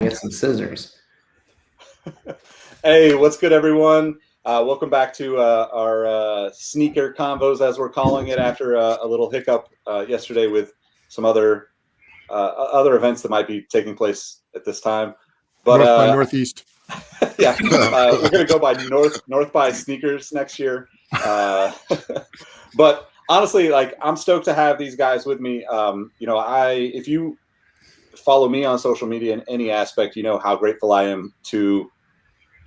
get some scissors. Hey, what's good, everyone? Welcome back to our sneaker convos, as we're calling it, after a little hiccup yesterday with some other events that might be taking place at this time. But north by northeast. Yeah, we're going to go by north by sneakers next year. But honestly, like, I'm stoked to have these guys with me. If you follow me on social media in any aspect, you know how grateful I am to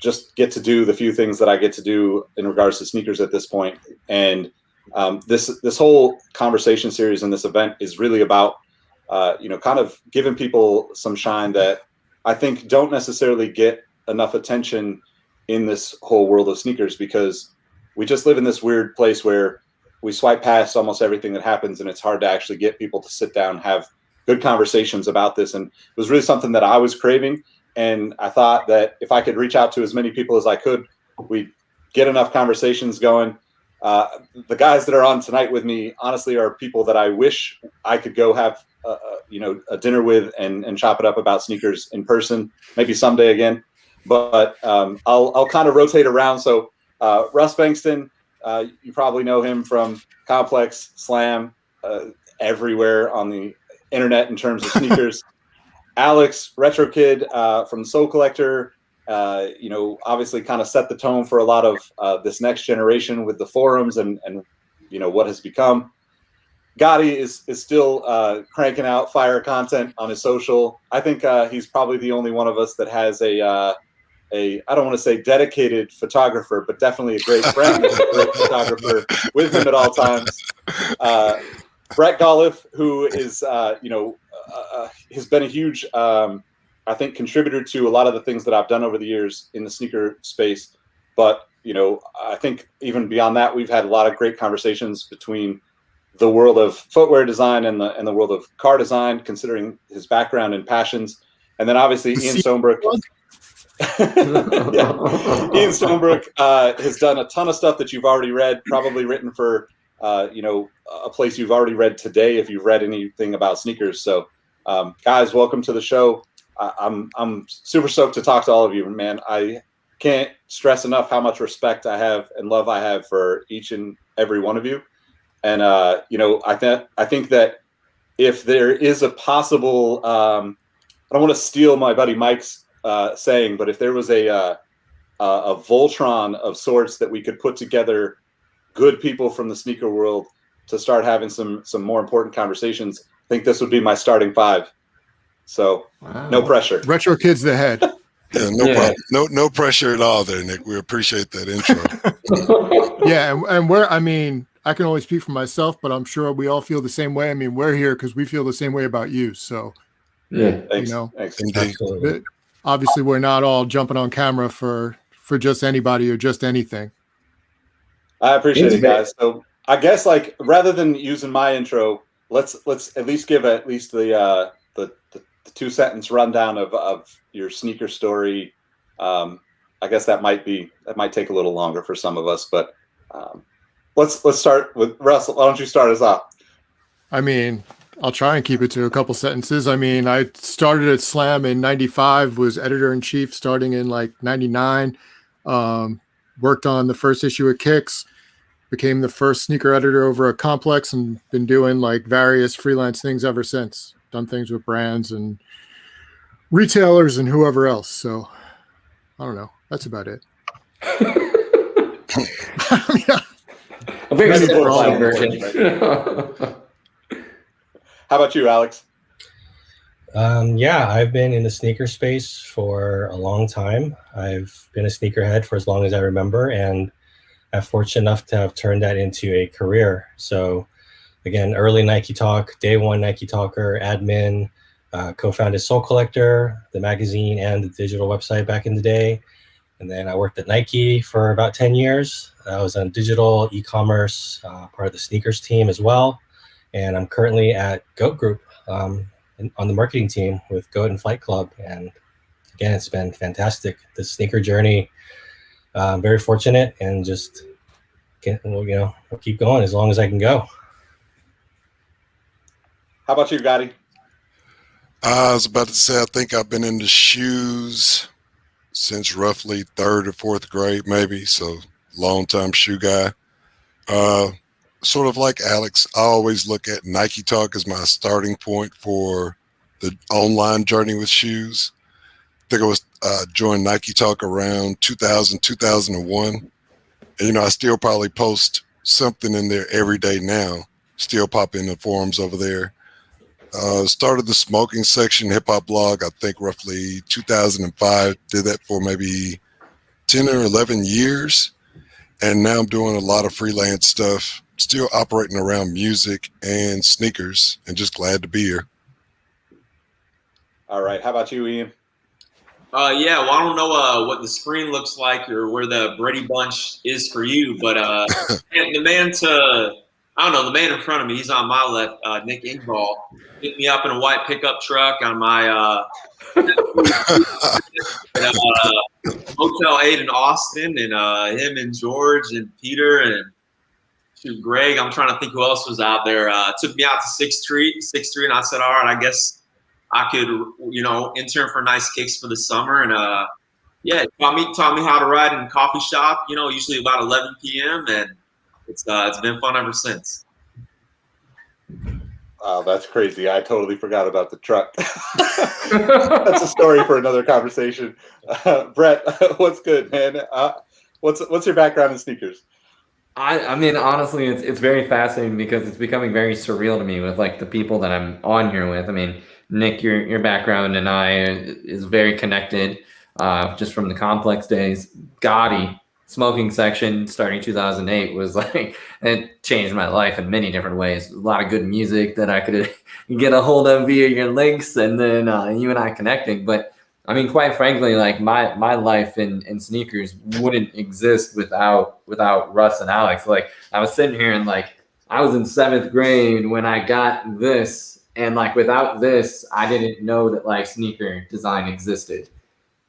just get to do the few things that I get to do in regards to sneakers at this point. And this whole conversation series and this event is really about, kind of giving people some shine that I think don't necessarily get enough attention in this whole world of sneakers, because we just live in this weird place where we swipe past almost everything that happens, and it's hard to actually get people to sit down and have good conversations about this. And it was really something that I was craving. And I thought that if I could reach out to as many people as I could, we'd get enough conversations going. The guys that are on tonight with me, honestly, are people that I wish I could go have a dinner with and chop it up about sneakers in person, maybe someday again. But I'll kind of rotate around. So Russ Bengtson, you probably know him from Complex, Slam, everywhere on the internet in terms of sneakers. Alex, Retrokid from Soul Collector, obviously kind of set the tone for a lot of this next generation with the forums and what has become. Gotty is still cranking out fire content on his social. I think he's probably the only one of us that has I don't want to say dedicated photographer, but definitely a great friend and a great photographer with him at all times. Brett Golliff, who is, has been a huge, I think, contributor to a lot of the things that I've done over the years in the sneaker space. But, I think even beyond that, we've had a lot of great conversations between the world of footwear design and the world of car design, considering his background and passions. And then obviously Ian Stonebrook. Yeah. Ian Stonebrook has done a ton of stuff that you've already read, probably written for a place you've already read today if you've read anything about sneakers. So guys, welcome to the show. I'm super stoked to talk to all of you, man. I can't stress enough how much respect I have and love I have for each and every one of you. And I think that if there is a possible I don't want to steal my buddy Mike's saying, but if there was a Voltron of sorts that we could put together good people from the sneaker world to start having some more important conversations, I think this would be my starting five. So wow. No pressure. Retrokid's the head. Yeah, problem. No pressure at all there, Nick. We appreciate that intro. Yeah, and I can only speak for myself, but I'm sure we all feel the same way. I mean, we're here because we feel the same way about you. So yeah, thanks. Absolutely. Obviously we're not all jumping on camera for just anybody or just anything. I appreciate it, guys. So I guess, like, rather than using my intro, let's at least give the 2-sentence rundown of your sneaker story. I guess that might take a little longer for some of us, but let's start with Russ. Why don't you start us off? I mean, I'll try and keep it to a couple sentences. I mean, I started at Slam in '95, was editor-in-chief starting in like '99. Worked on the first issue of Kicks, became the first sneaker editor over at Complex, and been doing like various freelance things ever since. Done things with brands and retailers and whoever else. So I don't know. That's about it. A very simplified version. How about you, Alex? Yeah, I've been in the sneaker space for a long time. I've been a sneakerhead for as long as I remember, and I'm fortunate enough to have turned that into a career. So again, early Nike Talk, day one Nike Talker, admin, co-founded Soul Collector, the magazine and the digital website back in the day. And then I worked at Nike for about 10 years. I was on digital e-commerce, part of the sneakers team as well. And I'm currently at Goat Group on the marketing team with Goat and Flight Club. And again, it's been fantastic. The sneaker journey, very fortunate, and just I'll keep going as long as I can go. How about you, Gotty? I was about to say, I think I've been into shoes since roughly 3rd or 4th grade, maybe. So long time shoe guy. Sort of like Alex, I always look at Nike Talk as my starting point for the online journey with shoes. I think I was joined Nike Talk around 2000, 2001. And, I still probably post something in there every day now. Still pop in the forums over there. Started the smoking section hip hop blog, I think roughly 2005. Did that for maybe 10 or 11 years. And now I'm doing a lot of freelance stuff, still operating around music and sneakers, and just glad to be here. All right. How about you, Ian? Yeah, well, I don't know what the screen looks like or where the Brady Bunch is for you, but the man the man in front of me, he's on my left, Nick Ingball, picked me up in a white pickup truck on my Hotel 8 in Austin, and him and George and Peter and Greg. I'm trying to think who else was out there. Took me out to 6th Street, and I said, all right, I guess I could, intern for Nice Kicks for the summer. And taught me how to ride in a coffee shop, usually about 11 p.m. And it's been fun ever since. Oh, that's crazy. I totally forgot about the truck. That's a story for another conversation. Brett, what's good, man? What's your background in sneakers? I mean, honestly, it's very fascinating because it's becoming very surreal to me with like the people that I'm on here with. I mean, Nick, your background and I is very connected, just from the complex days. Gotty, smoking section starting 2008 was like, it changed my life in many different ways. A lot of good music that I could get a hold of via your links, and then you and I connecting. But I mean, quite frankly, like my life in sneakers wouldn't exist without Russ and Alex. Like I was sitting here and like I was in 7th grade when I got this. And like without this, I didn't know that like sneaker design existed.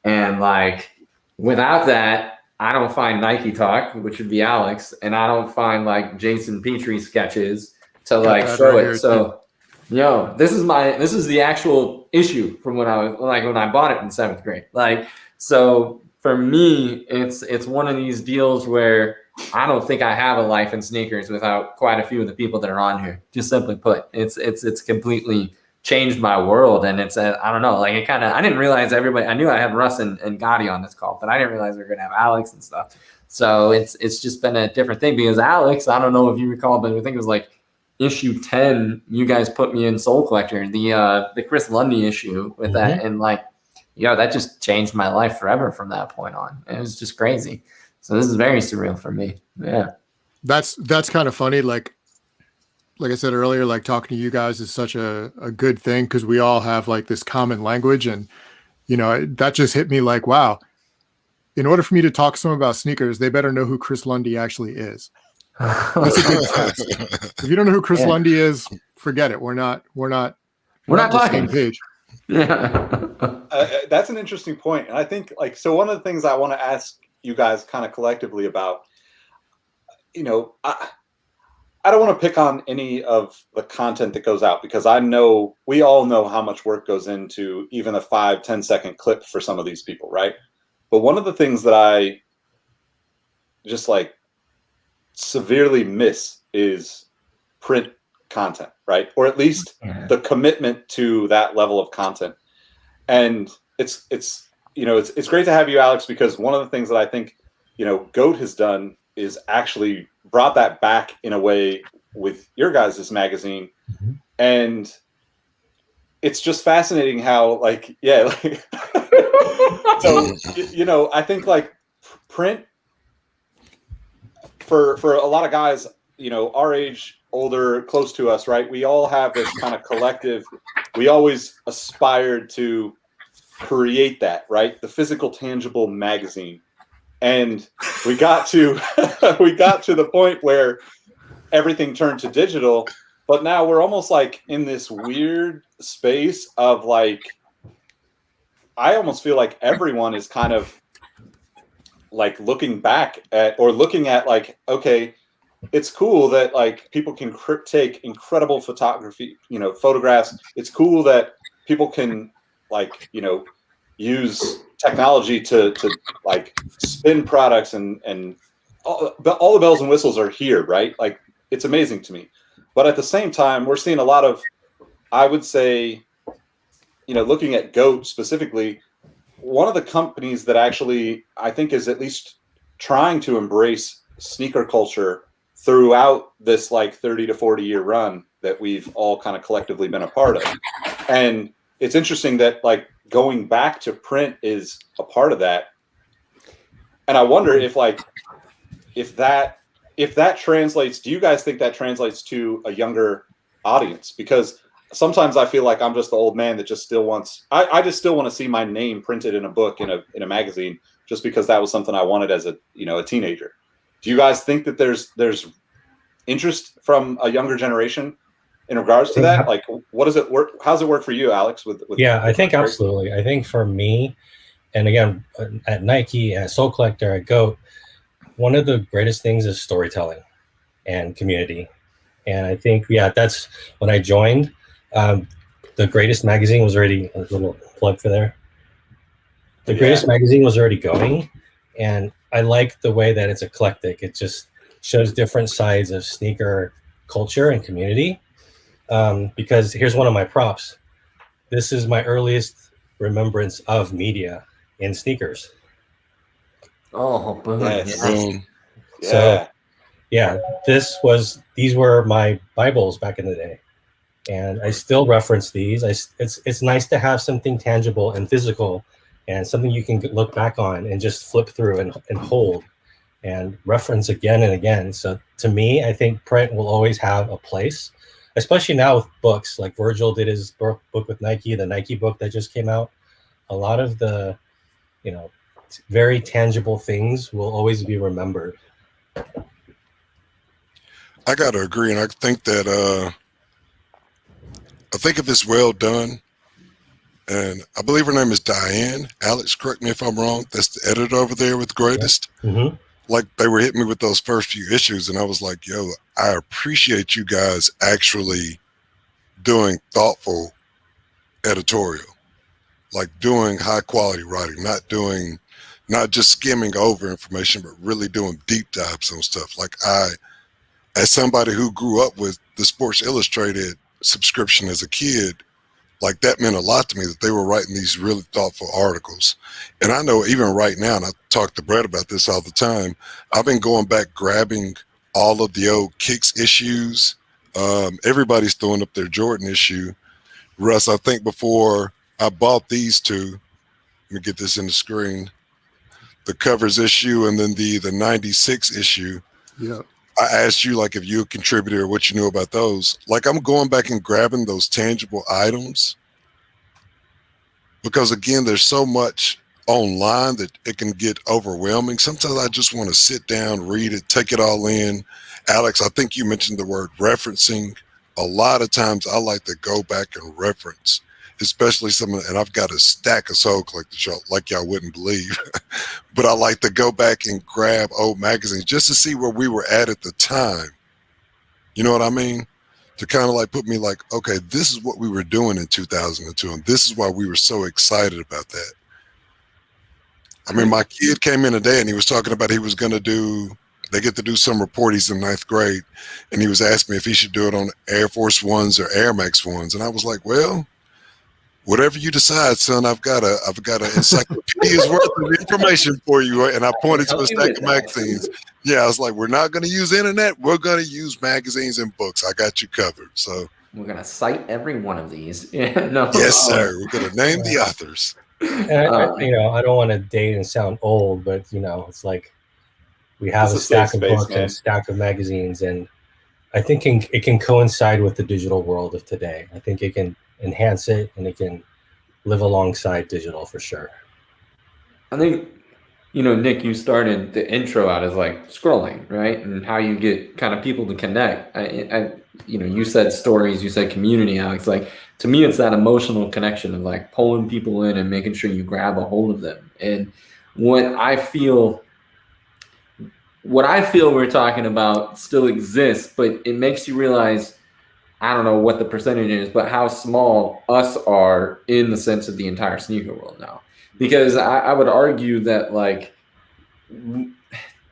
And like without that, I don't find Nike Talk, which would be Alex, and I don't find like Jason Petrie sketches to like show it. So, this is the actual issue from when I bought it in 7th grade. Like, so for me, it's one of these deals where I don't think I have a life in sneakers without quite a few of the people that are on here. Just simply put, it's completely changed my world, and I don't know, like it kind of, I didn't realize everybody. I knew I had Russ and Gotty on this call, but I didn't realize we were gonna have Alex and stuff. So it's just been a different thing because Alex, I don't know if you recall, but I think it was like issue 10. You guys put me in Soul Collector, the Chris Lundy issue with that, and like, that just changed my life forever from that point on. It was just crazy. So this is very surreal for me. Yeah. That's kind of funny. Like I said earlier, like talking to you guys is such a good thing because we all have like this common language. And, that just hit me like, wow, in order for me to talk to someone about sneakers, they better know who Chris Lundy actually is. That's a good test. If you don't know who Chris Lundy is, forget it. We're not on the same page. Yeah. That's an interesting point. And I think so one of the things I want to ask you guys kind of collectively about, I don't want to pick on any of the content that goes out because we all know how much work goes into even a 5-10 second clip for some of these people, right? But one of the things that I just like severely miss is print content, right? Or at least the commitment to that level of content. And it's great to have you, Alex, because one of the things that I think, GOAT has done is actually brought that back in a way with your guys' magazine. And it's just fascinating how so, I think like print for a lot of guys, our age, older, close to us, right? We all have this kind of collective, we always aspired to create that, right? The physical, tangible magazine. And we got to the point where everything turned to digital, but now we're almost like in this weird space of like, I almost feel like everyone is kind of like looking back at, or looking at like, okay, it's cool that like people can take incredible photography, photographs. It's cool that people can use technology to like spin products and all the bells and whistles are here, right? Like, it's amazing to me. But at the same time, we're seeing a lot of, I would say, looking at GOAT specifically, one of the companies that actually I think is at least trying to embrace sneaker culture throughout this like 30 to 40 year run that we've all kind of collectively been a part of. And it's interesting that like going back to print is a part of that. And I wonder if that translates, do you guys think that translates to a younger audience? Because sometimes I feel like I'm just the old man that just still wants, I just still want to see my name printed in a book, in a magazine, just because that was something I wanted as a teenager. Do you guys think that there's interest from a younger generation in regards to that? Like, what does it work? How does it work for you, Alex? I think absolutely. I think for me, and again, at Nike, at Soul Collector, at GOAT, one of the greatest things is storytelling and community. And I think, that's when I joined. The Greatest magazine was already, a little plug for there. The Greatest magazine was already going, and I like the way that it's eclectic. It just shows different sides of sneaker culture and community. Because here's one of my props. This is my earliest remembrance of media in sneakers. Oh, boom. Yes. So, these were my Bibles back in the day. And I still reference these. It's nice to have something tangible and physical and something you can look back on and just flip through and hold and reference again and again. So to me, I think print will always have a place, especially now with books. Like Virgil did his book with Nike, the Nike book that just came out. A lot of the, very tangible things will always be remembered. I got to agree. And I think that, I think if it's well done, and I believe her name is Diane. Alex, correct me if I'm wrong. That's the editor over there with Greatest. Yeah. Mm-hmm. Like, they were hitting me with those first few issues, and I was like, yo, I appreciate you guys actually doing thoughtful editorial, like doing high quality writing, not just skimming over information, but really doing deep dives on stuff. Like, as somebody who grew up with the Sports Illustrated subscription as a kid, like, that meant a lot to me that they were writing these really thoughtful articles. And I know even right now, and I talk to Brett about this all the time, I've been going back grabbing all of the old Kicks issues. Everybody's throwing up their Jordan issue. Russ, I think before I bought these two, let me get this in the screen, the covers issue and then the 96 issue. Yeah. I asked you, like, if you're a contributor or what you knew about those. Like, I'm going back and grabbing those tangible items because, again, there's so much online that it can get overwhelming. Sometimes I just want to sit down, read it, take it all in. Alex, I think you mentioned the word referencing. A lot of times I like to go back and reference, especially and I've got a stack of Soul Collectors, like y'all wouldn't believe. But I like to go back and grab old magazines just to see where we were at the time. You know what I mean? To kind of like put me like, okay, this is what we were doing in 2002, and this is why we were so excited about that. I mean, my kid came in today and he was talking about he was going to they get to do some report. He's in 9th grade, and he was asking me if he should do it on Air Force Ones or Air Max Ones. And I was like, well, whatever you decide, son, I've got an encyclopedia's worth of information for you. And I pointed to a stack of magazines. Yeah, I was like, we're not going to use internet. We're going to use magazines and books. I got you covered. So we're going to cite every one of these. Yes, sir. We're going to name the authors. And I don't want to date and sound old, but it's like we have a stack of books and a stack of magazines, and I think it can coincide with the digital world of today. I think it can enhance it, and it can live alongside digital for sure. I think, Nick, you started the intro out as like scrolling, right? And how you get kind of people to connect. You said stories, you said community, Alex. Like, to me, it's that emotional connection of like pulling people in and making sure you grab a hold of them. And what I feel we're talking about still exists, but it makes you realize I don't know what the percentage is, but how small us are in the sense of the entire sneaker world now. Because I would argue that like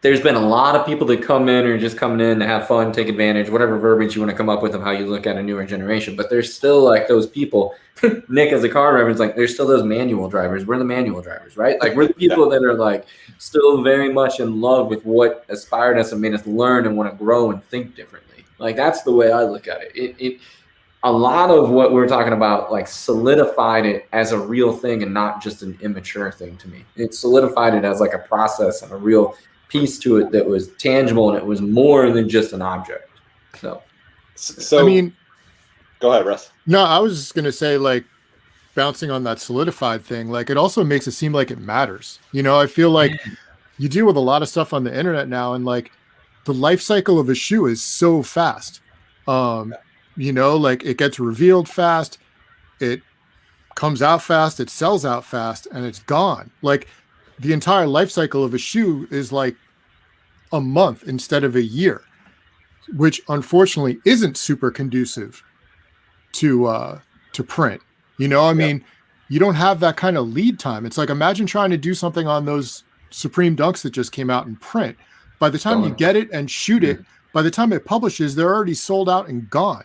there's been a lot of people that come in or just coming in to have fun, take advantage, whatever verbiage you want to come up with of how you look at a newer generation. But there's still like those people. Nick, as a car driver, is like there's still those manual drivers. We're the manual drivers, right? Like we're the people that are like still very much in love with what inspired us and made us learn and want to grow and think differently. Like that's the way I look at it. It a lot of what we're talking about like solidified it as a real thing and not just an immature thing to me. It solidified it as like a process and a real piece to it that was tangible, and it was more than just an object. So I mean, go ahead, Russ. No, I was just gonna say, like, bouncing on that solidified thing, like it also makes it seem like it matters. You know, I feel like you deal with a lot of stuff on the internet now, and like the life cycle of a shoe is so fast. You know, like it gets revealed fast, it comes out fast, it sells out fast, and it's gone. Like the entire life cycle of a shoe is like a month instead of a year, which unfortunately isn't super conducive to print. You know, I mean, you don't have that kind of lead time. It's like, imagine trying to do something on those Supreme Dunks that just came out in print. By the time you get it and shoot it, by the time it publishes, they're already sold out and gone.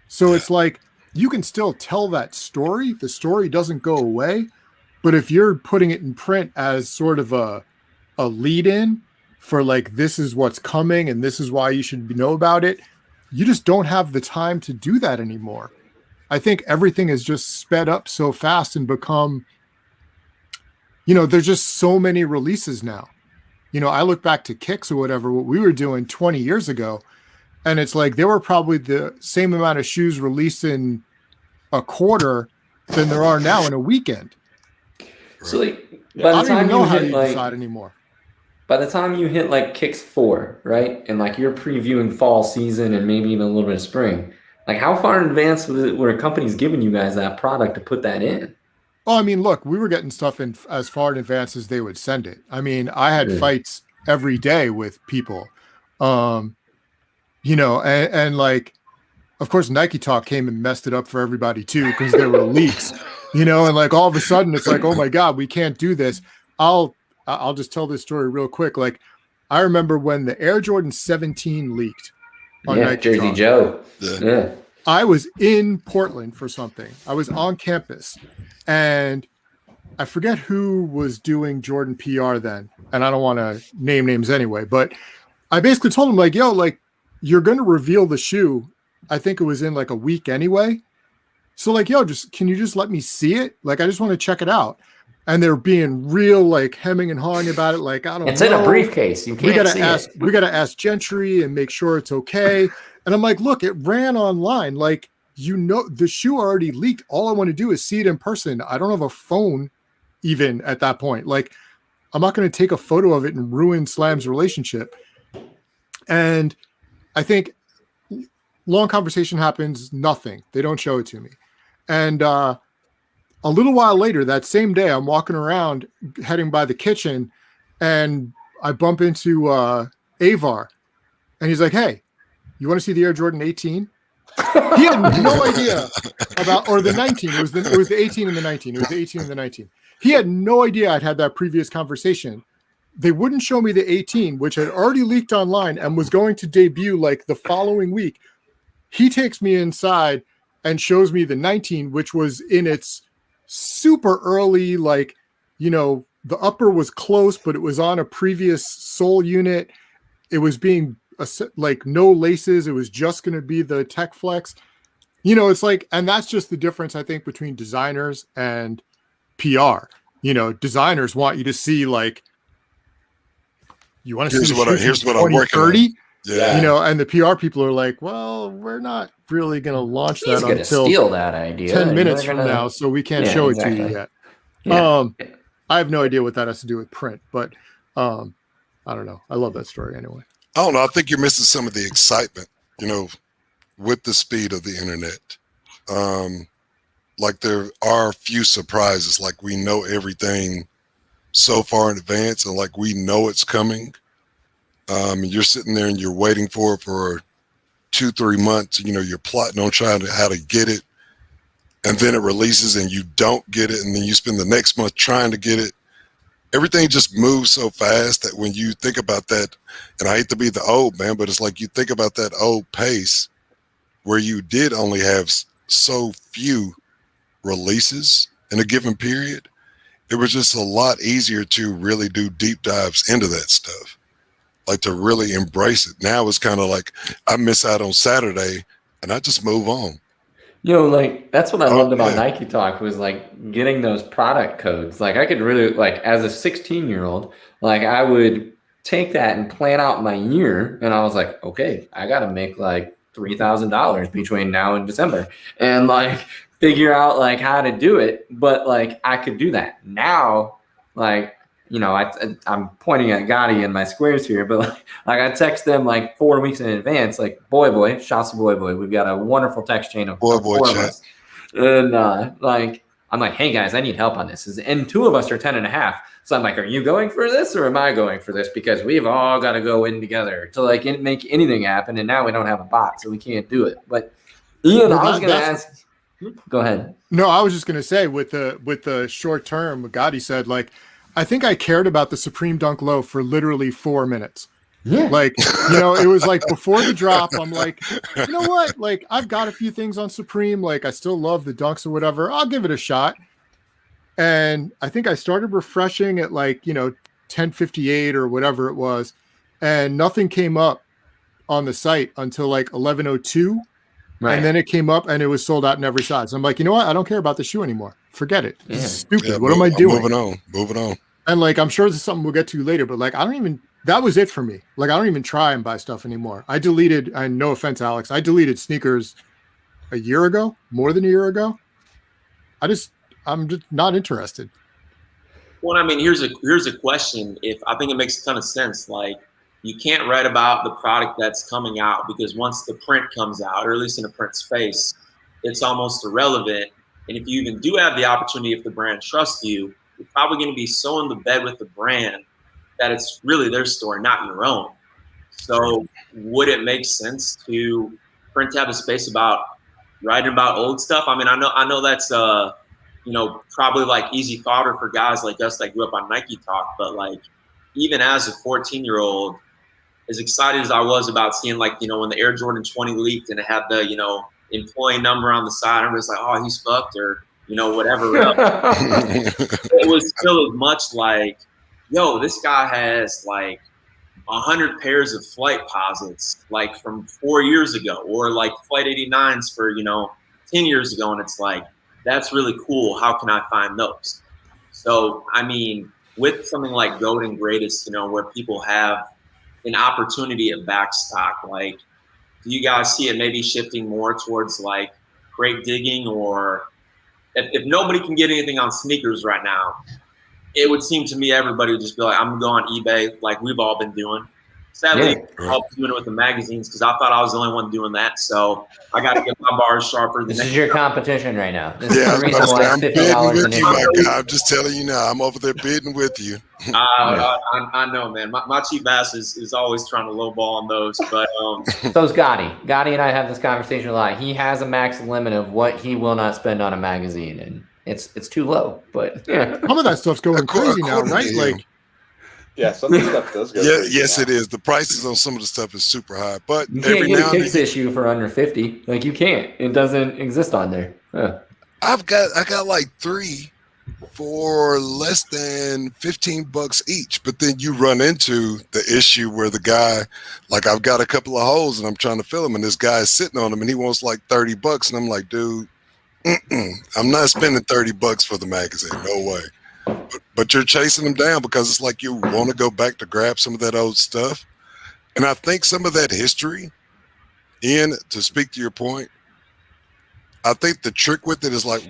So it's like, you can still tell that story. The story doesn't go away. But if you're putting it in print as sort of a lead in for like, this is what's coming and this is why you should know about it, you just don't have the time to do that anymore. I think everything is just sped up so fast and become, you know, there's just so many releases now. You know, I look back to Kicks or whatever, what we were doing 20 years ago, and it's like there were probably the same amount of shoes released in a quarter than there are now in a weekend. So like, I don't even know how you decide anymore. By the time you hit like Kicks 4, right, and like you're previewing fall season and maybe even a little bit of spring, like how far in advance were companies giving you guys that product to put that in? Oh, I mean, look, we were getting stuff in as far in advance as they would send it. I mean, I had fights every day with people, you know, and like, of course, Nike Talk came and messed it up for everybody too, because there were leaks, you know, and like all of a sudden it's like, oh my God, we can't do this. I'll just tell this story real quick. Like, I remember when the Air Jordan 17 leaked on Nike Jersey Talk. Joe. Yeah. I was in Portland for something. I was on campus, and I forget who was doing Jordan PR then, and I don't want to name names anyway, but I basically told him like, yo, like you're going to reveal the shoe. I think it was in like a week anyway. So like, yo, can you just let me see it? Like, I just want to check it out. And they're being real, like hemming and hawing about it. Like, I don't know. It's in a briefcase. You can't see it. We got to ask Gentry and make sure it's okay. And I'm like, look, it ran online. Like, you know, the shoe already leaked. All I want to do is see it in person. I don't have a phone even at that point. Like, I'm not going to take a photo of it and ruin Slam's relationship. And I think long conversation happens, nothing. They don't show it to me. And a little while later, that same day, I'm walking around heading by the kitchen, and I bump into Avar, and he's like, hey, you want to see the Air Jordan 18? He had no idea about, or the 19. It was the 18 and the 19. It was the 18 and the 19. He had no idea I'd had that previous conversation. They wouldn't show me the 18, which had already leaked online and was going to debut like the following week. He takes me inside and shows me the 19, which was in its super early, like, you know, the upper was close, but it was on a previous sole unit. It was being like no laces. It was just going to be the Tech Flex. You know, it's like, and that's just the difference, I think, between designers and PR. You know, designers want you to see, like, you want to see here's what I'm working on. Yeah. You know, and the PR people are like, well, we're not really going to launch that until steal that idea 10 minutes from now, so we can't show it to you yet. Yeah. I have no idea what that has to do with print, but I don't know. I love that story anyway. I don't know. I think you're missing some of the excitement, you know, with the speed of the internet. Like there are a few surprises, like we know everything so far in advance, and like we know it's coming. You're sitting there and you're waiting for it for 2-3 months, you're plotting on trying to how to get it, and then it releases and you don't get it, and then you spend the next month trying to get it. Everything just moves so fast that when you think about that, and I hate to be the old man, but it's like you think about that old pace where you did only have so few releases in a given period. It was just a lot easier to really do deep dives into that stuff, like to really embrace it. Now it's kind of like I miss out on Saturday and I just move on. Like that's what I loved about Nike Talk was like getting those product codes. Like I could really like as a 16-year-old, like I would take that and plan out my year, and I was like, okay, I got to make like $3,000 between now and December, and like figure out like how to do it. But like I could do that now. Like I'm pointing at Gotty in my squares here, but like I text them like 4 weeks in advance, like boy, shouts to boy. We've got a wonderful text chain of four of us. And like, I'm like, hey guys, I need help on this. And 2 of us are 10.5. So I'm like, are you going for this or am I going for this? Because we've all got to go in together to like make anything happen. And now we don't have a bot, so we can't do it. But Ian, I was going to ask, go ahead. No, I was just going to say with the short term, Gotty said, like, I think I cared about the Supreme Dunk Low for literally 4 minutes. Yeah. Like, it was like before the drop, I'm like, you know what? Like, I've got a few things on Supreme. Like, I still love the dunks or whatever. I'll give it a shot. And I think I started refreshing at like, 10:58 or whatever it was. And nothing came up on the site until like 11:02. Right. And then it came up and it was sold out in every size. I'm like, you know what? I don't care about the shoe anymore. Forget it. This is stupid. Yeah, what am I doing? Moving on. And like, I'm sure this is something we'll get to later, but like, that was it for me. Like, I don't even try and buy stuff anymore. I deleted, and no offense, Alex, I deleted sneakers a year ago, more than a year ago. I'm just not interested. Well, I mean, here's a question. I think it makes a ton of sense. Like, you can't write about the product that's coming out because once the print comes out, or at least in a print space, it's almost irrelevant. And if you even do have the opportunity, if the brand trusts you, you're probably going to be so in the bed with the brand that it's really their story, not your own. So would it make sense to print to have a space about writing about old stuff? I mean, I know that's probably like easy fodder for guys like us that grew up on Nike Talk, but like even as a 14-year-old, as excited as I was about seeing like, when the Air Jordan 20 leaked and it had the, employee number on the side, I was like, oh, he's fucked, or, whatever else. It was still as much like, yo, this guy has like 100 pairs of flight posits, like from 4 years ago, or like flight 89s for, 10 years ago. And it's like, that's really cool. How can I find those? So, I mean, with something like GOAT and Greatest, where people have an opportunity at backstock, like, do you guys see it maybe shifting more towards like crate digging? Or if nobody can get anything on sneakers right now, it would seem to me everybody would just be like, I'm going to go on eBay like we've all been doing. Sadly, I helped doing it with the magazines because I thought I was the only one doing that. So I got to get my bars sharper. This is your competition right now. This is the reason why I'm bidding with you, my guy. guy. I'm just telling you now. I'm over there bidding with you. I know, man. My cheap ass is always trying to lowball on those. But so's Gotty. Gotty and I have this conversation a lot. He has a max limit of what he will not spend on a magazine, and it's too low. But some of that stuff's going crazy now, right? Like. Yeah, some of the stuff does go. Yes, it is. The prices on some of the stuff is super high, but you can't get a Kicks issue for under 50. Like you can't. It doesn't exist on there. I got like 3 for less than $15 each. But then you run into the issue where the guy, like I've got a couple of holes and I'm trying to fill them, and this guy is sitting on them and he wants like $30, and I'm like, dude, I'm not spending $30 for the magazine. No way. But you're chasing them down because it's like you want to go back to grab some of that old stuff. And I think some of that history, Ian, to speak to your point, I think the trick with it is like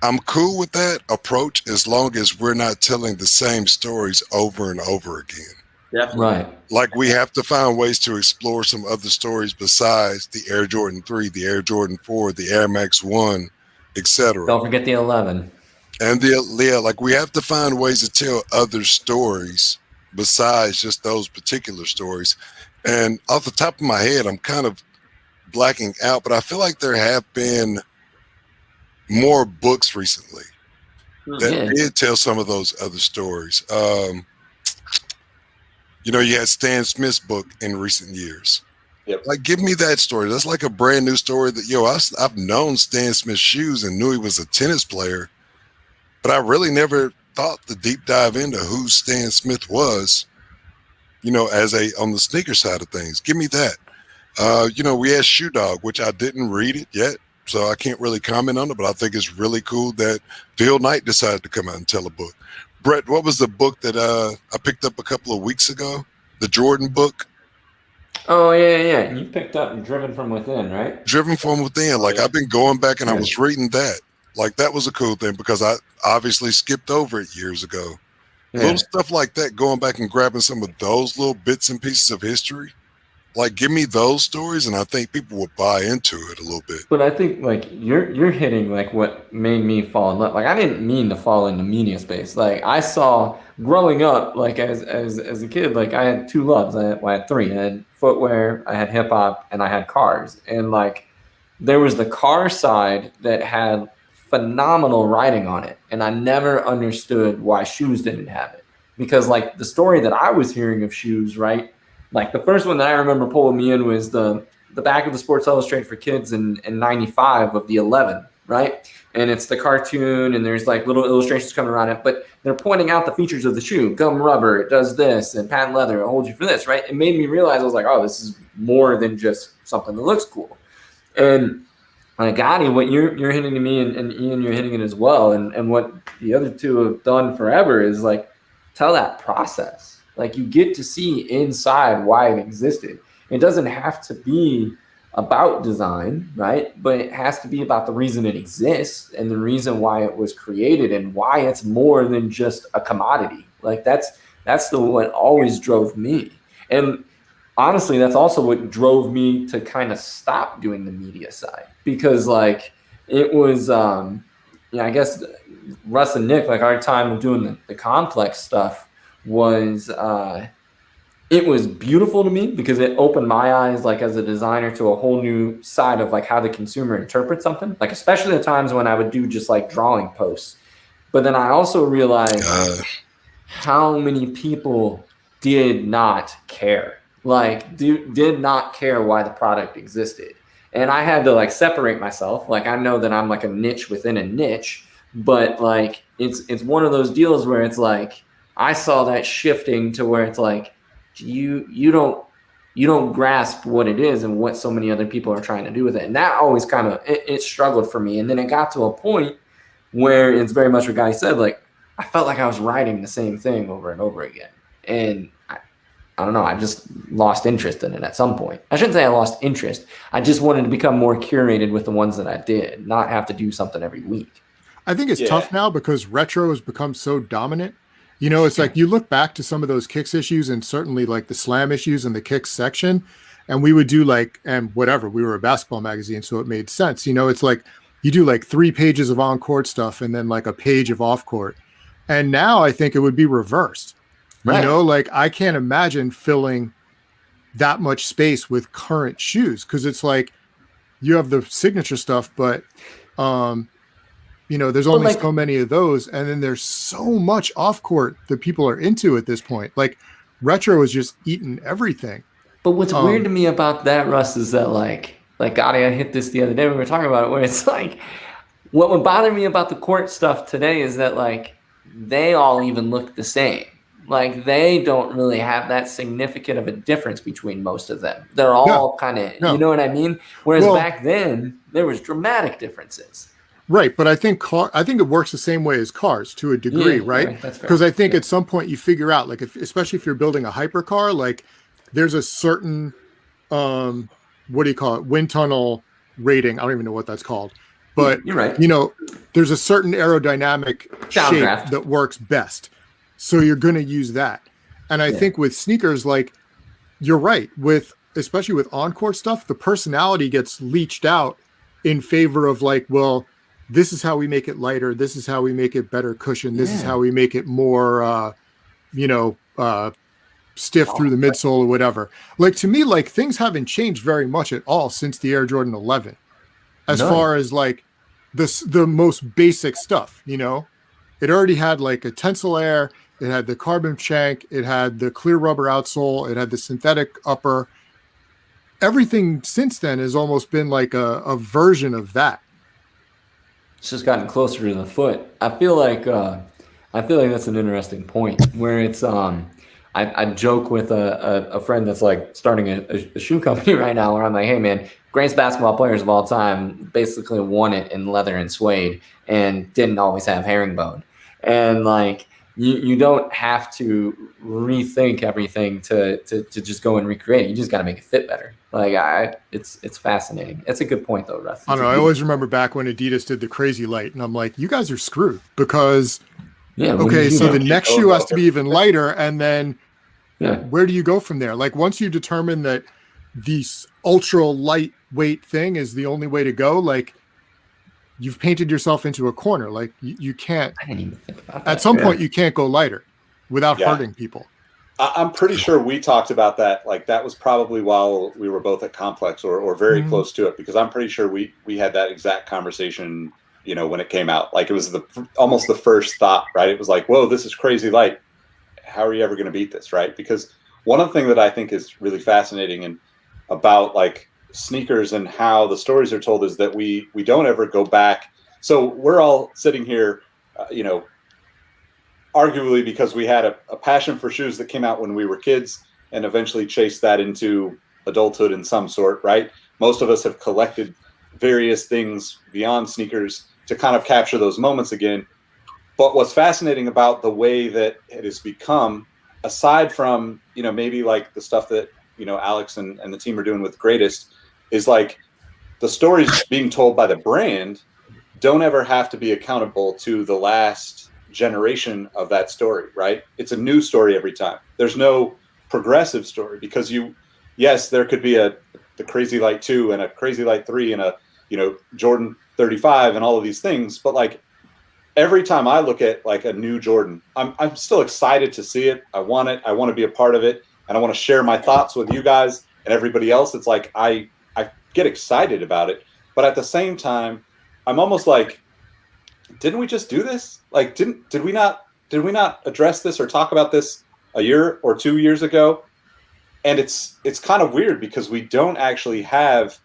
I'm cool with that approach as long as we're not telling the same stories over and over again. Definitely. Right. Like we have to find ways to explore some other stories besides the Air Jordan 3, the Air Jordan 4, the Air Max 1, etc. Don't forget the 11. And like we have to find ways to tell other stories besides just those particular stories. And off the top of my head, I'm kind of blacking out, but I feel like there have been more books recently that did tell some of those other stories. You know, you had Stan Smith's book in recent years. Yep. Like, give me that story. That's like a brand new story that, I've known Stan Smith's shoes and knew he was a tennis player, but I really never thought the deep dive into who Stan Smith was, you know, on the sneaker side of things. Give me that. You know, we had Shoe Dog, which I didn't read it yet, so I can't really comment on it, but I think it's really cool that Phil Knight decided to come out and tell a book. Brett, what was the book that I picked up a couple of weeks ago? The Jordan book? Oh, yeah. You picked up Driven from Within, right? Driven from Within. Like, I've been going back and I was reading that. Like, that was a cool thing because I obviously skipped over it years ago. Yeah. Little stuff like that, going back and grabbing some of those little bits and pieces of history. Like, give me those stories, and I think people will buy into it a little bit. But I think, like, you're hitting, like, what made me fall in love. Like, I didn't mean to fall into media space. Like, I saw growing up, like, as a kid, like, I had two loves. I had three. I had footwear, I had hip-hop, and I had cars. And, like, there was the car side that had phenomenal writing on it, and I never understood why shoes didn't have it. Because, like, the story that I was hearing of shoes, right, like the first one that I remember pulling me in was the back of the Sports Illustrated for Kids in 95 of the 11, right? And it's the cartoon and there's like little illustrations coming around it, but they're pointing out the features of the shoe. Gum rubber, it does this, and patent leather, it holds you for this, right? It made me realize, I was like, oh, this is more than just something that looks cool. And Gotty, what you're hitting to me, and Ian, you're hitting it as well, and what the other two have done forever is like tell that process. Like, you get to see inside why it existed. It doesn't have to be about design, right? But it has to be about the reason it exists and the reason why it was created and why it's more than just a commodity. Like, that's what always drove me. And honestly, that's also what drove me to kind of stop doing the media side, because like it was, I guess Russ and Nick, like our time of doing the complex stuff was, it was beautiful to me because it opened my eyes, like as a designer, to a whole new side of like how the consumer interprets something, like especially the times when I would do just like drawing posts. But then I also realized how many people did not care, like did not care why the product existed. And I had to like separate myself. Like, I know that I'm like a niche within a niche, but like it's one of those deals where it's like I saw that shifting to where it's like you don't grasp what it is and what so many other people are trying to do with it. And that always kind of it struggled for me. And then it got to a point where it's very much what Guy said, like I felt like I was writing the same thing over and over again. And I don't know, I just lost interest in it at some point. I shouldn't say I lost interest. I just wanted to become more curated with the ones that I did, not have to do something every week. I think it's tough now because retro has become so dominant. You know, it's like you look back to some of those Kicks issues and certainly like the Slam issues in the Kicks section, and we would do like, and whatever, we were a basketball magazine, so it made sense. You know, it's like you do like 3 pages of on-court stuff and then like a page of off-court. And now I think it would be reversed. Right. You know, like I can't imagine filling that much space with current shoes because it's like you have the signature stuff, but you know, there's only so many of those, and then there's so much off court that people are into at this point. Like retro is just eating everything. But what's weird to me about that, Russ, is that like Gotty, I hit this the other day when we were talking about it, where it's like what would bother me about the court stuff today is that like they all even look the same. Like they don't really have that significant of a difference between most of them. They're all kind of, you know what I mean? Whereas back then there was dramatic differences. Right, but I think it works the same way as cars to a degree, right? Because I think at some point you figure out, like, especially if you're building a hypercar, like there's a certain, what do you call it, wind tunnel rating. I don't even know what that's called, but you're right. You know, there's a certain aerodynamic shape that works best. So you're going to use that. And I think with sneakers, like you're right, especially with on-court stuff, the personality gets leached out in favor of like, well, this is how we make it lighter. This is how we make it better cushion. This is how we make it more, stiff through the midsole or whatever. Like, to me, like, things haven't changed very much at all since the Air Jordan 11, as far as like the most basic stuff, you know. It already had like a tensile air, it had the carbon shank, it had the clear rubber outsole, it had the synthetic upper. Everything since then has almost been like a version of that. It's just gotten closer to the foot. I feel like that's an interesting point where it's I joke with a friend that's like starting a shoe company right now, where I'm like, hey man, greatest basketball players of all time basically won it in leather and suede and didn't always have herringbone. And like you don't have to rethink everything to just go and recreate. You just got to make it fit better. Like it's fascinating. It's a good point though, Russ. I don't know. I always remember back when Adidas did the Crazy Light, and I'm like, you guys are screwed because okay, so the next shoe has to be even lighter, and then where do you go from there? Like, once you determine that this ultra lightweight thing is the only way to go, like, you've painted yourself into a corner. Like, you can't. I didn't even think about that. At some point, you can't go lighter without hurting people. I'm pretty sure we talked about that. Like, that was probably while we were both at Complex or very close to it, because I'm pretty sure we had that exact conversation, you know, when it came out. Like, it was almost the first thought, right? It was like, whoa, this is crazy light. How are you ever going to beat this, right? Because one of the things that I think is really fascinating and about like sneakers and how the stories are told is that we don't ever go back. So we're all sitting here, you know, arguably because we had a passion for shoes that came out when we were kids and eventually chased that into adulthood in some sort, right? Most of us have collected various things beyond sneakers to kind of capture those moments again. But what's fascinating about the way that it has become, aside from, you know, maybe like the stuff that, you know, Alex and the team are doing with Greatest, is like the stories being told by the brand don't ever have to be accountable to the last generation of that story, right? It's a new story every time. There's no progressive story because yes, there could be the Crazy Light 2 and a Crazy Light 3 and a, you know, Jordan 35 and all of these things. But like every time I look at like a new Jordan, I'm still excited to see it. I want it. I want to be a part of it. And I want to share my thoughts with you guys and everybody else. It's like, I get excited about it. But at the same time, I'm almost like, didn't we just do this? Like, did we not address this or talk about this a year or 2 years ago? And it's kind of weird because we don't actually have,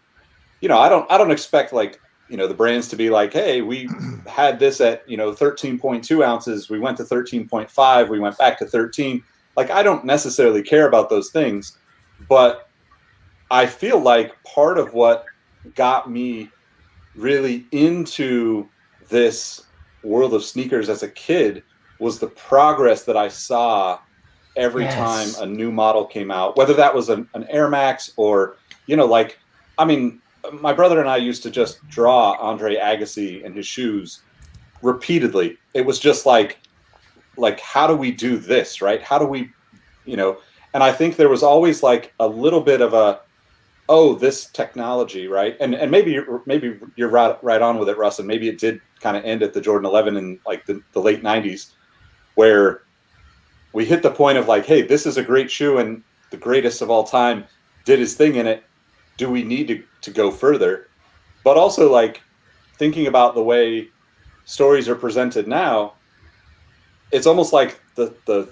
you know, I don't expect like, you know, the brands to be like, hey, we had this at, you know, 13.2 ounces. We went to 13.5. We went back to 13. Like, I don't necessarily care about those things, but I feel like part of what got me really into this world of sneakers as a kid was the progress that I saw every time a new model came out, whether that was an Air Max or, you know, like, I mean, my brother and I used to just draw Andre Agassi and his shoes repeatedly. It was just like, how do we do this, right? How do we, you know, and I think there was always like a little bit of a, oh, this technology, right? And maybe you're right on with it, Russ, and maybe it did kind of end at the Jordan 11 in like the late 90s, where we hit the point of like, hey, this is a great shoe and the greatest of all time did his thing in it. Do we need to go further? But also like thinking about the way stories are presented now, it's almost like the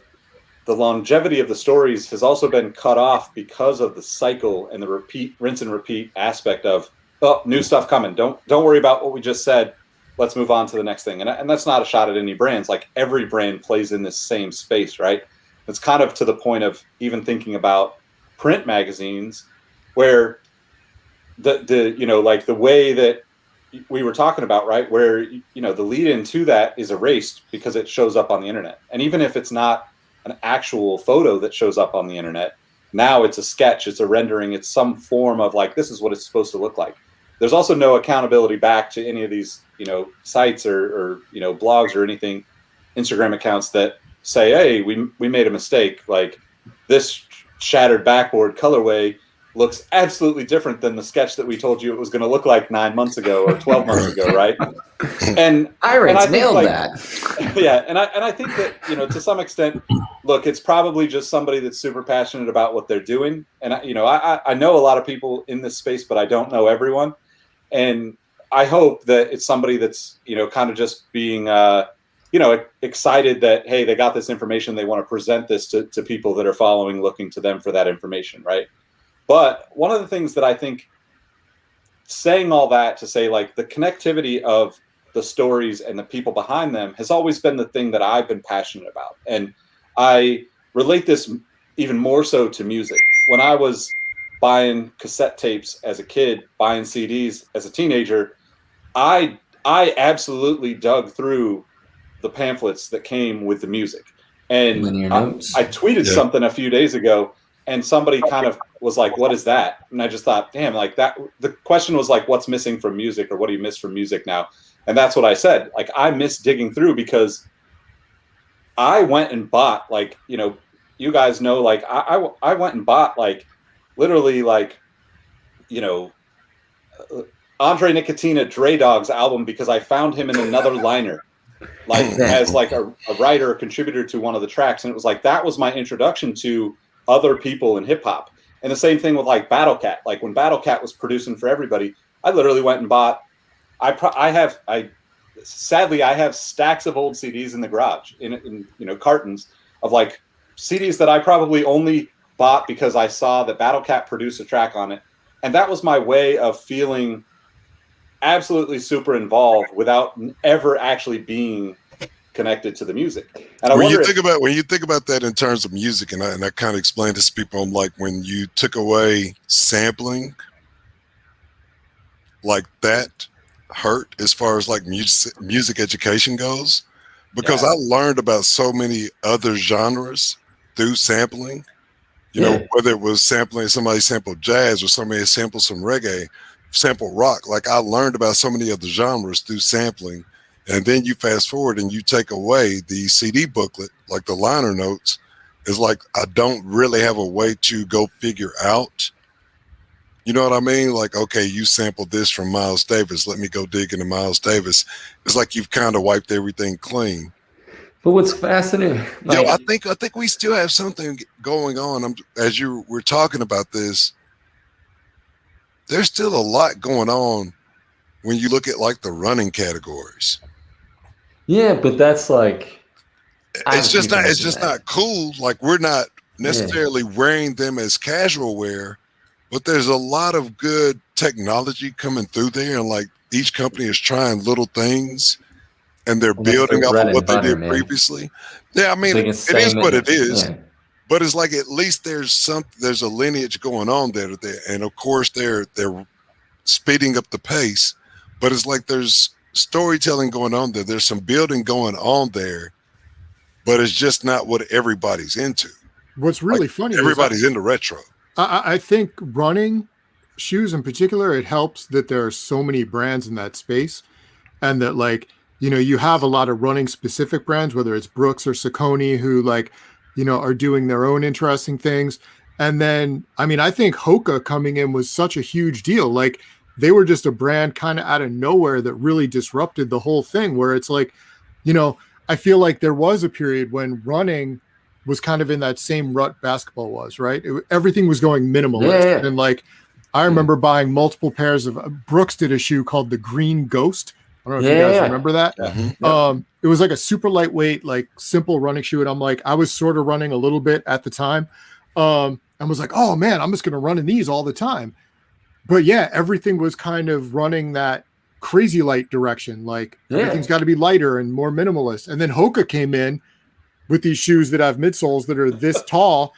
longevity of the stories has also been cut off because of the cycle and the rinse and repeat aspect of, oh, new stuff coming. Don't worry about what we just said. Let's move on to the next thing. And that's not a shot at any brands. Like every brand plays in this same space, right? It's kind of to the point of even thinking about print magazines where the you know, like the way that we were talking about, right? Where, you know, the lead into that is erased because it shows up on the internet. And even if it's not an actual photo that shows up on the internet, now it's a sketch, it's a rendering, it's some form of like, this is what it's supposed to look like. There's also no accountability back to any of these, you know, sites or you know, blogs or anything, Instagram accounts that say, hey, we made a mistake. Like this shattered backboard colorway looks absolutely different than the sketch that we told you it was going to look like 9 months ago or 12 months ago, right? And Irate's I think, nailed like, that. yeah, and I think that, you know, to some extent, look, it's probably just somebody that's super passionate about what they're doing. And you know, I know a lot of people in this space, but I don't know everyone. And I hope that it's somebody that's, you know, kind of just being you know, excited that, hey, they got this information, they want to present this to people that are following, looking to them for that information, right? But one of the things that I think, saying all that to say, like, the connectivity of the stories and the people behind them has always been the thing that I've been passionate about. And I relate this even more so to music. When I was buying cassette tapes as a kid, buying CDs as a teenager, I absolutely dug through the pamphlets that came with the music. And I tweeted something a few days ago, and somebody kind of was like, what is that? And I just thought, damn, like, that, the question was like, what's missing from music, or what do you miss from music now? And that's what I said. Like, I miss digging through, because I went and bought, like, you know, you guys know, like, I went and bought, like, literally, like, you know, Andre Nicotina Dre Dog's album, because I found him in another liner, like, as like a writer, a contributor to one of the tracks. And it was like, that was my introduction to other people in hip hop. And the same thing with, like, Battle Cat. Like, when Battle Cat was producing for everybody, I literally went and bought, sadly, I have stacks of old CDs in the garage, in you know, cartons of, like, CDs that I probably only bought because I saw that Battle Cat produced a track on it. And that was my way of feeling absolutely super involved without ever actually being connected to the music. And when you think about that in terms of music, and I kind of explained this to people, I'm like, when you took away sampling, like, that hurt as far as, like, music education goes, because I learned about so many other genres through sampling. You know, whether it was sampling, somebody sampled jazz, or somebody sampled some reggae, sample rock. Like, I learned about so many other genres through sampling. And then you fast forward and you take away the CD booklet, like the liner notes, is like, I don't really have a way to go figure out, you know what I mean? Like, okay, you sampled this from Miles Davis, let me go dig into Miles Davis. It's like you've kind of wiped everything clean. But what's fascinating, like, I think we still have something going on. As you were talking about this, there's still a lot going on when you look at, like, the running categories. Yeah, but that's like, it's just not cool. Like, we're not necessarily wearing them as casual wear, but there's a lot of good technology coming through there, and, like, each company is trying little things, and they're building off of what they did previously. Yeah, I mean, it is what it is. Yeah. But it's like, at least there's a lineage going on there, and of course they're speeding up the pace. But it's like, there's storytelling going on there. There's some building going on there, but it's just not what everybody's into. What's really funny, everybody's into retro. I think running shoes in particular, it helps that there are so many brands in that space, and that, like, you know, you have a lot of running specific brands, whether it's Brooks or Saucony, who, like, you know, are doing their own interesting things. And then, I mean, I think Hoka coming in was such a huge deal. Like, they were just a brand kind of out of nowhere that really disrupted the whole thing, where it's like, you know, I feel like there was a period when running was kind of in that same rut basketball was, right? Everything was going minimalist. Yeah. And, like, I remember buying multiple pairs of Brooks did a shoe called the Green Ghost. I don't know if you guys remember that. Mm-hmm. It was like a super lightweight, like, simple running shoe. And I'm like, I was sort of running a little bit at the time. And was like, oh man, I'm just going to run in these all the time. But yeah, everything was kind of running that crazy light direction. Like, everything's got to be lighter and more minimalist. And then Hoka came in with these shoes that have midsoles that are this tall.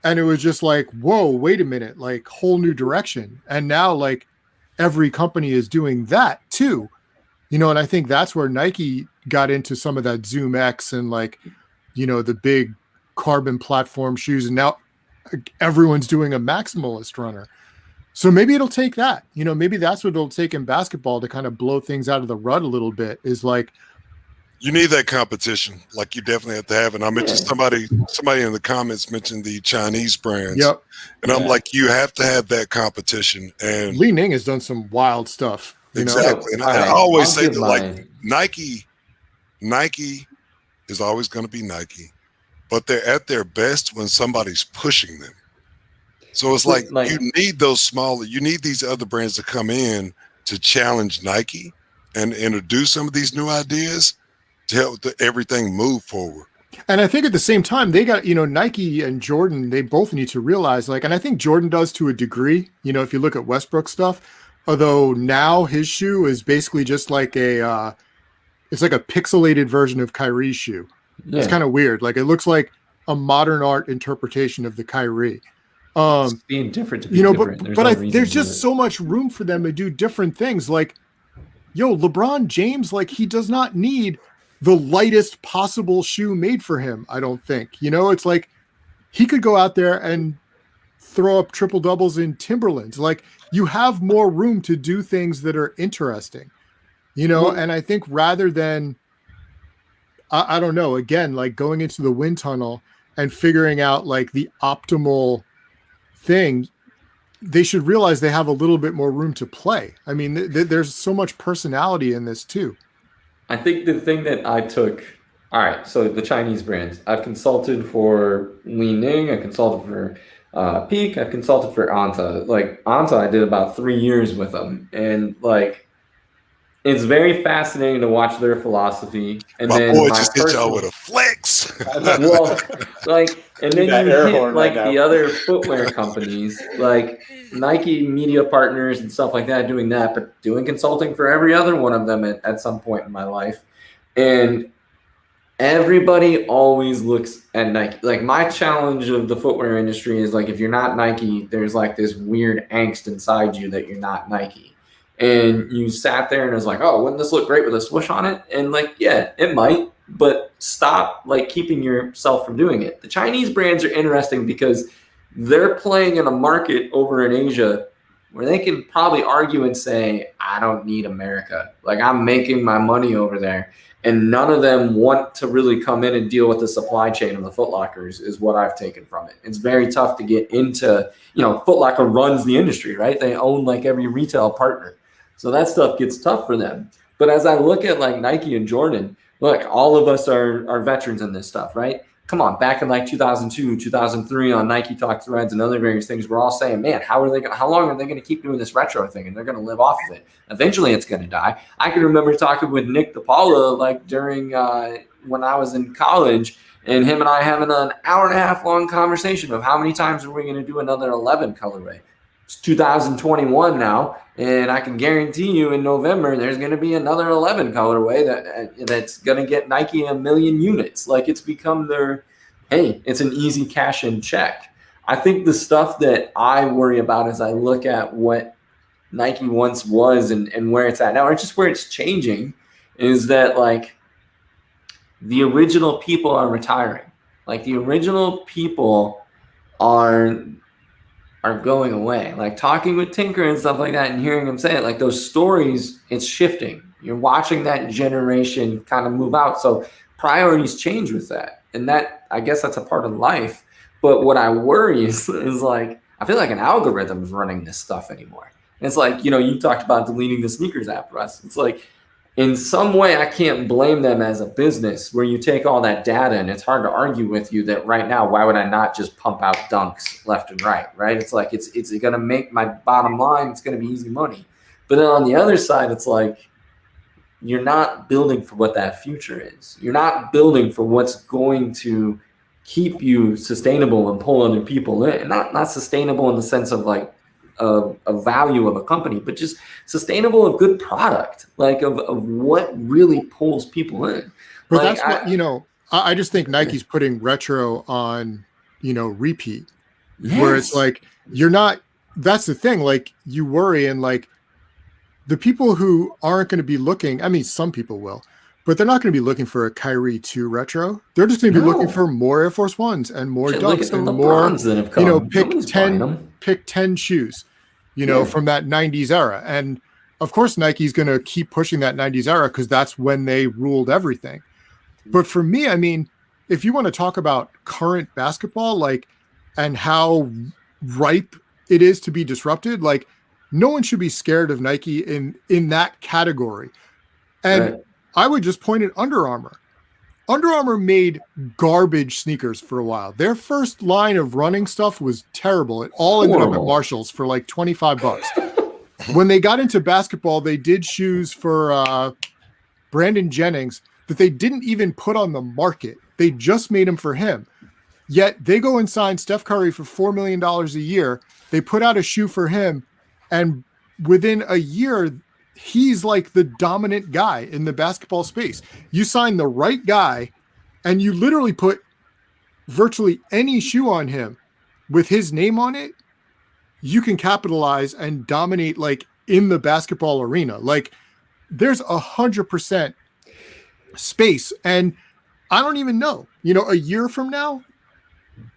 And it was just like, whoa, wait a minute, like, whole new direction. And now, like, every company is doing that too. You know, and I think that's where Nike got into some of that Zoom X and, like, you know, the big carbon platform shoes. And now everyone's doing a maximalist runner. So maybe it'll take that, you know, maybe that's what it'll take in basketball to kind of blow things out of the rut a little bit, is like, You need that competition. Like you definitely have to have it. I mentioned somebody in the comments mentioned the Chinese brands. Yep. And I'm like, you have to have that competition. And Li Ning has done some wild stuff. Exactly. And I always say that like Nike is always going to be Nike, but they're at their best when somebody's pushing them. So it's like you need you need these other brands to come in to challenge Nike and introduce some of these new ideas to help everything move forward. And I think at the same time, they got, Nike and Jordan, they both need to realize, and I think Jordan does to a degree, if you look at Westbrook stuff, although now his shoe is basically just like it's like a pixelated version of Kyrie's shoe. Yeah. It's kind of weird. Like it looks like a modern art interpretation of the Kyrie. It's being different to be different. There's just so much room for them to do different things. Like, LeBron James, he does not need the lightest possible shoe made for him, I don't think. It's like he could go out there and throw up triple doubles in Timberlands. Like you have more room to do things that are interesting, and I think rather than, I don't know, again, like going into the wind tunnel and figuring out like the optimal thing, they should realize they have a little bit more room to play. I mean, there's so much personality in this too. I think the thing that I took, all right, so the Chinese brands, I've consulted for Li Ning, I consulted for Peak, I've consulted for Anta. Like Anta, I did about 3 years with them, and like it's very fascinating to watch their philosophy. And my then boy just hit y'all with a flex. Well, and then you hit like the other footwear companies, like Nike media partners and stuff like that, doing that, but doing consulting for every other one of them at some point in my life. And everybody always looks at Nike. Like my challenge of the footwear industry is like, if you're not Nike, there's like this weird angst inside you that you're not Nike. And you sat there and it was like, oh, wouldn't this look great with a swoosh on it? And like, yeah, it might, but stop like keeping yourself from doing it. The Chinese brands are interesting because they're playing in a market over in Asia where they can probably argue and say, I don't need America. Like I'm making my money over there. And none of them want to really come in and deal with the supply chain of the Foot Lockers is what I've taken from it. It's very tough to get into, Foot Locker runs the industry, right? They own like every retail partner. So that stuff gets tough for them. But as I look at like Nike and Jordan, look, all of us are veterans in this stuff, right? Come on, back in like 2002, 2003 on Nike Talk threads and other various things, we're all saying, man, how long are they going to keep doing this retro thing? And they're going to live off of it. Eventually it's going to die. I can remember talking with Nick DePaula like during when I was in college, and him and I having an hour and a half long conversation of how many times are we going to do another 11 colorway. It's 2021 now, and I can guarantee you in November there's going to be another 11 colorway that's going to get Nike 1 million units. Like it's become it's an easy cash in check. I think the stuff that I worry about as I look at what Nike once was and where it's at now, or just where it's changing, is that like the original people are retiring. Like the original people are going away. Like talking with Tinker and stuff like that and hearing him say it, like those stories, it's shifting. You're watching that generation kind of move out. So priorities change with that. And that, I guess that's a part of life. But what I worry is like, I feel like an algorithm is running this stuff anymore. And it's like, you talked about deleting the sneakers app, Russ. It's like, in some way, I can't blame them as a business where you take all that data, and it's hard to argue with you that right now, why would I not just pump out dunks left and right, right? It's like, it's going to make my bottom line, it's going to be easy money. But then on the other side, it's like, you're not building for what that future is. You're not building for what's going to keep you sustainable and pull other people in. Not sustainable in the sense of like, a value of a company, but just sustainable of good product, like of what really pulls people in. But like, that's what, I just think Nike's putting retro on, repeat, where it's like, that's the thing. Like you worry, and like the people who aren't going to be looking, I mean, some people will, but they're not going to be looking for a Kyrie 2 retro. They're just going to be looking for more Air Force Ones and more Dunks and more, pick 10 shoes, from that 90s era. And of course, Nike's going to keep pushing that 90s era because that's when they ruled everything. But for me, I mean, if you want to talk about current basketball, like, and how ripe it is to be disrupted, like, no one should be scared of Nike in that category. And Right. I would just point at Under Armour. Under Armour made garbage sneakers for a while. Their first line of running stuff was terrible. It all ended up at Horrible. Marshall's for like $25. When they got into basketball, they did shoes for Brandon Jennings that they didn't even put on the market. They just made them for him. Yet they go and sign Steph Curry for $4 million a year. They put out a shoe for him, and within a year, he's like the dominant guy in the basketball space. You sign the right guy, and you literally put virtually any shoe on him with his name on it, you can capitalize and dominate, like, in the basketball arena. Like, there's 100% space. And I don't even know, a year from now,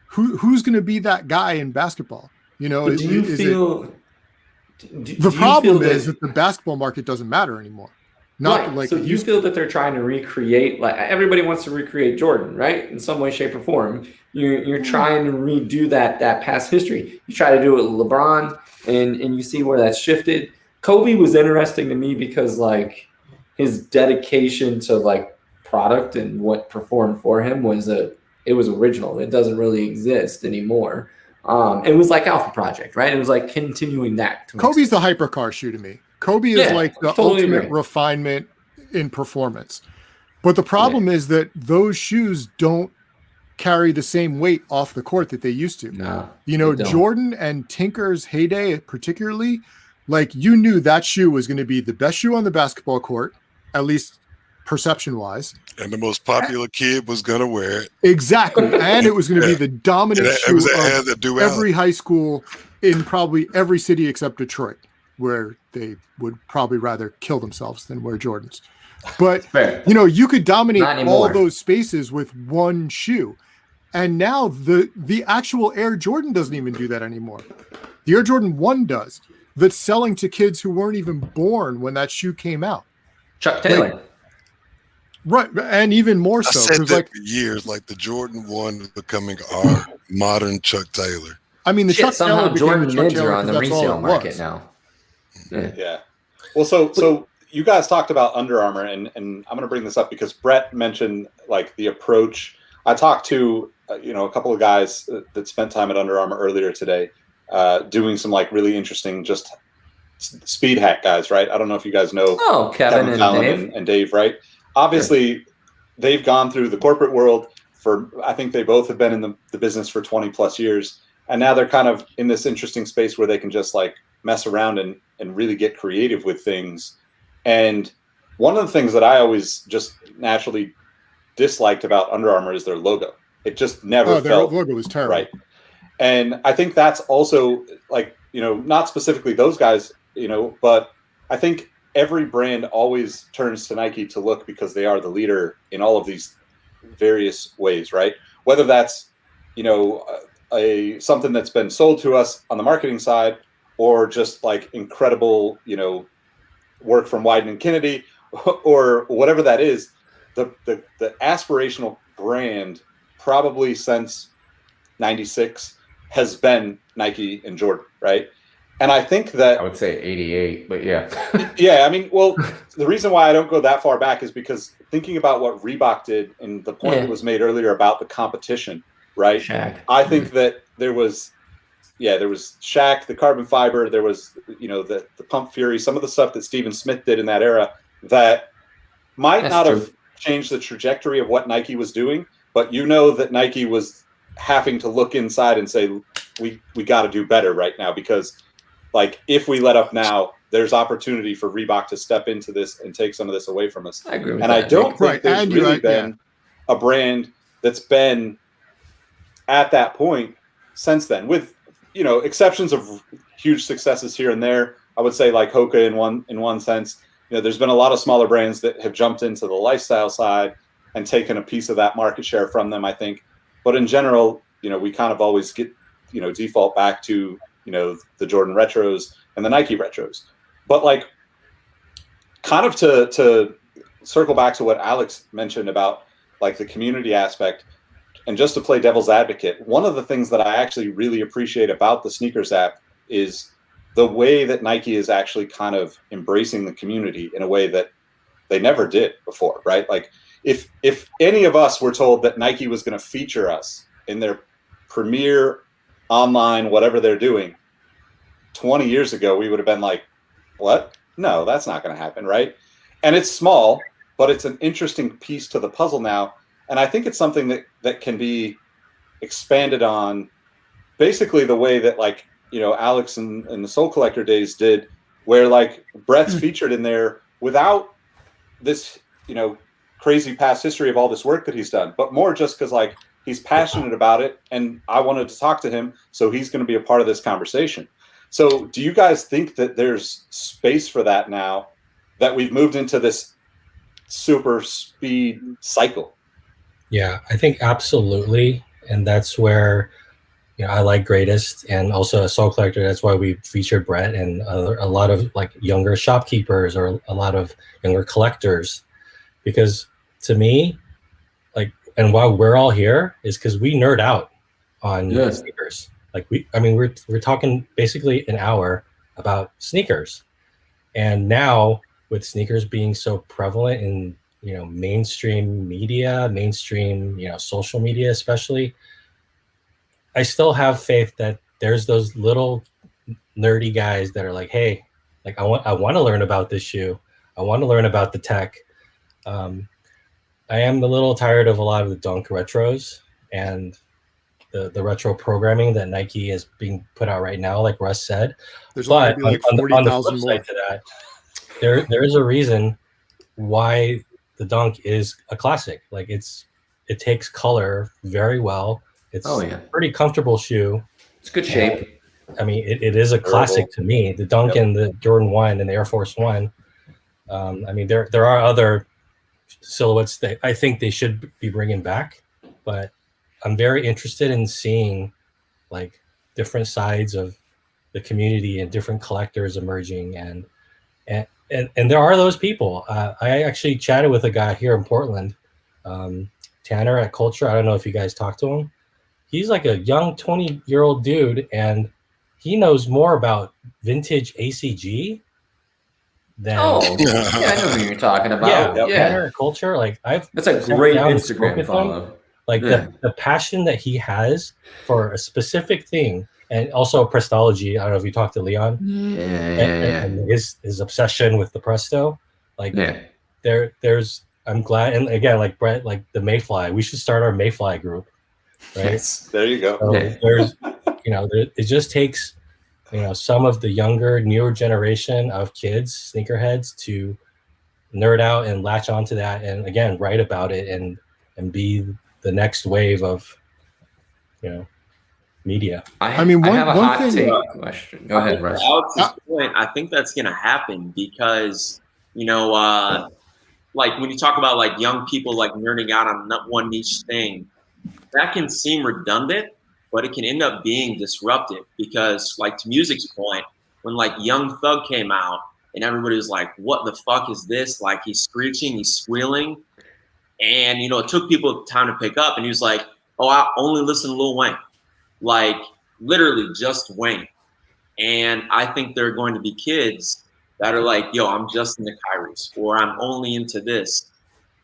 who's going to be that guy in basketball? But do you feel the problem is that the basketball market doesn't matter anymore. Not right. like so you feel that they're trying to recreate, like, everybody wants to recreate Jordan, right? In some way, shape, or form. You're trying to redo that past history. You try to do it with LeBron, and you see where that's shifted. Kobe was interesting to me because, like, his dedication to, like, product and what performed for him was original. It doesn't really exist anymore. It was like Alpha Project, right? It was like continuing that. Kobe's the hypercar shoe to me. Kobe is like the ultimate refinement in performance. But the problem is that those shoes don't carry the same weight off the court that they used to. No, Jordan and Tinker's heyday, particularly, like, you knew that shoe was going to be the best shoe on the basketball court, at least perception-wise. And the most popular kid was going to wear it. Exactly. And it was going to be the dominant shoe of every high school in probably every city except Detroit, where they would probably rather kill themselves than wear Jordans. But, you could dominate all those spaces with one shoe. And now the actual Air Jordan doesn't even do that anymore. The Air Jordan 1 does. That's selling to kids who weren't even born when that shoe came out. Chuck Taylor. Right, and even more so. I said that for years, like the Jordan 1 is becoming our modern Chuck Taylor. I mean, the Chuck somehow Taylor Jordan mids are on the resale market now. Yeah. Well, so you guys talked about Under Armour, and I'm going to bring this up because Brett mentioned, like, the approach. I talked to a couple of guys that spent time at Under Armour earlier today, doing some, like, really interesting just speed hack guys, right? I don't know if you guys know Kevin and Dave. And Dave, right? Obviously, they've gone through the corporate world I think they both have been in the business for 20 plus years. And now they're kind of in this interesting space where they can just, like, mess around and really get creative with things. And one of the things that I always just naturally disliked about Under Armour is their logo. It just never felt their logo was terrible. Right. And I think that's also, like, not specifically those guys, but I think every brand always turns to Nike to look because they are the leader in all of these various ways, right? Whether that's, something that's been sold to us on the marketing side, or just, like, incredible, work from Wieden and Kennedy, or whatever that is. The aspirational brand probably since '96 has been Nike and Jordan, right? And I think that I would say 88, but yeah. Yeah, I mean, well, the reason why I don't go that far back is because thinking about what Reebok did and the point that was made earlier about the competition, right? Shaq. I think that there was Shaq, the carbon fiber, there was, the Pump Fury, some of the stuff that Steven Smith did in that era that might not have changed the trajectory of what Nike was doing, but that Nike was having to look inside and say, we got to do better right now, because, like, if we let up now, there's opportunity for Reebok to step into this and take some of this away from us. I agree with and that. I don't think there's really been a brand that's been at that point since then, with, exceptions of huge successes here and there. I would say, like, Hoka in one sense. There's been a lot of smaller brands that have jumped into the lifestyle side and taken a piece of that market share from them, I think. But in general, we kind of always get, default back to, the Jordan retros and the Nike retros. But, like, kind of to circle back to what Alex mentioned about like the community aspect, and just to play devil's advocate, one of the things that I actually really appreciate about the sneakers app is the way that Nike is actually kind of embracing the community in a way that they never did before, right? Like if any of us were told that Nike was going to feature us in their premier online, whatever they're doing 20 years ago, we would have been like, what? No, that's not going to happen, right? And it's small, but it's an interesting piece to the puzzle now. And I think it's something that can be expanded on basically the way that, like, you know, Alex and the Soul Collector days did, where like Brett's featured in there without this, you know, crazy past history of all this work that he's done, but more just because like he's passionate about it and I wanted to talk to him, so he's going to be a part of this conversation. So do you guys think that there's space for that now that we've moved into this super speed cycle? Yeah, I think absolutely. And that's where, you know, I like Greatest and also a Soul Collector. That's why we featured Brett and a lot of like younger shopkeepers or a lot of younger collectors, because to me, like, and why we're all here is because we nerd out on sneakers. Like we're talking basically an hour about sneakers, and now with sneakers being so prevalent in, you know, mainstream media, you know, social media especially, I still have faith that there's those little nerdy guys that are like, hey, like I want to learn about this shoe. I want to learn about the tech. I am a little tired of a lot of the Dunk retros and the retro programming that Nike is being put out right now, like Russ said. There's but only like 40,000 more. To that, there is a reason why the Dunk is a classic. Like it takes color very well. It's a pretty comfortable shoe. It's good shape. I mean, it is a classic to me. The Dunk and the Jordan 1 and the Air Force 1. I mean, there are other silhouettes that I think they should be bringing back, but I'm very interested in seeing like different sides of the community and different collectors emerging, and there are those people. I actually chatted with a guy here in Portland, Tanner at Culture. I don't know if you guys talked to him. He's like a young 20-year-old dude, and he knows more about vintage ACG than. Oh, yeah, I know who you're talking about. Yeah. Tanner at Culture. Like that's a great Instagram follow. Like the passion that he has for a specific thing, and also Prestology. I don't know if you talked to Leon. And his obsession with the Presto. Like there's. I'm glad, and again, like Brett, like the Mayfly. We should start our Mayfly group. Right. Yes, there you go. So there's, you know, it just takes, you know, some of the younger, newer generation of kids, sneakerheads, to nerd out and latch onto that, and again, write about it and be the next wave of, you know, media. I mean, I have a hot take question. Go ahead, Russ. Alex's point, I think that's going to happen because, you know, like when you talk about like young people like nerding out on one niche thing, that can seem redundant, but it can end up being disruptive because, like, to Music's point, when like Young Thug came out and everybody was like, what the fuck is this? Like, he's screeching, he's squealing. And, you know, it took people time to pick up, and he was like, oh, I only listen to Lil Wayne. Like, literally just Wayne. And I think there are going to be kids that are like, yo, I'm just into Kyrie's, or I'm only into this.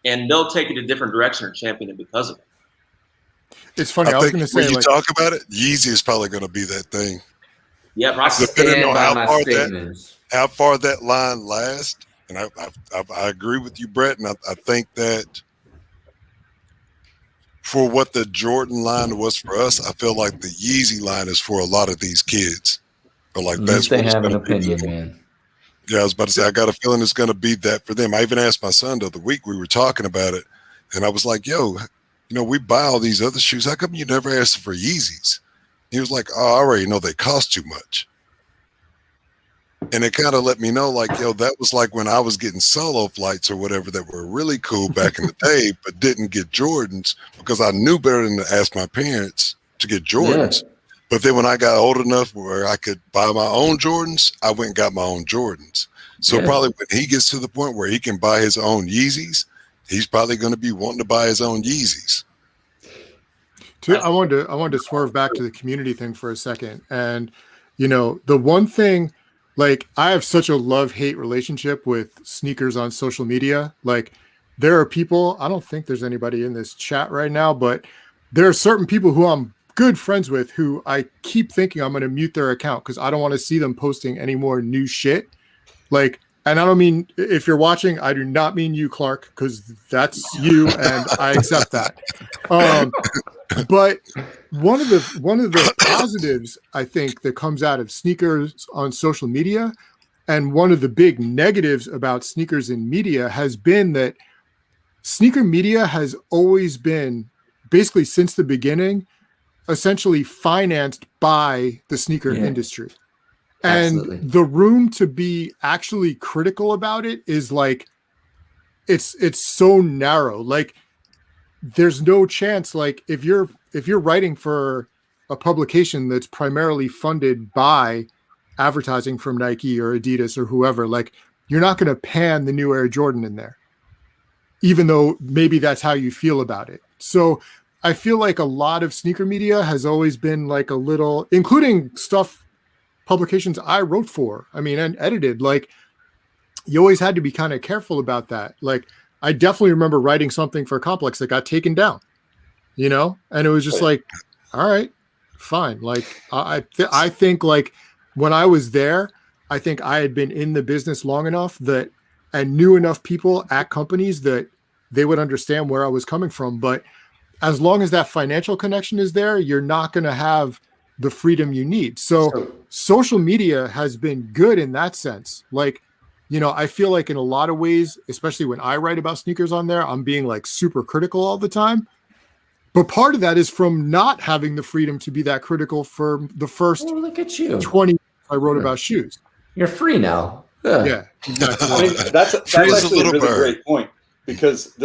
And they'll take it a different direction or champion it because of it. It's funny. I was going to say, when you talk about it, Yeezy is probably going to be that thing. Yeah, depending on how far that line lasts. And I agree with you, Brett. And I think that for what the Jordan line was for us, I feel like the Yeezy line is for a lot of these kids. But like that's what they have an opinion, man. Yeah, I was about to say, I got a feeling it's going to be that for them. I even asked my son the other week, we were talking about it, and I was like, yo, you know, we buy all these other shoes. How come you never asked for Yeezys? He was like, oh, I already know they cost too much. And it kind of let me know, like, yo, that was like when I was getting solo flights or whatever that were really cool back in the day, but didn't get Jordans because I knew better than to ask my parents to get Jordans. Yeah. But then when I got old enough where I could buy my own Jordans, I went and got my own Jordans. So probably when he gets to the point where he can buy his own Yeezys, he's probably going to be wanting to buy his own Yeezys. I wanted to swerve back to the community thing for a second. And, you know, the one thing, like, I have such a love-hate relationship with sneakers on social media. Like, there are people, I don't think there's anybody in this chat right now, but there are certain people who I'm good friends with who I keep thinking I'm going to mute their account because I don't want to see them posting any more new shit. Like, and I don't mean, if you're watching, I do not mean you, Clark, because that's you, and I accept that. But one of the positives I think that comes out of sneakers on social media, and one of the big negatives about sneakers in media, has been that sneaker media has always been, basically since the beginning, essentially financed by the sneaker industry. And Absolutely. the room to be actually critical about it is like, it's so narrow. Like, there's no chance, like, if you're writing for a publication that's primarily funded by advertising from Nike or Adidas or whoever, like, you're not going to pan the new Air Jordan in there, even though maybe that's how you feel about it. So I feel like a lot of sneaker media has always been like a little, including stuff, publications I wrote for, I mean, and edited, like, you always had to be kind of careful about that. Like, I definitely remember writing something for Complex that got taken down, you know, and it was just like, all right, fine. Like, I think, like, when I was there, I think I had been in the business long enough that I knew enough people at companies that they would understand where I was coming from. But as long as that financial connection is there, you're not going to have the freedom you need. So social media has been good in that sense. Like, you know, I feel like in a lot of ways, especially when I write about sneakers on there, I'm being like super critical all the time. But part of that is from not having the freedom to be that critical for the first look at you. 20 years I wrote about shoes. You're free now. Yeah, exactly. I mean, that's Free as a actually a little really bird. great point, because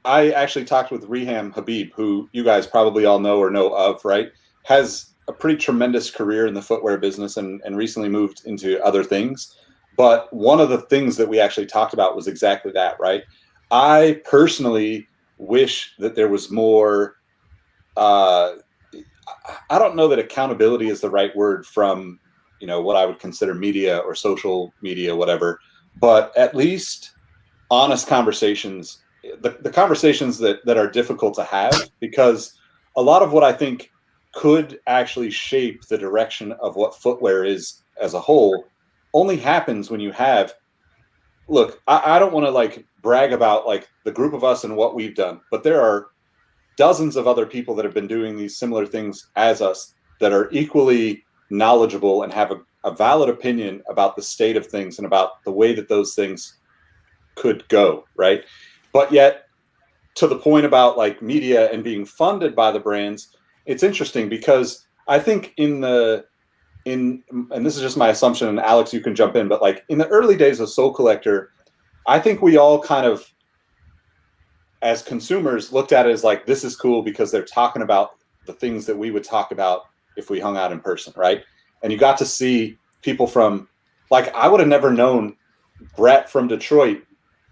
I actually talked with Reham Habib, who you guys probably all know or know of, right? Has a pretty tremendous career in the footwear business and recently moved into other things. But one of the things that we actually talked about was exactly that, right? I personally wish that there was more, I don't know that accountability is the right word from, you know, what I would consider media or social media, whatever, but at least honest conversations, the conversations that are difficult to have, because a lot of what I think could actually shape the direction of what footwear is as a whole only happens when you have, look, I don't want to like brag about like the group of us and what we've done, but there are dozens of other people that have been doing these similar things as us that are equally knowledgeable and have a valid opinion about the state of things and about the way that those things could go, right? But yet, to the point about like media and being funded by the brands, it's interesting because I think and this is just my assumption, and Alex, you can jump in, but like in the early days of Soul Collector, I think we all kind of, as consumers, looked at it as like, this is cool because they're talking about the things that we would talk about if we hung out in person, right? And you got to see people from, like, I would have never known Brett from Detroit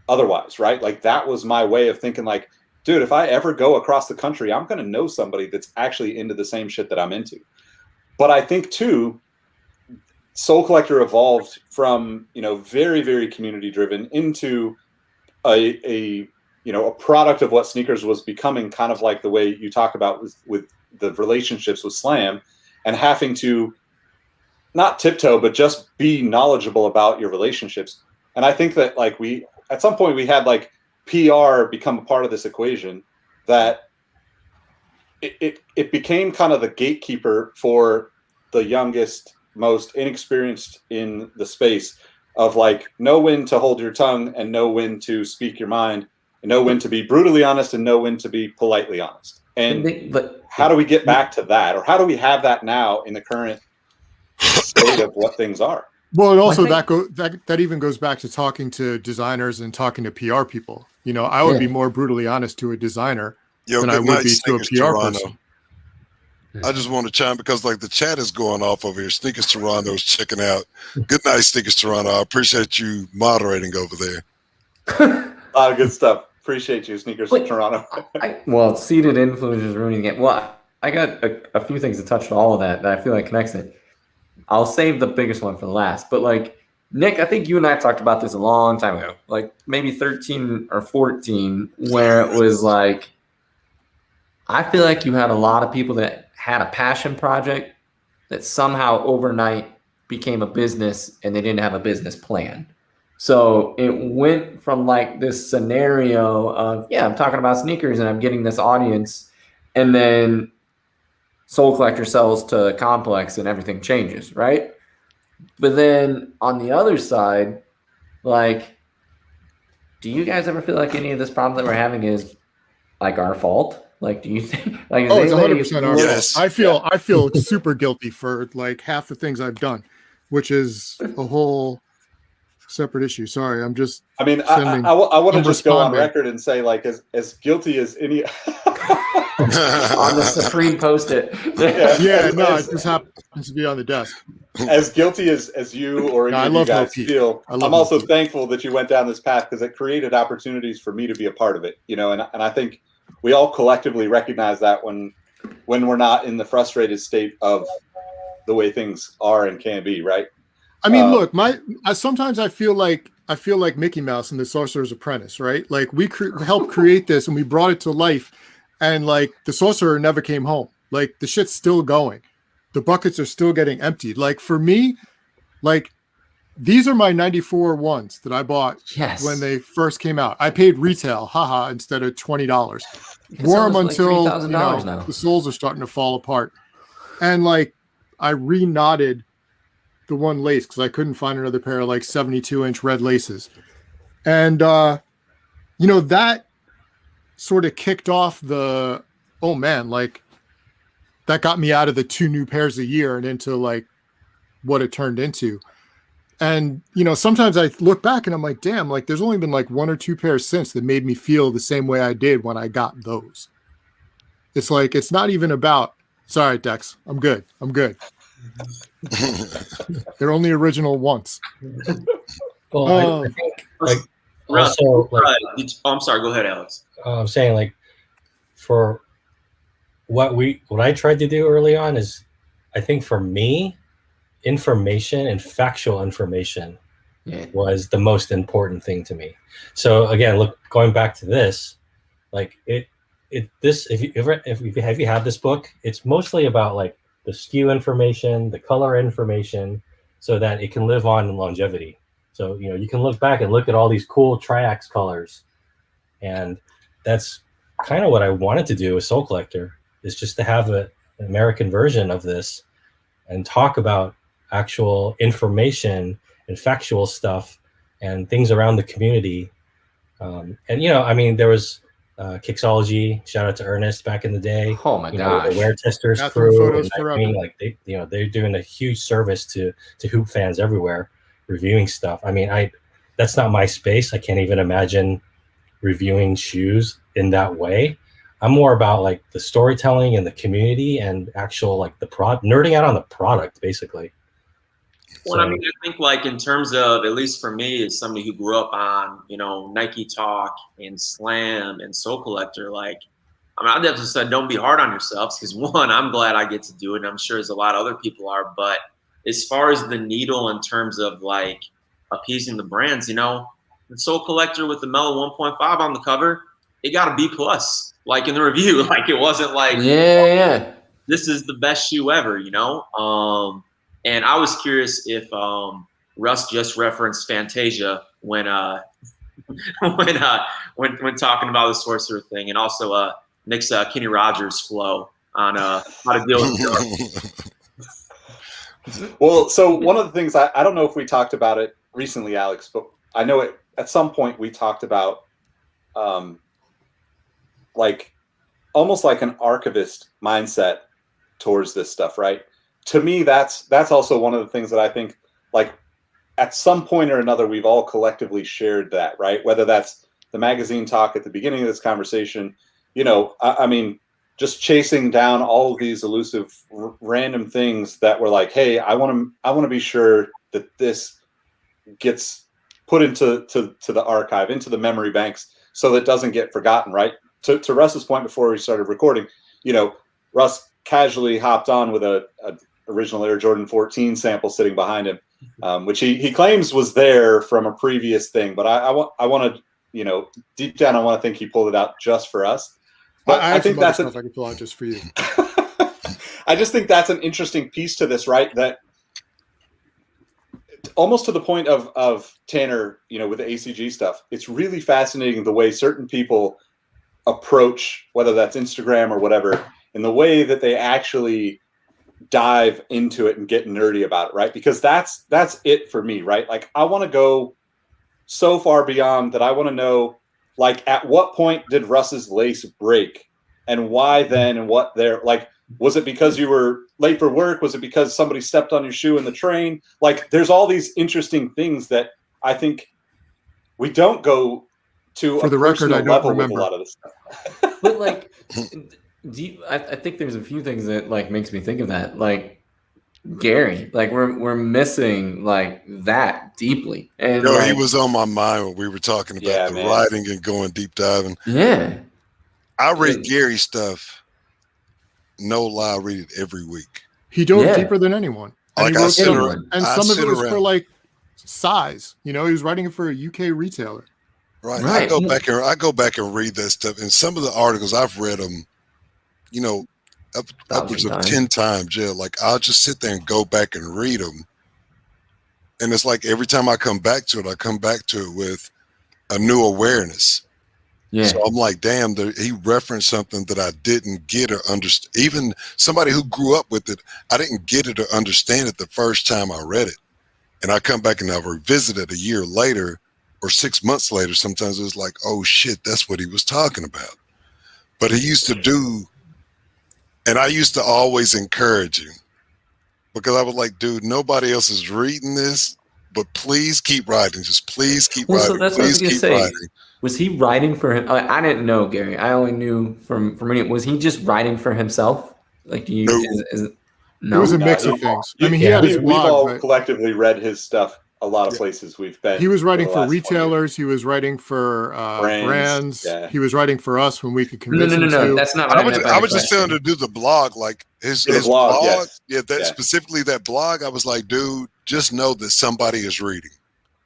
otherwise, right? Like, that was my way of thinking, like, dude, if I ever go across the country, I'm going to know somebody that's actually into the same shit that I'm into. But I think, too, Soul Collector evolved from, you know, very, very community-driven into a product of what sneakers was becoming, kind of like the way you talked about with the relationships with Slam, and having to not tiptoe, but just be knowledgeable about your relationships. And I think that like at some point we had like PR become a part of this equation, that it became kind of the gatekeeper for the youngest, most inexperienced in the space of like, know when to hold your tongue and know when to speak your mind, and know when to be brutally honest and know when to be politely honest. And how do we get back to that? Or how do we have that now in the current state of what things are? Well, and also that even goes back to talking to designers and talking to PR people. You know, I would be more brutally honest to a designer than I would be to a PR person. I just want to chime because like the chat is going off over here. Sneakers Toronto is checking out. Good night, Sneakers Toronto. I appreciate you moderating over there. A lot of good stuff. Appreciate you, Sneakers But Toronto. well, seeded influence is ruining it. Well, I got a few things to touch on all of that I feel like connects it. I'll save the biggest one for the last. But like Nick, I think you and I talked about this a long time ago, like maybe 13 or 14, where it was like, I feel like you had a lot of people that had a passion project that somehow overnight became a business and they didn't have a business plan. So it went from like this scenario of, yeah, I'm talking about sneakers and I'm getting this audience, and then Soul Collector sells to Complex and everything changes, right? But then on the other side, like, do you guys ever feel like any of this problem that we're having is like our fault? Like, do you think like is it's anybody- 100% our Yes. fault. I feel super guilty for like half the things I've done, which is a whole separate issue. Sorry, I'm just. I mean, sending I want to some just go on responding. record and say, like, as guilty as any. on the Supreme Post-it. Yeah, no, it just happens to be on the desk. As guilty as you or any No, I of you love guys Pete. feel, I love I'm also Pete. thankful that you went down this path because it created opportunities for me to be a part of it. You know, and I think we all collectively recognize that when we're not in the frustrated state of the way things are and can be, right? I mean, look, sometimes I feel like Mickey Mouse in the Sorcerer's Apprentice, right? Like we helped create this and we brought it to life, and like the sorcerer never came home. Like the shit's still going, the buckets are still getting emptied. Like for me, like these are my 94 ones that I bought Yes. when they first came out. I paid retail, haha, instead of $20. It's Wore them almost like until $3,000 now. the soles are starting to fall apart, and like I re-knotted the one lace because I couldn't find another pair of like 72-inch red laces. And, that sort of kicked off the, oh man, like that got me out of the 2 new pairs a year and into like what it turned into. And, sometimes I look back and I'm like, damn, like there's only been like 1 or 2 pairs since that made me feel the same way I did when I got those. It's like, it's not even about, sorry, Dex, I'm good. They're only original once. Well, I think like Russ, also like, I'm sorry. Go ahead, Alex. I'm saying like for what I tried to do early on is, I think for me, information and factual information was the most important thing to me. So again, look, going back to this, like if you have this book, it's mostly about like the SKU information, the color information, so that it can live on in longevity. So, you can look back and look at all these cool Triax colors. And that's kind of what I wanted to do with Soul Collector, is just to have an American version of this and talk about actual information and factual stuff and things around the community. There was Kixology, shout out to Ernest back in the day. Oh my gosh. The Wear Testers Bathroom crew. photos And forever. like they're doing a huge service to hoop fans everywhere, reviewing stuff. I mean, that's not my space. I can't even imagine reviewing shoes in that way. I'm more about like the storytelling and the community and actual like the nerding out on the product, basically. Well, I mean, I think like in terms of, at least for me, as somebody who grew up on, Nike Talk and Slam and Soul Collector, like, I mean, I definitely said, don't be hard on yourselves, because one, I'm glad I get to do it, and I'm sure as a lot of other people are. But as far as the needle in terms of like appeasing the brands, the Soul Collector with the Mellow 1.5 on the cover, it got a B+, like in the review. Like it wasn't like, yeah, this is the best shoe ever, And I was curious if Russ just referenced Fantasia when when talking about the sorcerer thing, and also Nick's Kenny Rogers flow on how to deal with it. Well, so one of the things I don't know if we talked about it recently, Alex, but I know at some point we talked about like almost like an archivist mindset towards this stuff, right? To me, that's also one of the things that I think, like, at some point or another, we've all collectively shared that, right? Whether that's the magazine talk at the beginning of this conversation, I mean, just chasing down all of these elusive, random things that were like, hey, I want to be sure that this gets put into the archive, into the memory banks, so that it doesn't get forgotten, right? To Russ's point before we started recording, Russ casually hopped on with a original Air Jordan 14 sample sitting behind him, which he claims was there from a previous thing, but I want to, deep down, I want to think he pulled it out just for us. But I think that's stuff I could pull out just for you. I just think that's an interesting piece to this, right? That almost to the point of Tanner, with the ACG stuff, it's really fascinating the way certain people approach, whether that's Instagram or whatever, in the way that they actually dive into it and get nerdy about it, right? Because that's it for me, right? Like, I want to go so far beyond that. I want to know, like, at what point did Russ's lace break, and why then, and what there, like, was it because you were late for work? Was it because somebody stepped on your shoe in the train? Like, there's all these interesting things that I think we don't go to for the record. I don't remember a lot of this stuff. But like, I think there's a few things that like makes me think of that. Like, Gary, like we're missing like that deeply. And he was on my mind when we were talking about the writing and going deep diving. Yeah, I read Gary's stuff. No lie, I read it every week. He dove deeper than anyone. And like, some of it was for like size. He was writing it for a UK retailer. Right. I go back and read that stuff, and some of the articles I've read them, upwards of 10 times. Yeah, like I'll just sit there and go back and read them, and it's like every time I come back to it, I come back to it with a new awareness. Yeah. So I'm like, damn, he referenced something that I didn't get or understand. Even somebody who grew up with it, I didn't get it or understand it the first time I read it. And I come back and I revisit it a year later or 6 months later. Sometimes it was like, oh shit, that's what he was talking about. But he used to do, and I used to always encourage him, because I was like, dude, nobody else is reading this, but please keep writing. Just please keep writing. So that's what I was going to say. Was he writing for him? I didn't know, Gary. I only knew from reading. Was he just writing for himself? Like, do you? No. It was a mix of things. I mean, he had his blog. We've all collectively read his stuff. A lot of places we've been. He was writing for retailers. He was writing for brands. Yeah. He was writing for us when we could convince him to. No. That's not what I was just telling him to do the blog, like his blog. Yes. Yeah, specifically that blog. I was like, dude, just know that somebody is reading.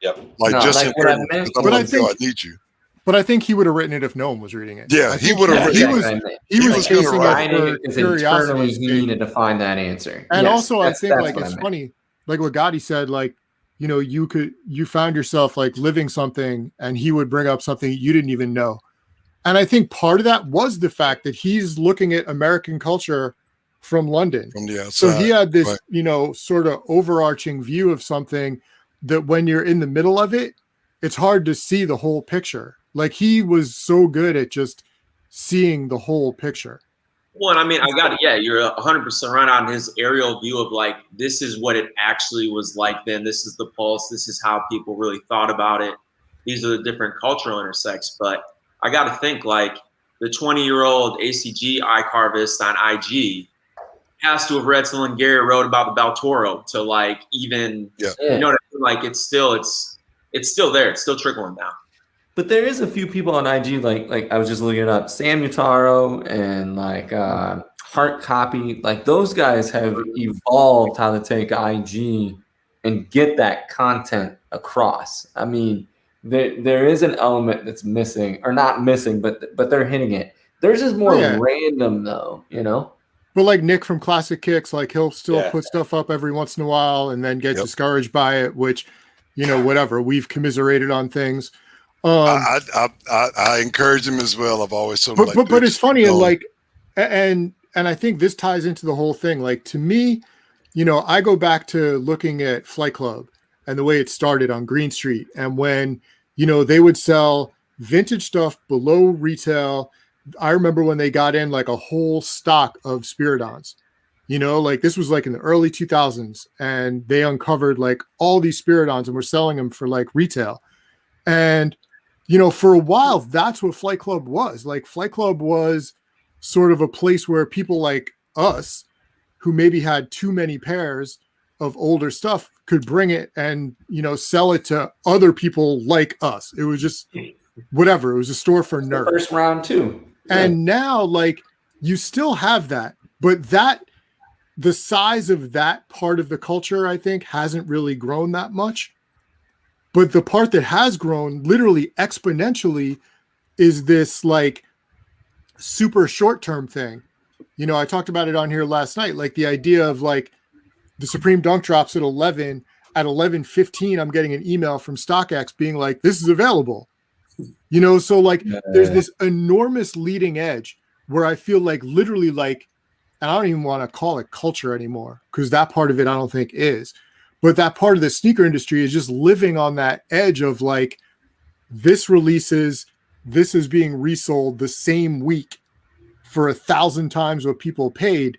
Yep. Like, I need you. But I think he would have written it if no one was reading it. Yeah, he would have written it. He was chasing it because internally he needed to find that answer. And also, I think like it's funny, like what Gotty said, like, you found yourself like living something, and he would bring up something you didn't even know. And I think part of that was the fact that he's looking at American culture from London. From the outside. So he had this, sort of overarching view of something that when you're in the middle of it, it's hard to see the whole picture. Like, he was so good at just seeing the whole picture. Well, I mean, I got it. Yeah, you're 100% right on his aerial view of like, this is what it actually was like then. This is the pulse. This is how people really thought about it. These are the different cultural intersects. But I got to think, like, the 20-year-old ACG iCarvist on IG has to have read something Gary wrote about the Baltoro to like even, you know what I mean? Like, it's still there. It's still trickling down. But there is a few people on IG, like I was just looking it up, Sam Utaro and like Heart Copy, like those guys have evolved how to take IG and get that content across. I mean, there is an element that's missing, or not missing, but they're hitting it. Theirs is more random though, But like Nick from Classic Kicks, like he'll still put stuff up every once in a while and then get discouraged by it, which, whatever, we've commiserated on things. I encourage him as well. I've always told him, but it's funny, and like, and I think this ties into the whole thing. Like, to me, I go back to looking at Flight Club and the way it started on Green Street, and when they would sell vintage stuff below retail. I remember when they got in like a whole stock of Spiridons. Like this was like in the early 2000s, and they uncovered like all these Spiridons and were selling them for like retail. And for a while, that's what Flight Club was. Like, Flight Club was sort of a place where people like us, who maybe had too many pairs of older stuff, could bring it and, sell it to other people like us. It was just whatever. It was a store for nerds. First round too. And now, like, you still have that, but the size of that part of the culture, I think, hasn't really grown that much. But the part that has grown literally exponentially is this like super short-term thing. You know, I talked about it on here last night, like the idea of like the Supreme Dunk drops at 11. At 11:15, I'm getting an email from StockX being like, this is available. You know, so like there's this enormous leading edge where I feel like literally like, and I don't even want to call it culture anymore because that part of it I don't think is. But that part of the sneaker industry is just living on that edge of like, this releases, this is being resold the same week for 1,000 times what people paid,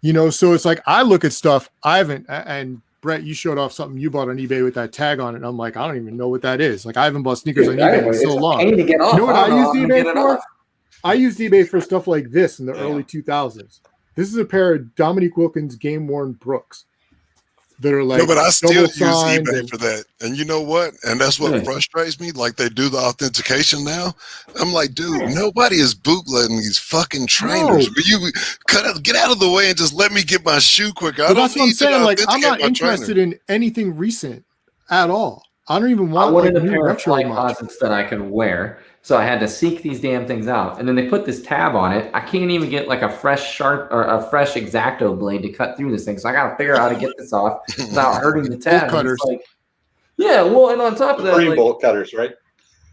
you know? So it's like, I look at stuff I haven't, and Brett, you showed off something you bought on eBay with that tag on it. And I'm like, I don't even know what that is. Like I haven't bought sneakers on eBay in so long. To get off. You know what I used eBay for? Off. I used eBay for stuff like this in the early 2000s. This is a pair of Dominique Wilkins game worn Brooks that are like, no, but I still use signed eBay for that. And you know what? And that's what frustrates me. Like they do the authentication now. I'm like, dude, nobody is bootlegging these fucking trainers. No. But you get out of the way and just let me get my shoe quicker. But that's what I'm saying. Like, I'm not interested in anything recent at all. I don't even want. I wanted like, a new pair of retro flight much. posits that I could wear, so I had to seek these damn things out. And then they put this tab on it. I can't even get like a fresh sharp or a fresh X-Acto blade to cut through this thing. So I got to figure out how to get this off without hurting the tab. Bolt cutters. Like, yeah, well, and on top of that, Free like, bolt cutters, right?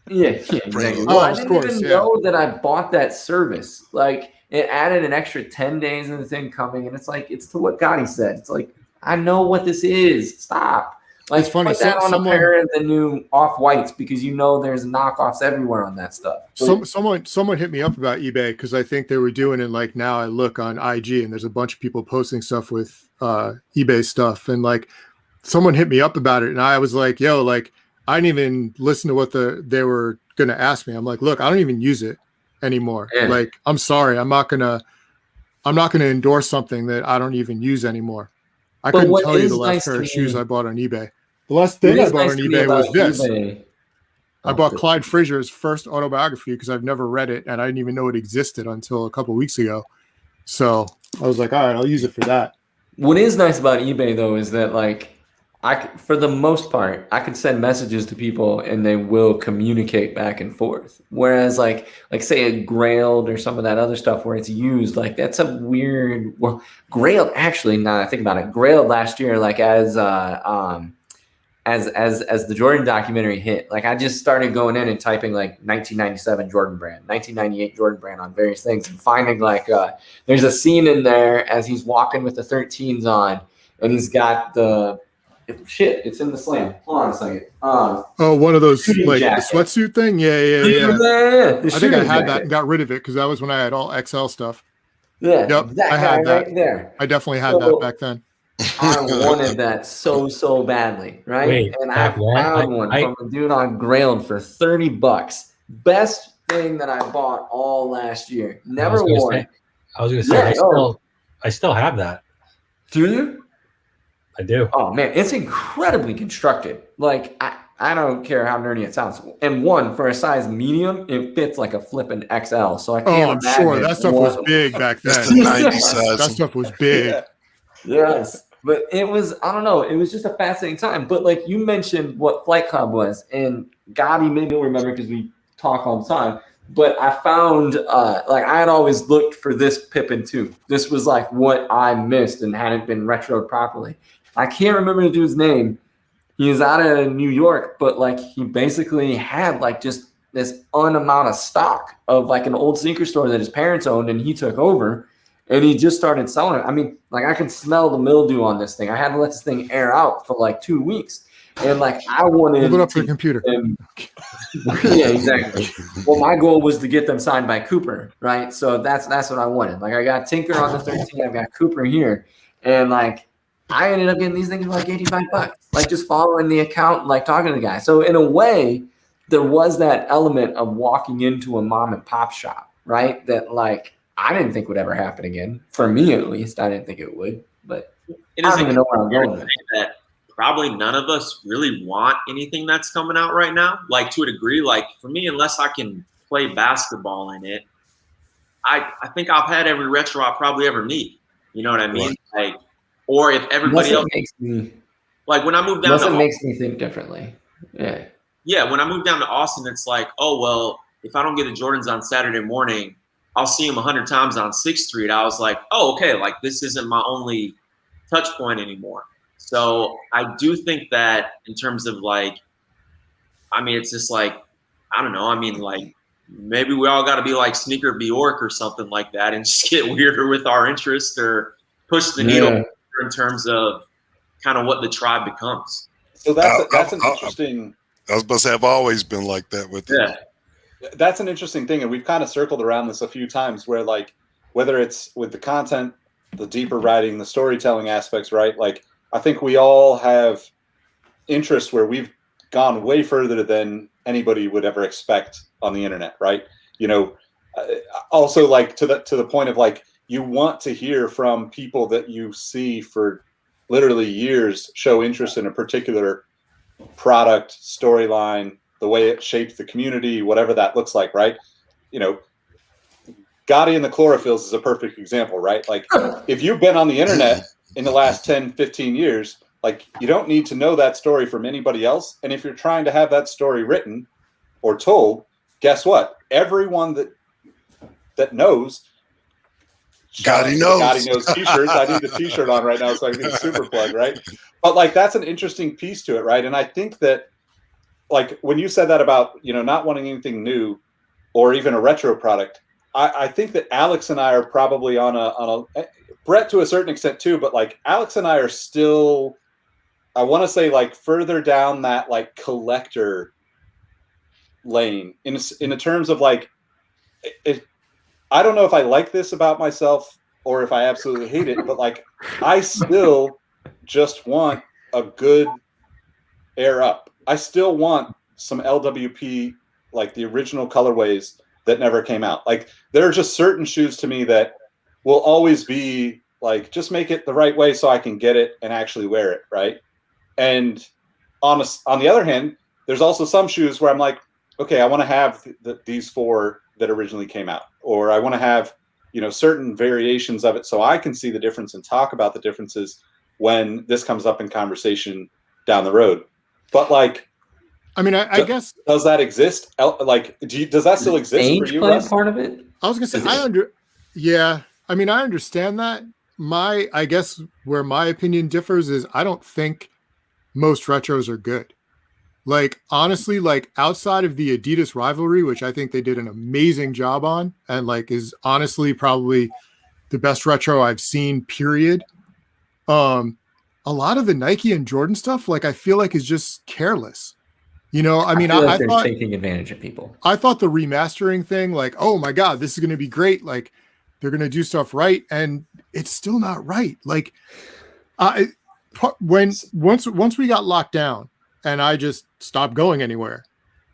yeah, exactly. Oh, Well, I of didn't course, even yeah. know that I bought that service. Like, it added an extra 10 days in the thing coming, and it's like, it's to what Gotty said. It's like, I know what this is. Stop. Like, It's funny, put that on someone- a pair of the new off-whites because you know there's knockoffs everywhere on that stuff. Someone hit me up about eBay because I think they were doing it. Like now I look on IG and there's a bunch of people posting stuff with eBay stuff, and like someone hit me up about it, and I was like, yo, like I didn't even listen to what they were gonna ask me. I'm like, look, I don't even use it anymore. Yeah. Like, I'm sorry, I'm not gonna endorse something that I don't even use anymore. I But couldn't what tell you is the last nice pair to of shoes me- I bought on eBay. The last thing I bought on eBay was this. I bought Clyde Frazier's first autobiography because I've never read it and I didn't even know it existed until a couple of weeks ago. So I was like, all right, I'll use it for that. What is nice about eBay though is that like for the most part, I could send messages to people and they will communicate back and forth. Whereas like say a Grailed or some of that other stuff where it's used, like that's a weird. Well, Grailed actually, now that I think about it, Grailed last year, like as the Jordan documentary hit, like I just started going in and typing like 1997 Jordan brand, 1998 Jordan brand on various things and finding like there's a scene in there as he's walking with the 13s on and he's got it's in the slam. Hold on a second. One of those shooting like jacket. the sweatsuit thing. Yeah. The I think I shooting had that jacket. and got rid of it because that was when I had all XL stuff. Yeah, Yep, that I guy had that. right there. I definitely had that back then. I wanted that so badly, right? Wait, and I found one from a dude on Grailed for $30. Best thing that I bought all last year. Never wore it. I was going to say, Yeah, I still have that. Do you? I do. Oh man, it's incredibly constructed. Like I don't care how nerdy it sounds. And one for a size medium, it fits like a flippin' XL. So I can't. I'm sure that stuff was big back then. That's the 90 size. That stuff was big. Yeah. Yes, but it was, I don't know, it was just a fascinating time. But like you mentioned what Flight Club was, and Gotty maybe you'll remember because we talk all the time. But I found like I had always looked for this Pippin too. This was like what I missed and hadn't been retroed properly. I can't remember the dude's name. He was out of New York, but like he basically had like just this amount of stock of like an old sneaker store that his parents owned, and he took over. And he just started selling it. I mean, like I can smell the mildew on this thing. I had to let this thing air out for like 2 weeks. And like I wanted Hold it up to the computer. Yeah, exactly. Well, my goal was to get them signed by Cooper, right? So that's what I wanted. Like I got Tinker on the 13, I've got Cooper here. And like I ended up getting these things for like $85, like just following the account, like talking to the guy. So in a way, there was that element of walking into a mom and pop shop, right? That like I didn't think would ever happen again. For me, at least, I didn't think it would. But It I is don't even know where I'm going with it. that probably none of us really want anything that's coming out right now. Like to a degree, like for me, unless I can play basketball in it, I think I've had every retro I probably ever need. You know what I mean? Right. Like, or if everybody else, makes me, like when I moved down to makes me think differently. Yeah. Yeah, when I moved down to Austin, it's like, oh, well, if I don't get the Jordans on Saturday morning, I'll see them 100 times on 6th Street. I was like, oh, okay, like this isn't my only touch point anymore. So I do think that in terms of like, I mean, it's just like, I don't know. I mean, like maybe we all got to be like Sneaker Bjork or something like that and just get weirder with our interest or push the needle in terms of kind of what the tribe becomes. So that's an interesting. I was supposed to have always been like that with it. Yeah. That's an interesting thing, and we've kind of circled around this a few times where, like, whether it's with the content, the deeper writing, the storytelling aspects, right? Like, I think we all have interests where we've gone way further than anybody would ever expect on the internet, right? You know, also like to the point of like, you want to hear from people that you see for literally years show interest in a particular product, storyline, the way it shapes the community, whatever that looks like, right? You know, Gotty and the Chlorophylls is a perfect example, right? Like, if you've been on the internet in the last 10, 15 years, like, you don't need to know that story from anybody else. And if you're trying to have that story written or told, guess what? Everyone that knows, Gotty knows. Gotty knows t-shirts. I need the t-shirt on right now so I can get a super plug, right? But like, that's an interesting piece to it, right? And I think that, like, when you said that about, you know, not wanting anything new or even a retro product, I think that Alex and I are probably on a Brett to a certain extent too, but like Alex and I are still, I want to say, like, further down that like collector lane in the terms of like, I don't know if I like this about myself or if I absolutely hate it, but like, I still just want a good Air Up. I still want some LWP, like the original colorways that never came out. Like, there are just certain shoes to me that will always be like, just make it the right way so I can get it and actually wear it, right? And on the other hand, there's also some shoes where I'm like, okay, I want to have these 4 that originally came out, or I want to have, you know, certain variations of it so I can see the difference and talk about the differences when this comes up in conversation down the road. But like, I mean, I guess, does that exist? Like, does that still exist for you, Russ? Part of it. I was gonna say, yeah. I mean, I understand that. I guess where my opinion differs is I don't think most retros are good. Like, honestly, like outside of the Adidas rivalry, which I think they did an amazing job on, and like is honestly probably the best retro I've seen, period. A lot of the Nike and Jordan stuff, like, I feel like is just careless. You know, I mean, I they're thought taking advantage of people. I thought the remastering thing, like, oh my God, this is going to be great. Like, they're going to do stuff right. And it's still not right. Like, once we got locked down and I just stopped going anywhere,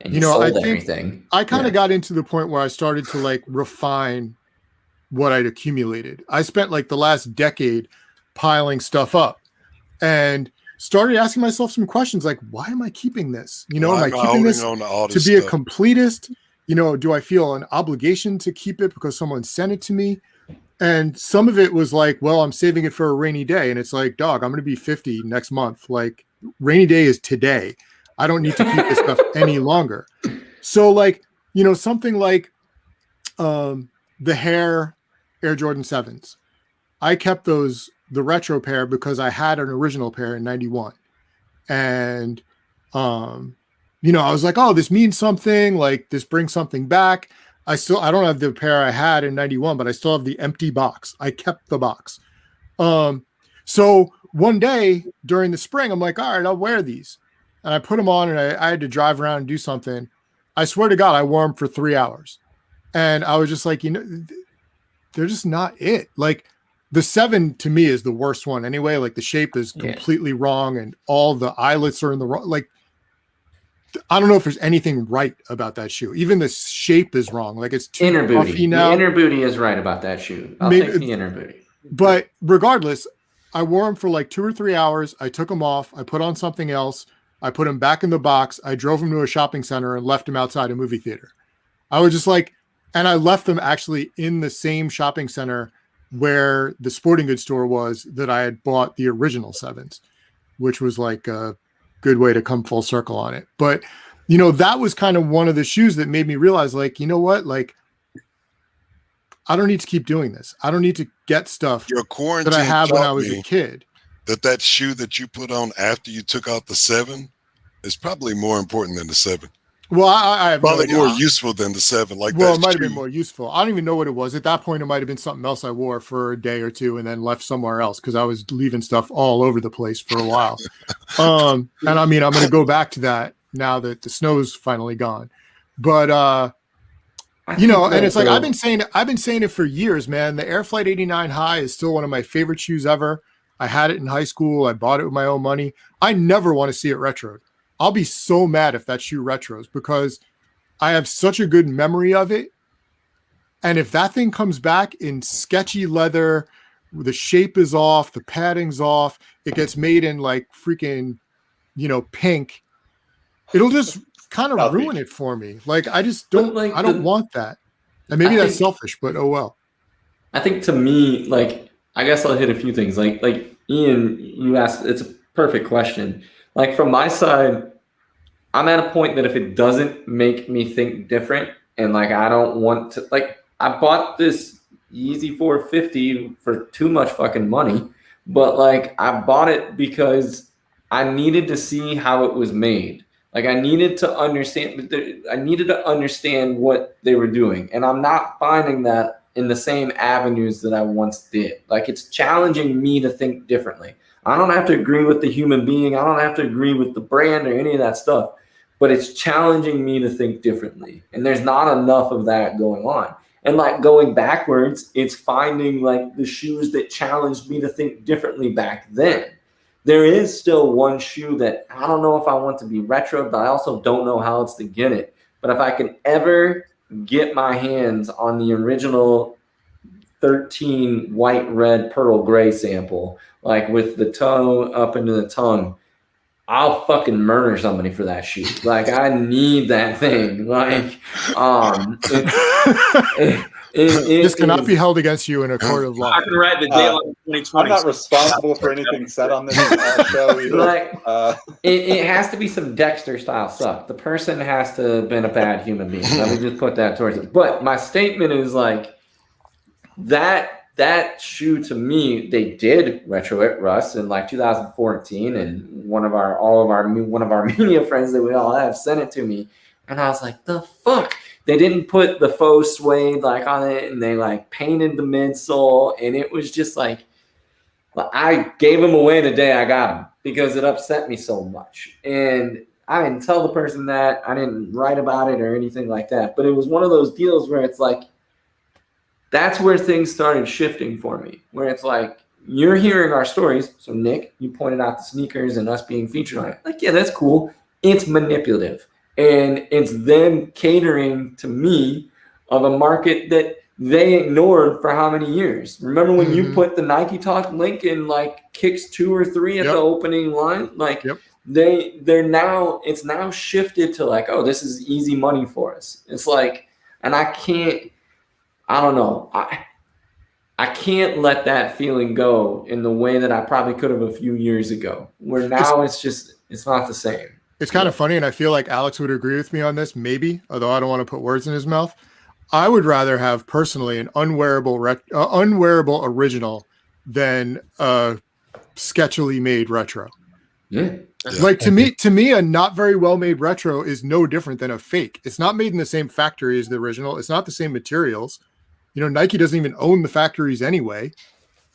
And you know, I think everything. I kind of got into the point where I started to like refine what I'd accumulated. I spent like the last decade piling stuff up and started asking myself some questions like, why am I keeping this? You know, am I keeping this to be a completist? You know, do I feel an obligation to keep it because someone sent it to me? And some of it was like, well, I'm saving it for a rainy day. And it's like, dog, I'm going to be 50 next month. Like, rainy day is today. I don't need to keep this stuff any longer. So like, you know, something like the Hair Air Jordan 7s. I kept those, the retro pair, because I had an original pair in 91. And, you know, I was like, oh, this means something, like this brings something back. I don't have the pair I had in 91, but I still have the empty box. I kept the box. So one day during the spring, I'm like, all right, I'll wear these. And I put them on and I had to drive around and do something. I swear to God, I wore them for 3 hours. And I was just like, you know, they're just not it. Like, the 7 to me is the worst one anyway. Like, the shape is completely wrong and all the eyelets are in the wrong. Like, I don't know if there's anything right about that shoe. Even the shape is wrong. Like, it's too puffy now. The inner booty is right about that shoe. I'll take the inner booty. But regardless, I wore them for like 2 or 3 hours. I took them off. I put on something else. I put them back in the box. I drove them to a shopping center and left them outside a movie theater. I was just like, and I left them actually in the same shopping center where the sporting goods store was that I had bought the original 7s, which was like a good way to come full circle on it. But, you know, that was kind of one of the shoes that made me realize, like, you know what? Like, I don't need to keep doing this. I don't need to get stuff Your quarantine that I had when I taught was me a kid. that shoe that you put on after you took out the 7 is probably more important than the 7. Well, I have Probably no more idea. useful than the 7. Like, Well, that it might have shoe. been more useful. I don't even know what it was. At that point, it might have been something else I wore for a day or two and then left somewhere else because I was leaving stuff all over the place for a while. And I mean, I'm going to go back to that now that the snow's finally gone. But you know, and it's like I've been saying it for years, man. The Air Flight 89 High is still one of my favorite shoes ever. I had it in high school. I bought it with my own money. I never want to see it retroed. I'll be so mad if that shoe retros because I have such a good memory of it. And if that thing comes back in sketchy leather, the shape is off, the padding's off, it gets made in like freaking, you know, pink, it'll just kind of ruin it for me. Like, I just don't, like, I don't want that. And maybe that's selfish, but oh well. I think to me, like, I guess I'll hit a few things. Like Ian, you asked, it's a perfect question. Like, from my side, I'm at a point that if it doesn't make me think different and like I don't want to, like, I bought this Yeezy 450 for too much fucking money, but like I bought it because I needed to see how it was made. Like I needed to understand what they were doing. And I'm not finding that in the same avenues that I once did. Like, it's challenging me to think differently. I don't have to agree with the human being. I don't have to agree with the brand or any of that stuff, but it's challenging me to think differently. And there's not enough of that going on. And like going backwards, it's finding like the shoes that challenged me to think differently back then. There is still one shoe that I don't know if I want to be retro, but I also don't know how else to get it. But if I can ever get my hands on the original 13 white, red, pearl gray sample, like with the toe up into the tongue, I'll fucking murder somebody for that shoe. Like, I need that thing. Like, this cannot be held against you in a court of law. I can write the daylight 2020. I'm not responsible for anything said on this show either. Like, it has to be some Dexter style stuff. The person has to have been a bad human being. Let me just put that towards it. But my statement is like that shoe to me, they did retro it, Russ, in like 2014, and one of our media friends that we all have sent it to me, and I was like, the fuck. They didn't put the faux suede like on it, and they like painted the midsole, and it was just like, I gave them away the day I got them because it upset me so much. And I didn't tell the person that, I didn't write about it or anything like that, but it was one of those deals where it's like, that's where things started shifting for me, where it's like, you're hearing our stories. So Nick, you pointed out the sneakers and us being featured on it. Like, yeah, that's cool. It's manipulative. And it's them catering to me of a market that they ignored for how many years? Remember when you put the Nike Talk link in like kicks 2 or 3 at the opening line? Like it's now shifted to like, oh, this is easy money for us. It's like, and I don't know. I can't let that feeling go in the way that I probably could have a few years ago, where now it's not the same. It's kind of funny, and I feel like Alex would agree with me on this, maybe, although I don't want to put words in his mouth. I would rather have personally an unwearable original than a sketchily made retro. Yeah. Like to me, a not very well made retro is no different than a fake. It's not made in the same factory as the original. It's not the same materials. You know, Nike doesn't even own the factories anyway.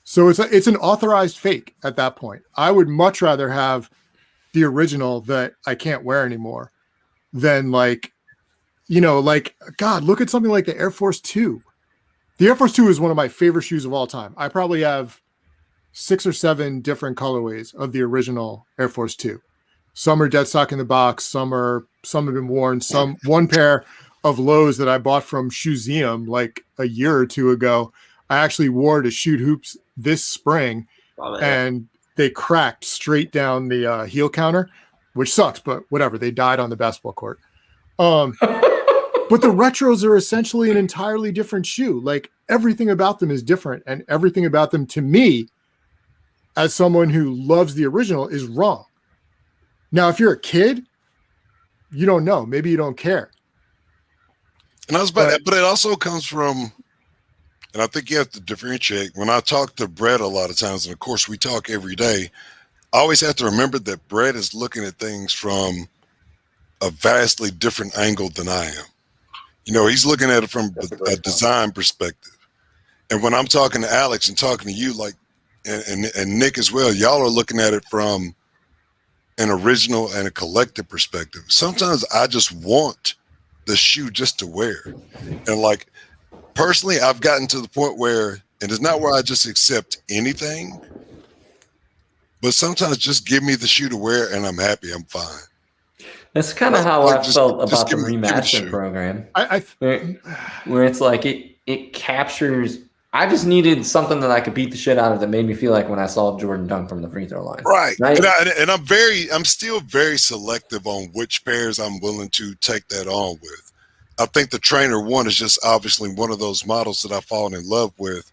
So it's an authorized fake at that point. I would much rather have the original that I can't wear anymore than like, you know, like, God, look at something like the Air Force 2. The Air Force 2 is one of my favorite shoes of all time. I probably have 6 or 7 different colorways of the original Air Force 2. Some are dead stock in the box. Some have been worn. One pair of lows that I bought from Shoeseum like a year or two ago, I actually wore to shoot hoops this spring Love it. and they cracked straight down the heel counter, which sucks, but whatever. They died on the basketball court. But the retros are essentially an entirely different shoe. Like everything about them is different, and everything about them, to me, as someone who loves the original, is wrong. Now, if you're a kid, you don't know. Maybe you don't care. And I was about, but it also comes from, and I think you have to differentiate. When I talk to Brett a lot of times, and of course we talk every day, I always have to remember that Brett is looking at things from a vastly different angle than I am. You know, he's looking at it from a design perspective. And when I'm talking to Alex and talking to you, like, and Nick as well, y'all are looking at it from an original and a collective perspective. Sometimes I just want the shoe just to wear. And like, personally, I've gotten to the point where, and it's not where I just accept anything, but sometimes just give me the shoe to wear and I'm happy, I'm fine. That's kind of how I felt about the remaster program. Where it's like it captures. I just needed something that I could beat the shit out of that made me feel like when I saw Jordan dunk from the free throw line. Right. And I'm still very selective on which pairs I'm willing to take that on with. I think the Trainer 1 is just obviously one of those models that I've fallen in love with,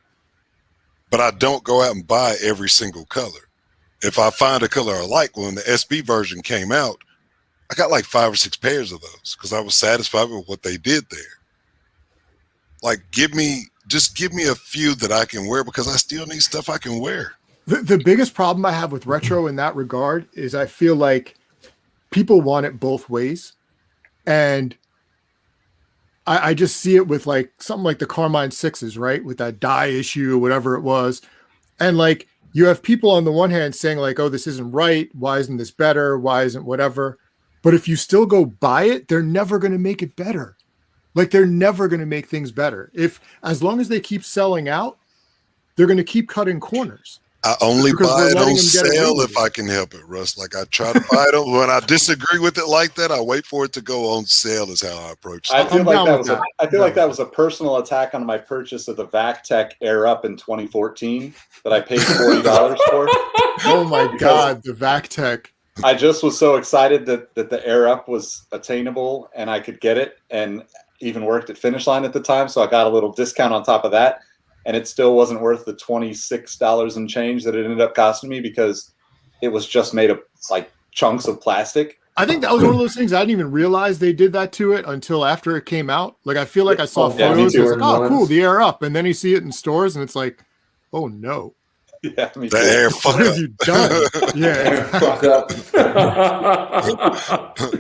but I don't go out and buy every single color. If I find a color I like, when the SB version came out, I got like 5 or 6 pairs of those because I was satisfied with what they did there. Like, just give me a few that I can wear because I still need stuff I can wear. The biggest problem I have with retro in that regard is I feel like people want it both ways. And I just see it with like something like the Carmine 6s, right? With that dye issue or whatever it was. And like, you have people on the one hand saying like, oh, this isn't right. Why isn't this better? Why isn't whatever? But if you still go buy it, they're never going to make it better. Like they're never going to make things better. As long as they keep selling out, they're going to keep cutting corners. I only buy it on sale if I can help it, Russ. Like I try to buy it when I disagree with it like that. I wait for it to go on sale is how I approach it. I feel like that was a personal attack on my purchase of the VacTech Air Up in 2014 that I paid $40 for. Oh my God, the VacTech. I just was so excited that the Air Up was attainable and I could get it, and even worked at Finish Line at the time, so I got a little discount on top of that, and it still wasn't worth the $26 and change that it ended up costing me because it was just made of like chunks of plastic. I think that was one of those things I didn't even realize they did that to it until after it came out. Like I feel like I saw photos, and I was like, oh cool, the Air Up, and then you see it in stores and it's like, oh no. Yeah, me the air fuck what have you done? Yeah. Fuck up.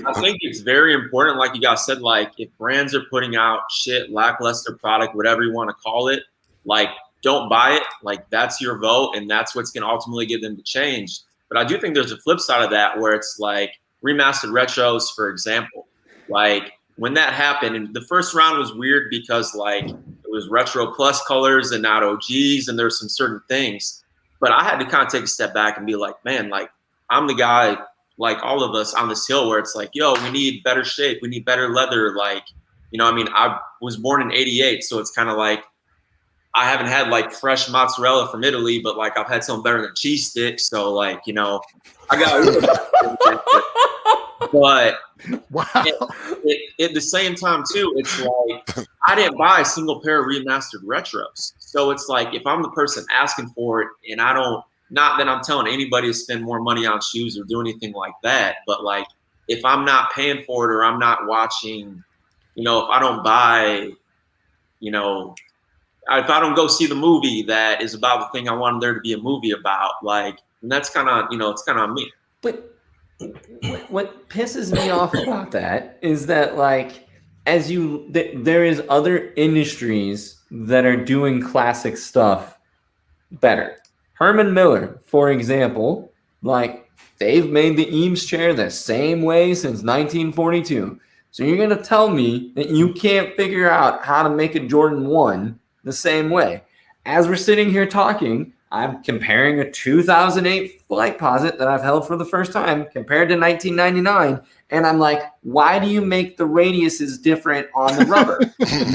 I think it's very important, like you guys said, like if brands are putting out shit, lackluster product, whatever you want to call it, like don't buy it. Like that's your vote, and that's what's going to ultimately get them to change. But I do think there's a flip side of that where it's like remastered retros, for example. Like when that happened, and the first round was weird because like it was retro plus colors and not OGs, and there's some certain things. But I had to kind of take a step back and be like, man, like I'm the guy, like all of us on this hill where it's like, yo, we need better shape. We need better leather. Like, you know, I mean, I was born in '88. So it's kind of like, I haven't had like fresh mozzarella from Italy, but like I've had something better than cheese sticks. So like, you know, I got, but wow. At the same time too, it's like, I didn't buy a single pair of remastered retros. So it's like, if I'm the person asking for it and I don't, not that I'm telling anybody to spend more money on shoes or do anything like that, but like, if I'm not paying for it or I'm not watching, you know, if I don't buy, you know, if I don't go see the movie that is about the thing I wanted there to be a movie about, like, and that's kind of, you know, it's kind of on me. But what pisses me off about that is that, like, there is other industries that are doing classic stuff better. Herman Miller, for example, like, they've made the Eames chair the same way since 1942. So you're going to tell me that you can't figure out how to make a Jordan 1 the same way. As we're sitting here talking, I'm comparing a 2008 Flight Posit that I've held for the first time compared to 1999. And I'm like, why do you make the radiuses different on the rubber?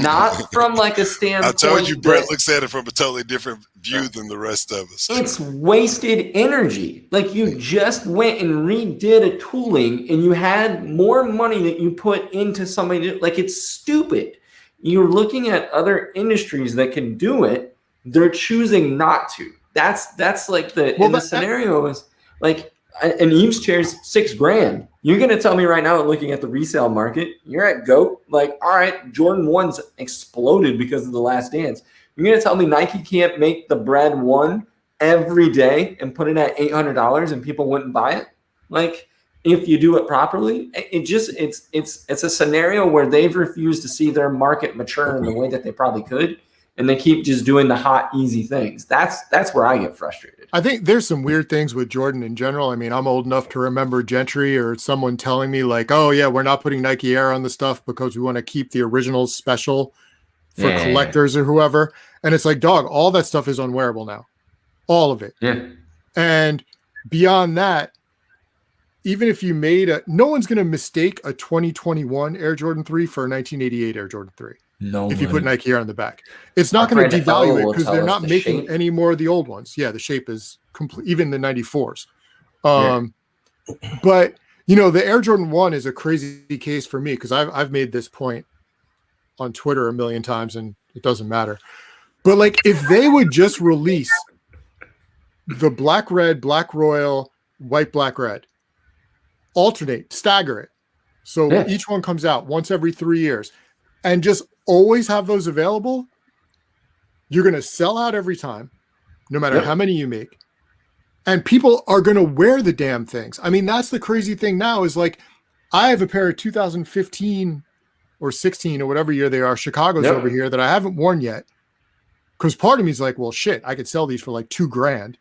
Not from like a standpoint. I told you, Brett looks at it from a totally different view than the rest of us. It's wasted energy. Like you just went and redid a tooling and you had more money that you put into somebody. Like it's stupid. You're looking at other industries that can do it. They're choosing not to. That's like the scenario is like an Eames chair's $6,000. You're going to tell me right now, looking at the resale market, you're at GOAT. Like, all right, Jordan 1's exploded because of The Last Dance. You're going to tell me Nike can't make the bread one every day and put it at $800 and people wouldn't buy it? Like, if you do it properly, it's a scenario where they've refused to see their market mature in the way that they probably could. And they keep just doing the hot, easy things. That's where I get frustrated. I think there's some weird things with Jordan in general. I mean, I'm old enough to remember Gentry or someone telling me like, oh yeah, we're not putting Nike Air on the stuff because we want to keep the originals special for collectors or whoever. And it's like, dog, all that stuff is unwearable now. All of it. Yeah. And beyond that, even if you made no one's going to mistake a 2021 Air Jordan 3 for a 1988 Air Jordan 3. No, if you put Nike Air on the back, it's not going to devalue it because they're not making shape. Any more of the old ones. Yeah, the shape is complete, even the 94s. But you know, the Air Jordan 1 is a crazy case for me because I've made this point on Twitter a million times and it doesn't matter. But like, if they would just release the black, red, black royal, white, black, red, alternate, stagger it, so each one comes out once every 3 years, and just always have those available, you're going to sell out every time, no matter how many you make. And people are going to wear the damn things. I mean, that's the crazy thing now is like, I have a pair of 2015 or 16 or whatever year they are, Chicago's over here that I haven't worn yet. Because part of me is like, well, shit, I could sell these for like $2,000.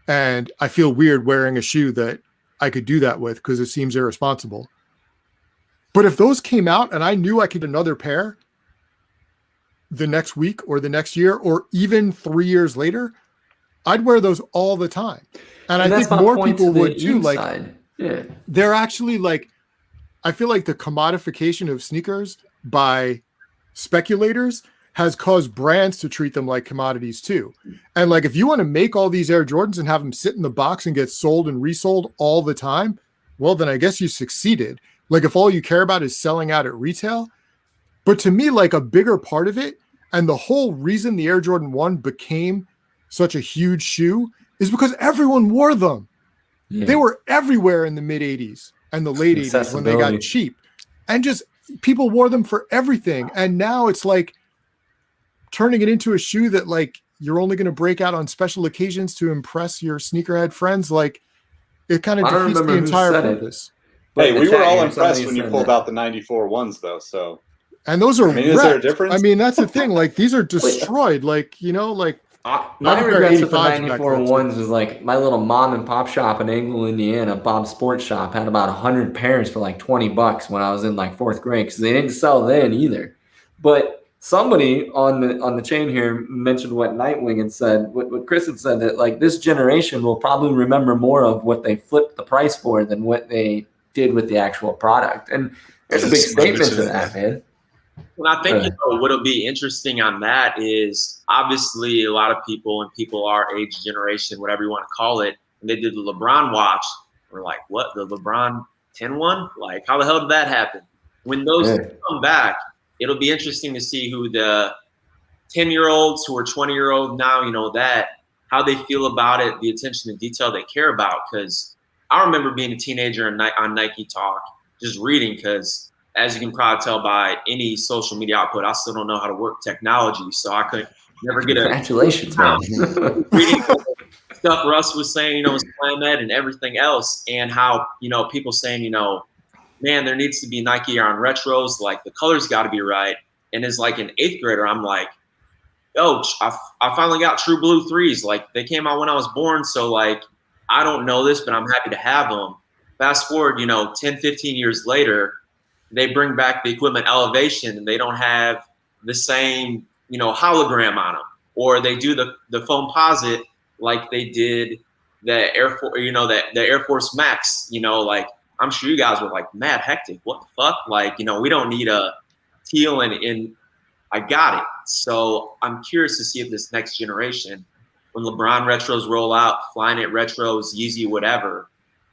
And I feel weird wearing a shoe that I could do that with because it seems irresponsible. But if those came out and I knew I could get another pair the next week or the next year or even 3 years later, I'd wear those all the time. And I think more people would too. Like, they're actually like, I feel like the commodification of sneakers by speculators has caused brands to treat them like commodities too. And like, if you want to make all these Air Jordans and have them sit in the box and get sold and resold all the time, well, then I guess you succeeded. Like if all you care about is selling out at retail. But to me, like a bigger part of it, and the whole reason the Air Jordan 1 became such a huge shoe is because everyone wore them. Yeah. They were everywhere in the mid 80s and the late 80s when they got cheap. And just people wore them for everything. And now it's like turning it into a shoe that like you're only going to break out on special occasions to impress your sneakerhead friends. Like it kind of defeats the entire purpose. Hey, we were all impressed when you pulled out the 94 ones though. So, and those are, is there a difference? I mean, that's the thing. Like these are destroyed. Like, you know, like my regrets with the 94 ones was like my little mom and pop shop in Engle, Indiana, Bob's Sports Shop, had about 100 pairs for like $20 when I was in like 4th grade because they didn't sell then either. But somebody on the chain here mentioned what Nightwing had said, what Chris had said, that like this generation will probably remember more of what they flipped the price for than what they did with the actual product. And there's a big statement to that, man. And I think what'll be interesting on that is obviously a lot of people, and people our age generation, whatever you want to call it, and they did the LeBron watch. We're like, what, the LeBron 10-1? Like, how the hell did that happen? When those come back, it'll be interesting to see who the 10-year-olds who are 20-year-old now, you know, how they feel about it, the attention to detail they care about. Because I remember being a teenager on Nike Talk, just reading, because as you can probably tell by any social media output, I still don't know how to work technology, so I could never get Congratulations, man. Reading stuff Russ was saying, you know, Slam Ed and everything else, and how, you know, people saying, you know, man, there needs to be Nike Air on retros, like the colors got to be right. And as like an 8th grader, I'm like, yo, I finally got True Blue 3s. Like they came out when I was born, so like I don't know this, but I'm happy to have them. Fast forward, you know, 10, 15 years later, they bring back the equipment Elevation and they don't have the same, you know, hologram on them. Or they do the foam posit like they did the Air Force, the Air Force Max, like I'm sure you guys were like mad hectic. What the fuck? Like, we don't need a teal and I got it. So I'm curious to see if this next generation, when LeBron retros roll out, Flyknit retros, Yeezy, whatever,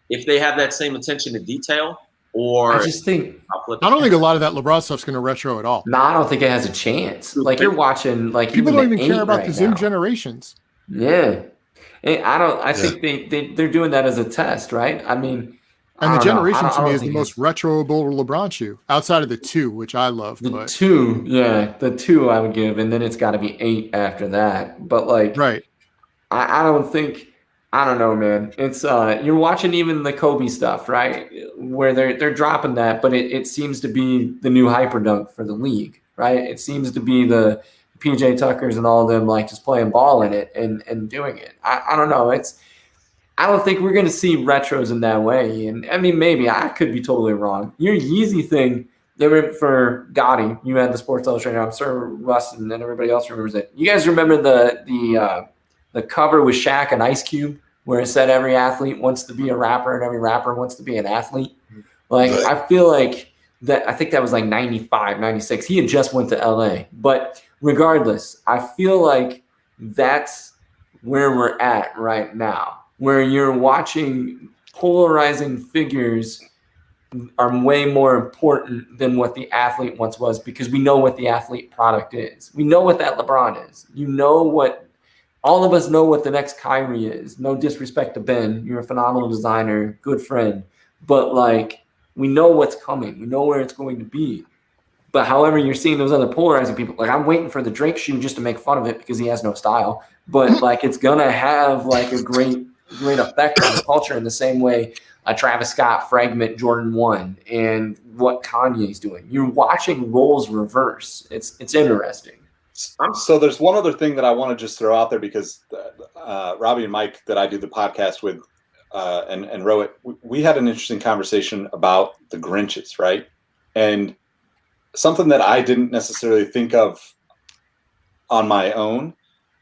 if they have that same attention to detail, or I just think I don't think a lot of that LeBron stuff's going to retro at all. no, I don't think it has a chance. Like you're watching, like people don't even care about right the Zoom now. generations. Yeah, I think they're doing that as a test, right? I mean, and the generation to me is the most retroable LeBron shoe outside of the 2, which I love. The 2 I would give, and then it's got to be 8 after that. But like, right? I don't think. I don't know, man. It's you're watching even the Kobe stuff, right? Where they're dropping that, but it seems to be the new hyperdunk for the league, right? It seems to be the PJ Tuckers and all of them like just playing ball in it and doing it. I don't know. I don't think we're gonna see retros in that way. And I mean, maybe I could be totally wrong. Your Yeezy thing, for Gotty, you had the Sports Illustrated. I'm sure Russ and everybody else remembers it. You guys remember the cover with Shaq and Ice Cube, where it said every athlete wants to be a rapper and every rapper wants to be an athlete? Like, I feel like that, I think that was like 95, 96. He had just went to LA. But regardless, I feel like that's where we're at right now, where you're watching polarizing figures are way more important than what the athlete once was, because we know what the athlete product is. We know what that LeBron is. All of us know what the next Kyrie is. No disrespect to Ben. You're a phenomenal designer, good friend. But, like, we know what's coming. We know where it's going to be. But however, you're seeing those other polarizing people. Like, I'm waiting for the Drake shoe just to make fun of it because he has no style. But, like, it's going to have, like, a great effect on the culture in the same way a Travis Scott fragment Jordan 1 and what Kanye's doing. You're watching roles reverse. It's interesting. So there's one other thing that I want to just throw out there, because Robbie and Mike that I do the podcast with and Rowett, we had an interesting conversation about the Grinches, right? And something that I didn't necessarily think of on my own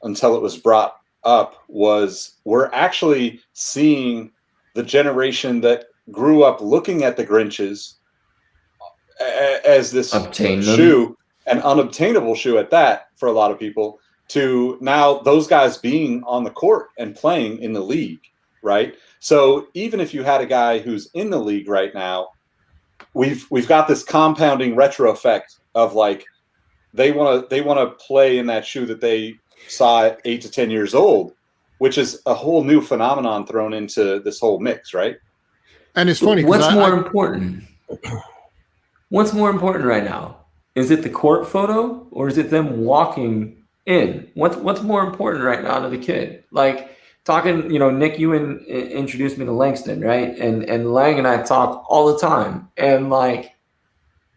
until it was brought up was we're actually seeing the generation that grew up looking at the Grinches as this shoe, an unobtainable shoe at that for a lot of people, to now those guys being on the court and playing in the league, right? So even if you had a guy who's in the league right now, we've got this compounding retro effect of like they want to play in that shoe that they saw at 8 to 10 years old, which is a whole new phenomenon thrown into this whole mix, right? And it's funny. What's more important? What's more important right now? Is it the court photo or is it them walking in? What's more important right now to the kid? Like talking, Nick, you introduced me to Langston, right? And Lang and I talk all the time. And like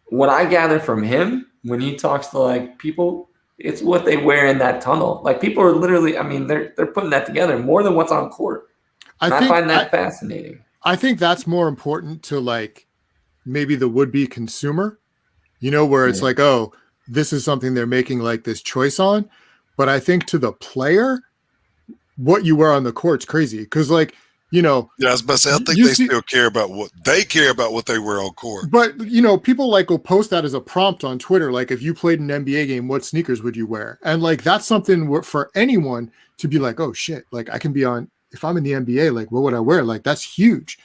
what I gather from him when he talks to like people, it's what they wear in that tunnel. Like people are literally, they're putting that together more than what's on court. I find that fascinating. I think that's more important to like maybe the would-be consumer, where it's like, oh, this is something they're making like this choice on. But I think to the player, what you wear on the court's crazy. Because like, yeah, I was about to say, I think they still care about what they wear on court. But people like will post that as a prompt on Twitter. Like, if you played an NBA game, what sneakers would you wear? And like, that's something for anyone to be like, oh shit, like I can be on. If I'm in the NBA, like, what would I wear? Like, that's huge.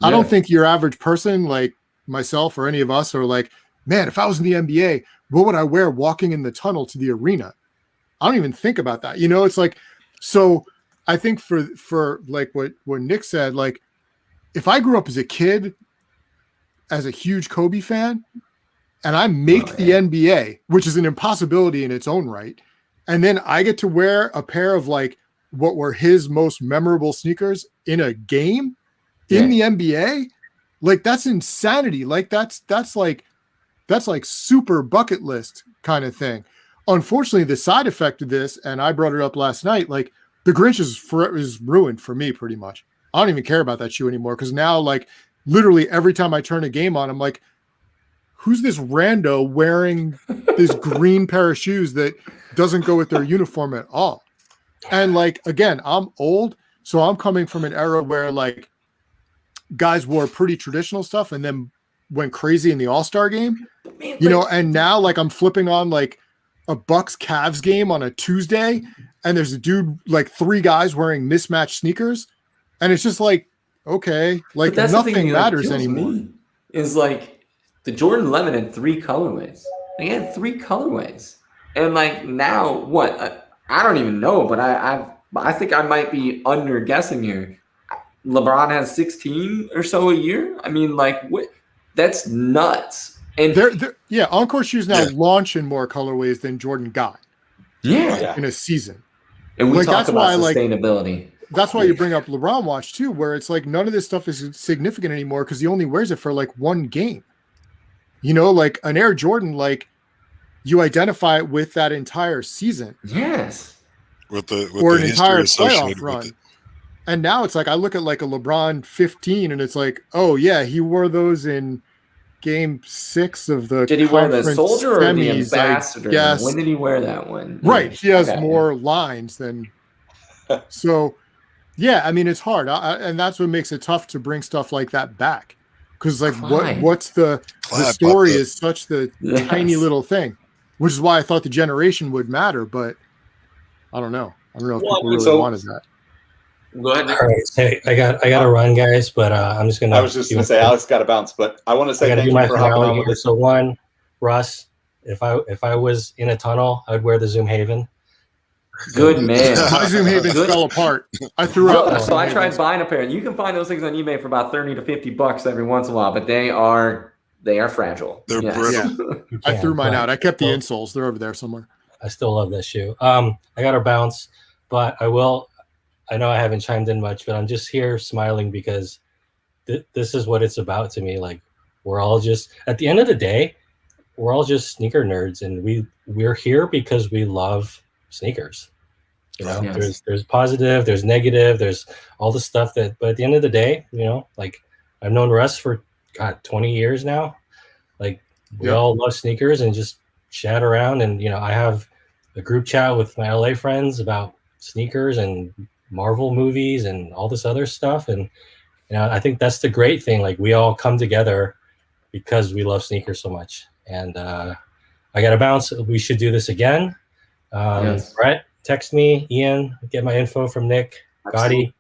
Yeah. I don't think your average person, like myself or any of us, are like, man, if I was in the NBA, what would I wear walking in the tunnel to the arena? I don't even think about that. It's like, so I think for like what Nick said, like if I grew up as a kid as a huge Kobe fan and I make the NBA, which is an impossibility in its own right, and then I get to wear a pair of like what were his most memorable sneakers in a game in the NBA, like that's insanity. Like that's like super bucket list kind of thing. Unfortunately, the side effect of this, and I brought it up last night, like the Grinch is ruined for me pretty much. I don't even care about that shoe anymore because now, like, literally every time I turn a game on, I'm like, who's this rando wearing this green pair of shoes that doesn't go with their uniform at all? And like, again, I'm old, so I'm coming from an era where like guys wore pretty traditional stuff and then went crazy in the All-Star game, you know, and now like I'm flipping on like a Bucks Cavs game on a Tuesday and there's a dude, like 3 guys wearing mismatched sneakers. And it's just like, okay, like nothing matters anymore. Is like the Jordan 11 had 3 colorways. They had 3 colorways. And like now, what? I don't even know, but I think I might be under guessing here. LeBron has 16 or so a year. I mean, like, what? That's nuts. And they're Encore shoes now launch in more colorways than Jordan got. Yeah, in a season. And we talk about sustainability. That's why you bring up LeBron watch too, where it's like none of this stuff is significant anymore because he only wears it for like 1 game. You know, like an Air Jordan, like you identify it with that entire season. Yes. With an entire playoff run. And now it's like I look at like a LeBron 15 and it's like, oh yeah, he wore those in game 6 of the Did he wear the Soldier or the Ambassador? Yes. When did he wear that one? Right. He has more lines than so yeah, I mean it's hard. And that's what makes it tough to bring stuff like that back. Because like what's the story is such the tiny little thing. Which is why I thought the generation would matter, but I don't know. I don't know if people really wanted that. Go ahead. All right. Hey, I got to run, guys, but I'm just gonna. I was just gonna say Alex got to bounce, but I want to say thank you for hopping on with us. So one, Russ, if I was in a tunnel, I'd wear the Zoom Haven. Good man. My Zoom Havens fell apart. I threw out. So I tried buying a pair. You can find those things on eBay for about $30 to $50 every once in a while, but they are fragile. They're brittle. Yeah. I threw mine out. I kept the insoles. They're over there somewhere. I still love this shoe. I got to bounce, but I will. I know I haven't chimed in much, but I'm just here smiling because this is what it's about to me. Like we're all just at the end of the day, we're all just sneaker nerds, and we're here because we love sneakers. You know, there's positive, there's negative, there's all the stuff that. But at the end of the day, you know, like I've known Russ for 20 years now. Like we all love sneakers and just chat around, and you know, I have a group chat with my LA friends about sneakers and Marvel movies and all this other stuff. And, you know, I think that's the great thing. Like we all come together because we love sneakers so much. And I got to bounce. We should do this again. Brett, text me. Ian, get my info from Nick. Gotty.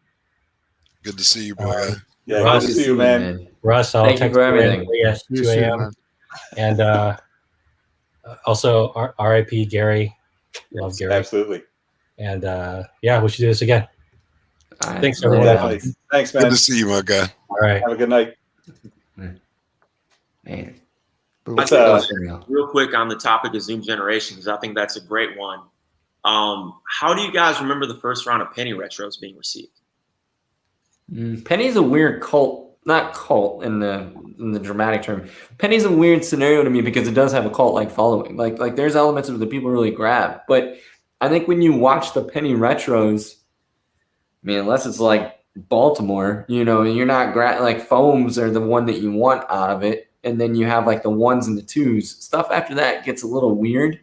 Good to see you, boy. Yeah, Russ, good to see you, man. Russ, I'll text you everything. Yes, 2 a.m. And also RIP Gary. Love Gary. Absolutely. And we should do this again. Thanks, everyone. Definitely. Thanks, man. Good to see you, my guy. All right. Have a good night. Man. Real quick on the topic of Zoom generation, because I think that's a great one. How do you guys remember the first round of penny retros being received? Penny's a weird cult, not cult in the dramatic term. Penny's a weird scenario to me because it does have a cult-like following. Like there's elements of it that people really grab, but I think when you watch the penny retros, I mean, unless it's like Baltimore, you know, you're not like foams are the one that you want out of it. And then you have like the 1s and the 2s. Stuff after that gets a little weird.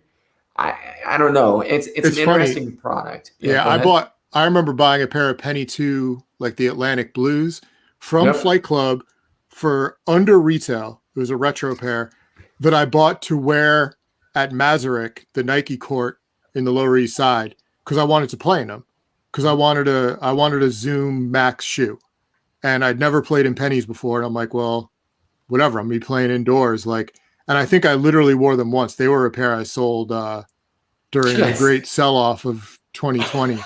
I don't know. It's an interesting product. Yeah, I remember buying a pair of Penny 2, like the Atlantic Blues from Flight Club for under retail. It was a retro pair that I bought to wear at Masaryk, the Nike court in the Lower East Side, because I wanted to play in them. Because I wanted a Zoom Max shoe. And I'd never played in pennies before. And I'm like, well, whatever. I'm going to be playing indoors. Like, and I think I literally wore them once. They were a pair I sold during the great sell-off of 2020. Is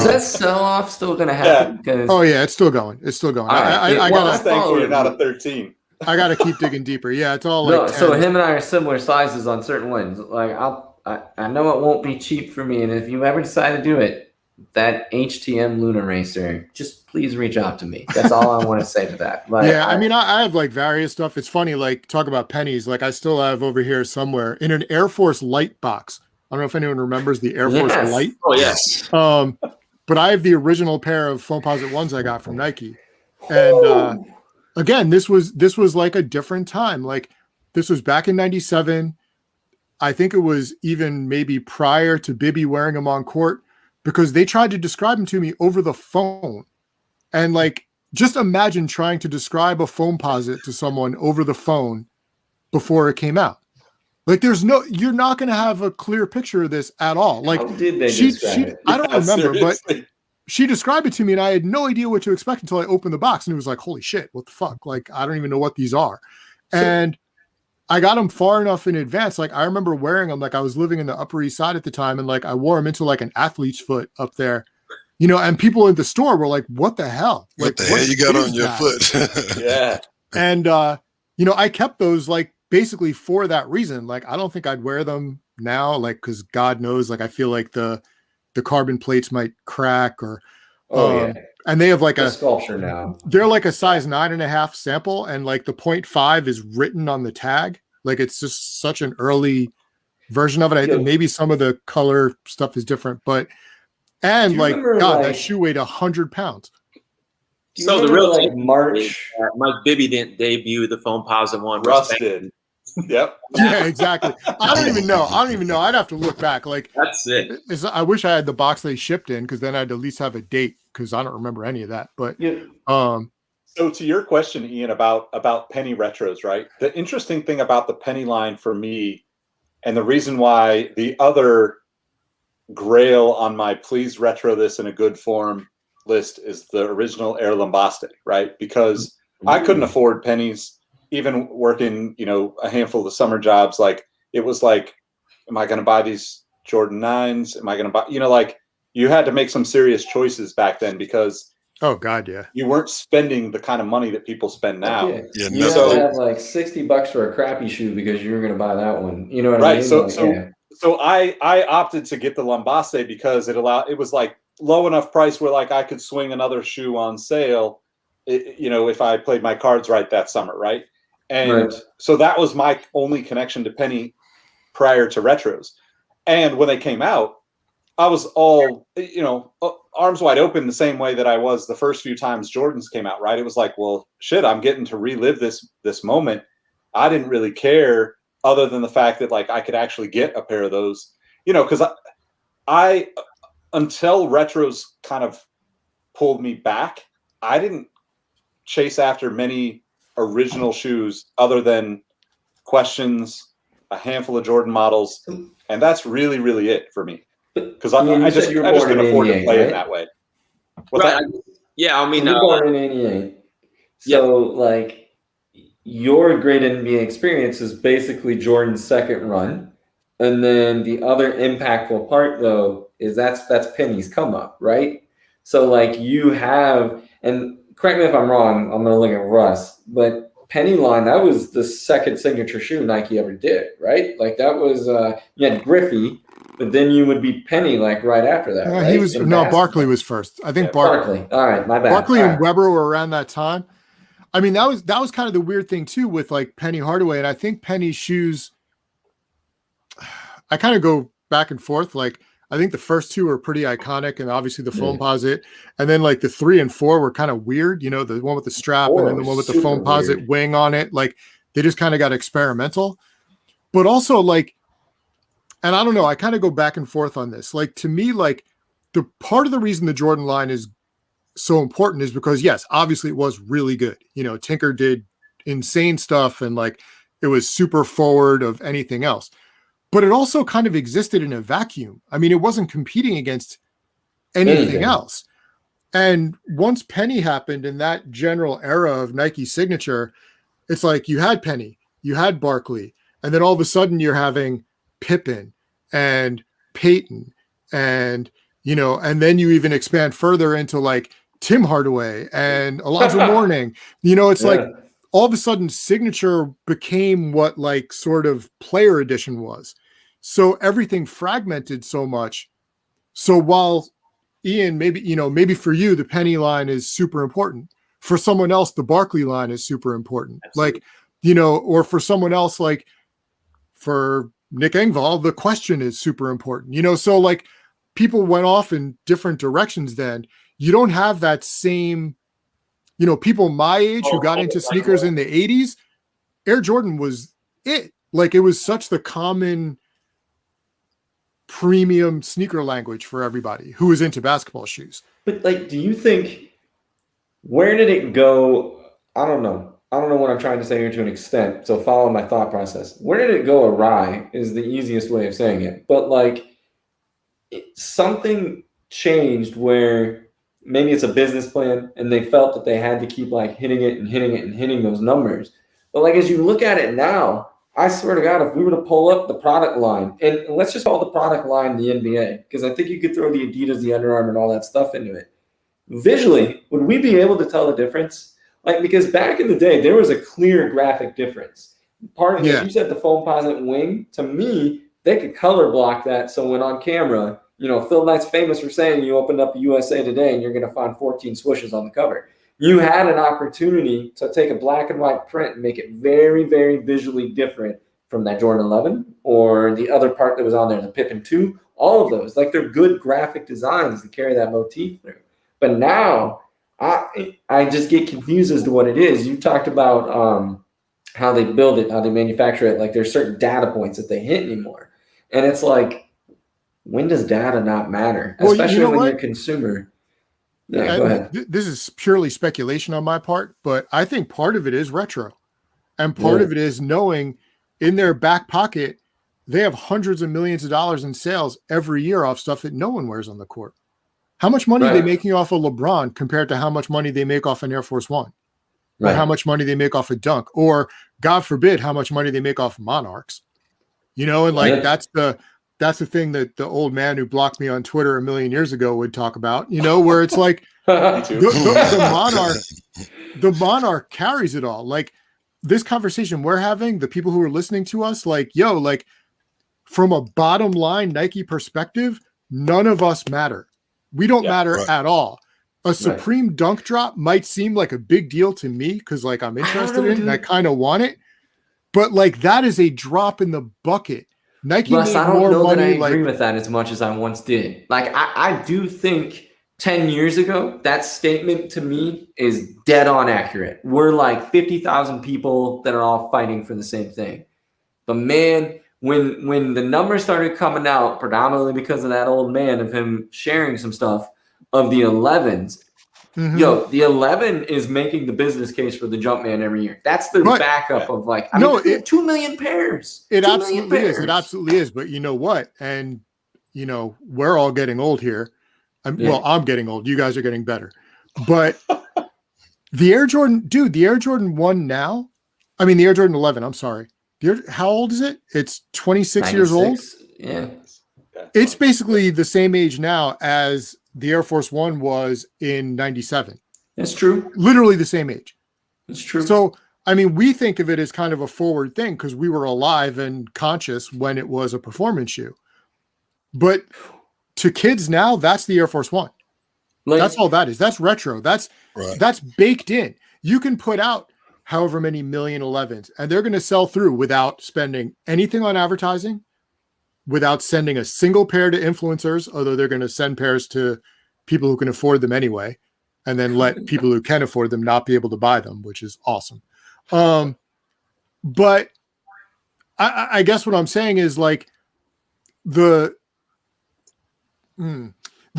that sell-off still going to happen? Yeah. Oh, yeah. It's still going. It's still going. I got to thank you're not a 13. I got to keep digging deeper. Yeah, it's all no, like 10. So him and I are similar sizes on certain ones. Like, I know it won't be cheap for me. And if you ever decide to do it, that HTM Luna Racer, just please reach out to me. That's all I want to say to that. Like, yeah, I mean, I have like various stuff. It's funny, like talk about pennies. Like I still have over here somewhere in an Air Force Light box. I don't know if anyone remembers the Air Force Light. Oh, yes. But I have the original pair of Foamposite 1s I got from Nike. And again, this was like a different time. Like this was back in 97. I think it was even maybe prior to Bibby wearing them on court. because they tried to describe them to me over the phone. And like, just imagine trying to describe a foamposite to someone over the phone before it came out. Like, you're not going to have a clear picture of this at all. Like, how did they describe it? I don't remember, seriously. but she described it to me and I had no idea what to expect until I opened the box, and it was like, holy shit, what the fuck? Like, I don't even know what these are. And I got them far enough in advance. Like, I remember wearing them. Like, I was living in the Upper East Side at the time, and like I wore them into like an athlete's foot up there, and people in the store were like, what the hell? What Like, the hell you got on your that? foot? Yeah. And I kept those like basically for that reason. Like, I don't think I'd wear them now, like, because God knows, like, I feel like the carbon plates might crack or and they have like a sculpture now. They're like a size 9.5 sample, and like the 0.5 is written on the tag. Like, it's just such an early version of it. I think maybe some of the color stuff is different, but like, God, that shoe weighed 100 pounds. So the real like March, Mike Bibby didn't debut the foamposite one. Russ did. Yep. Yeah, exactly. I don't even know. I'd have to look back. Like, that's it. I wish I had the box they shipped in, because then I'd at least have a date, because I don't remember any of that. But so to your question, Ian, about penny retros, right? The interesting thing about the penny line for me, and the reason why the other grail on my please retro this in a good form list is the original Air Lambaste, right? Because I couldn't afford pennies. Even working, a handful of the summer jobs, like, it was like, am I going to buy these Jordan 9s? Am I going to buy, like, you had to make some serious choices back then, because oh God, yeah, you weren't spending the kind of money that people spend now. Yeah, you had to have like $60 for a crappy shoe because you were going to buy that one. You know what I mean? Right. So I opted to get the Lambaste because it was like low enough price where like I could swing another shoe on sale, if I played my cards right that summer, right? And so that was my only connection to penny prior to retros. And when they came out, I was all, arms wide open, the same way that I was the first few times Jordans came out, right? It was like, well, shit, I'm getting to relive this moment. I didn't really care, other than the fact that like I could actually get a pair of those, because I until retros kind of pulled me back, I didn't chase after many original shoes other than Questions, a handful of Jordan models, and that's really, really it for me. Because I just can afford to play it that way. Right. Yeah, I mean, you're born in '88. So, like, your great NBA experience is basically Jordan's second run, and then the other impactful part, though, is that's Penny's come up, right? So, like, you have, and correct me if I'm wrong, I'm going to look at Russ, but Penny line, that was the second signature shoe Nike ever did, right? Like, that was, you had Griffey, but then you would be Penny, like, right after that, right? He was, Barkley was first. I think Barkley. All right, my bad. Barkley and Weber were around that time. I mean, that was kind of the weird thing, too, with, like, Penny Hardaway, and I think Penny's shoes, I kind of go back and forth, like, I think the first two are pretty iconic, and obviously the Foamposite, and then like the 3 and 4 were kind of weird, the one with the strap and then the one with the Foamposite wing on it. Like, they just kind of got experimental, but also like, and I don't know, I kind of go back and forth on this. Like, to me, like, the part of the reason the Jordan line is so important is because, yes, obviously it was really good. Tinker did insane stuff, and like, it was super forward of anything else. But it also kind of existed in a vacuum. I mean, it wasn't competing against anything else. And once Penny happened in that general era of Nike signature, it's like you had Penny, you had Barkley, and then all of a sudden you're having Pippen and Peyton and, and then you even expand further into like Tim Hardaway and Alonzo Mourning. It's like all of a sudden signature became what like sort of player edition was. So everything fragmented so much. So while Ian, maybe for you, the Penny line is super important. For someone else, the Barkley line is super important. Absolutely. Like, or for someone else, like for Nick Engvall, the Question is super important. So like people went off in different directions then. You don't have that same, people my age who got into sneakers in the 80s, Air Jordan was it. Like, it was such the common premium sneaker language for everybody who is into basketball shoes. But like, do you think, where did it go? I don't know what I'm trying to say here to an extent. So follow my thought process. Where did it go awry is the easiest way of saying it. But like, something changed where maybe it's a business plan and they felt that they had to keep like hitting it and hitting it and hitting those numbers. But like, as you look at it now, I swear to God, if we were to pull up the product line, and let's just call the product line the NBA, because I think you could throw the Adidas, the Under Armour, and all that stuff into it. Visually, would we be able to tell the difference? Like, because back in the day, there was a clear graphic difference. Part of it, you said the foam posit wing, to me, they could color block that. So when on camera, you know, Phil Knight's famous for saying you opened up USA Today and you're going to find 14 swooshes on the cover. You had an opportunity to take a black and white print and make it very, very visually different from that Jordan 11 or the other part that was on there, the Pippen 2, all of those. Like, they're good graphic designs to carry that motif through. But now I just get confused as to what it is. You talked about how they build it, how they manufacture it. Like, there's certain data points that they hit anymore. And it's like, when does data not matter? Well, especially when you're a consumer. Yeah, go ahead. This is purely speculation on my part, but I think part of it is retro. And part of it is knowing in their back pocket, they have hundreds of millions of dollars in sales every year off stuff that no one wears on the court. How much money are they making off of LeBron compared to how much money they make off an Air Force One? Or how much money they make off a Dunk? Or, God forbid, how much money they make off Monarchs? You know, and like that's the thing that the old man who blocked me on Twitter a million years ago would talk about, you know, where it's like the monarch carries it all. Like, this conversation we're having, the people who are listening to us, like, yo, like, from a bottom line Nike perspective, none of us matter. We don't matter at all. A Supreme Dunk drop might seem like a big deal to me because, like, I'm interested in it and I kind of want it. But, like, that is a drop in the bucket. Nike Russ, made I don't more know money. that I agree with that as much as I once did. Like, I do think 10 years ago, that statement to me is dead on accurate. We're like 50,000 people that are all fighting for the same thing. But man, when the numbers started coming out, predominantly because of that old man of him sharing some stuff of the 11s, yo, the 11 is making the business case for the Jumpman every year. That's the backup of like, I mean, 2 million pairs. It absolutely is. It absolutely is. But you know what? And, you know, we're all getting old here. Well, I'm getting old. You guys are getting better. But the Air Jordan 1 now, I mean, the Air Jordan 11, I'm sorry. How old is it? It's 26 years old. Yeah. It's basically the same age now as the Air Force One was in 97. That's true. Literally the same age. That's true. So, I mean, we think of it as kind of a forward thing because we were alive and conscious when it was a performance shoe. But to kids now, that's the Air Force One. Like, that's all that is. That's retro. That's baked in. You can put out however many million 11s, and they're going to sell through without spending anything on advertising, without sending a single pair to influencers, although they're going to send pairs to people who can afford them anyway, and then let people who can afford them not be able to buy them, which is awesome. But I guess what I'm saying is, like, the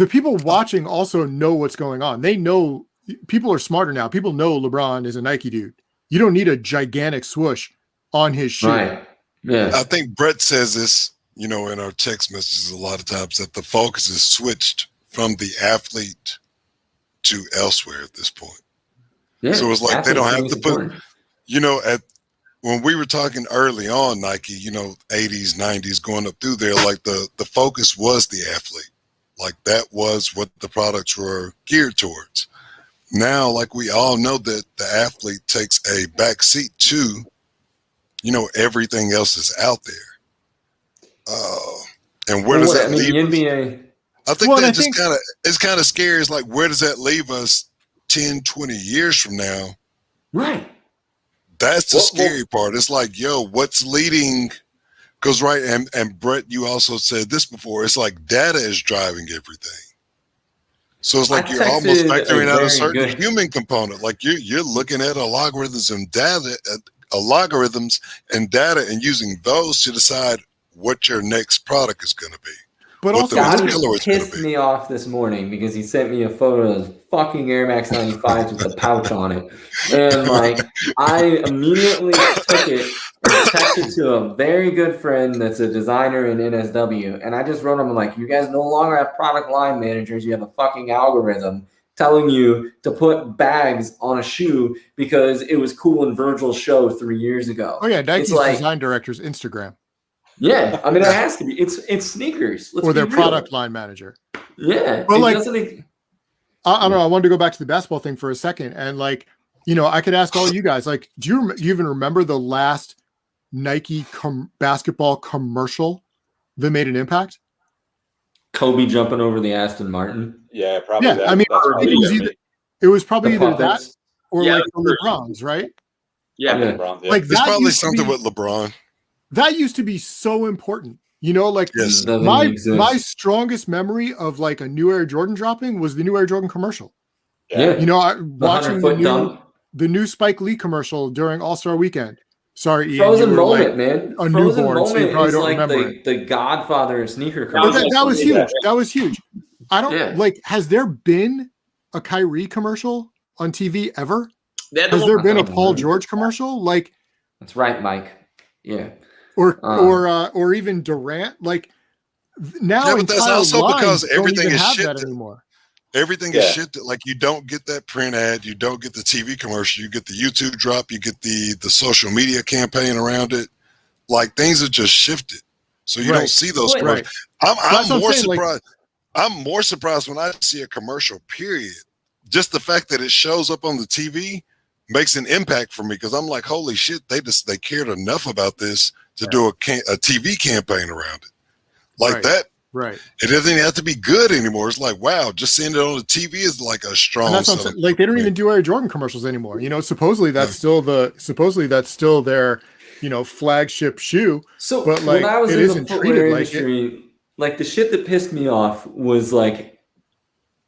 people watching also know what's going on. They know, people are smarter now. People know LeBron is a Nike dude. You don't need a gigantic swoosh on his shoe. Right. Yeah. I think Brett says this, you know, in our text messages a lot of times, that the focus is switched from the athlete to elsewhere at this point. Yeah, so it's like they don't have to put, you know, when we were talking early on Nike, you know, 80s, 90s, going up through there, like the focus was the athlete. Like, that was what the products were geared towards. Now, like, we all know that the athlete takes a backseat to, you know, everything else is out there. And where does that leave us? NBA. I think that just kind of, it's kind of scary. It's like, where does that leave us 10, 20 years from now? Right. That's the scary part. It's like, yo, what's leading? Because, right, and Brett, you also said this before, it's like data is driving everything. So it's like you're almost factoring out a certain human component. Like, you're looking at algorithms and data, and using those to decide what your next product is going to be. But what also, the Gotty colorway's gonna pissed be. me off this morning because he sent me a photo of fucking Air Max 95s with the pouch on it. And like, I immediately took it and texted to a very good friend that's a designer in NSW. And I just wrote him, I'm like, you guys no longer have product line managers. You have a fucking algorithm telling you to put bags on a shoe because it was cool in Virgil's show 3 years ago. oh yeah, Nike's It's like, design director's Instagram yeah, I mean, it has to be. It's sneakers. Let's or be their real. product line manager. Yeah, But it like, doesn't. I don't know. I wanted to go back to the basketball thing for a second, and like, you know, I could ask all you guys, like, do you even remember the last Nike basketball commercial that made an impact? Kobe jumping over the Aston Martin. Yeah, probably. Yeah, that. I mean, That's it probably was, it was probably The either that puppets. or Yeah, like the sure. LeBrons, right? Yeah, Yeah. LeBron, yeah. Like It's that probably used to something be, with LeBron. that used to be so important. You know, like Yes. Doesn't my exist. strongest memory of like a new Air Jordan dropping was the new Air Jordan commercial. Yeah. You know, The watching the 100-foot dunk. new Spike Lee commercial during All-Star Weekend. Sorry, Ian, Frozen you were moment, like man. a Frozen newborn, so you moment probably is don't like remember the godfather of sneaker But culture. that was Yeah. huge. That was huge. I don't Yeah. like. Has there been a Kyrie commercial on TV ever? They had the Has one- there been a Oh, Paul man. George commercial? Like, That's right, Mike. Yeah. or even Durant? Like now, Yeah, but that's entire also lines because don't everything even is have shit that that- anymore. Everything Yeah. is shit that, like, you don't get that print ad, you don't get the TV commercial, you get the YouTube drop, you get the social media campaign around it. Like, things are just shifted, so you Right. don't see those Right. commercials. That's what I'm I'm more saying, like- surprised. I'm more surprised when I see a commercial. Period. Just the fact that it shows up on the TV makes an impact for me because I'm like, holy shit, they cared enough about this to do a TV campaign around it, like Right. that. Right. It doesn't even have to be good anymore. It's like, wow, just seeing it on the TV is like a strong. And that's what I'm saying. Like they don't even do Air Jordan commercials anymore. You know, supposedly that's still their, you know, flagship shoe. So But, like, when I was it in the isn't footwear treated like industry, like the shit that pissed me off was like,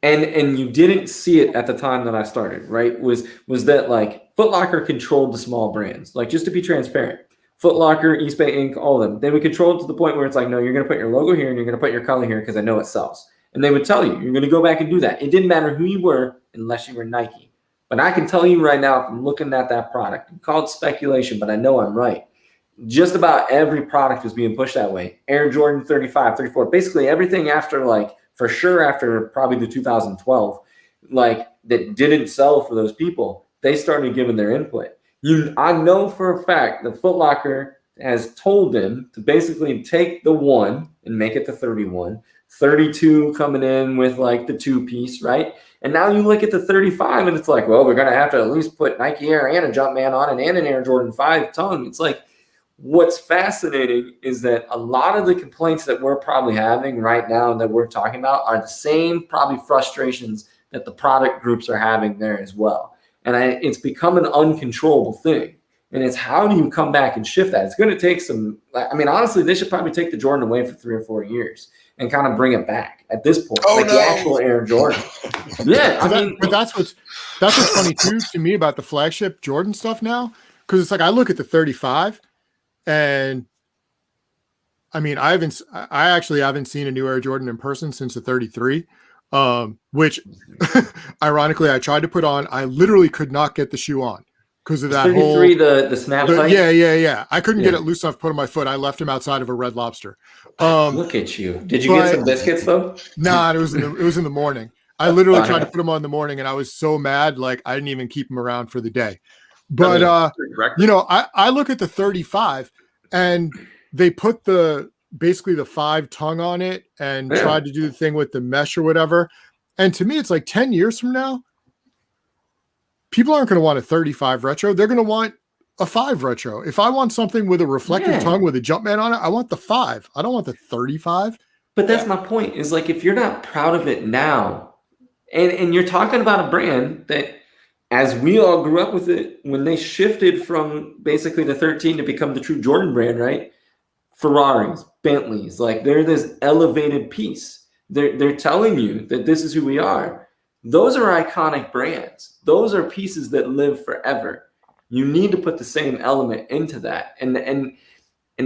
and you didn't see it at the time that I started, right? Was that like Foot Locker controlled the small brands? Like, just to be transparent, Foot Locker, East Bay Inc., all of them, they would control it to the point where it's like, no, you're going to put your logo here and you're going to put your color here because I know it sells. And they would tell you, you're going to go back and do that. It didn't matter who you were unless you were Nike. But I can tell you right now, if I'm looking at that product, call it speculation, but I know I'm right. Just about every product was being pushed that way. Air Jordan 35, 34, basically everything after, like, for sure after probably the 2012, like, that didn't sell for those people, they started giving their input. I know for a fact that Foot Locker has told them to basically take the 1 and make it the 31, 32 coming in with like the 2-piece, right? And now you look at the 35 and it's like, well, we're going to have to at least put Nike Air and a Jumpman on it and an Air Jordan 5 tongue. It's like, what's fascinating is that a lot of the complaints that we're probably having right now that we're talking about are the same probably frustrations that the product groups are having there as well. And it's become an uncontrollable thing. And it's how do you come back and shift that? It's going to take some, I mean, honestly, they should probably take the Jordan away for 3 or 4 years and kind of bring it back at this point. Oh, like no. the actual Air Jordan. Yeah, I mean, but that's what's funny too to me about the flagship Jordan stuff now, because it's like I look at the 35, and I mean I actually haven't seen a new Air Jordan in person since the 33, which ironically I tried to put on. I literally could not get the shoe on because of that 33, whole the snap tight. yeah. I couldn't get Yeah. it loose enough to put on my foot. I left him outside of a Red Lobster. Look at you. Did you get some biscuits though? Nah, it was in the morning. I literally tried to put him on in the morning, and I was so mad, like I didn't even keep him around for the day. But you know, I look at the 35, and they put basically the 5 tongue on it and tried to do the thing with the mesh or whatever. And to me, it's like 10 years from now, people aren't going to want a 35 retro. They're going to want a 5 retro. If I want something with a reflective tongue with a Jumpman on it, I want the 5. I don't want the 35. But that's my point, is like, if you're not proud of it now, and you're talking about a brand that, as we all grew up with it, when they shifted from basically the 13 to become the true Jordan brand, right? Ferraris, Bentleys, like they're this elevated piece. They're telling you that this is who we are. Those are iconic brands. Those are pieces that live forever. You need to put the same element into that. And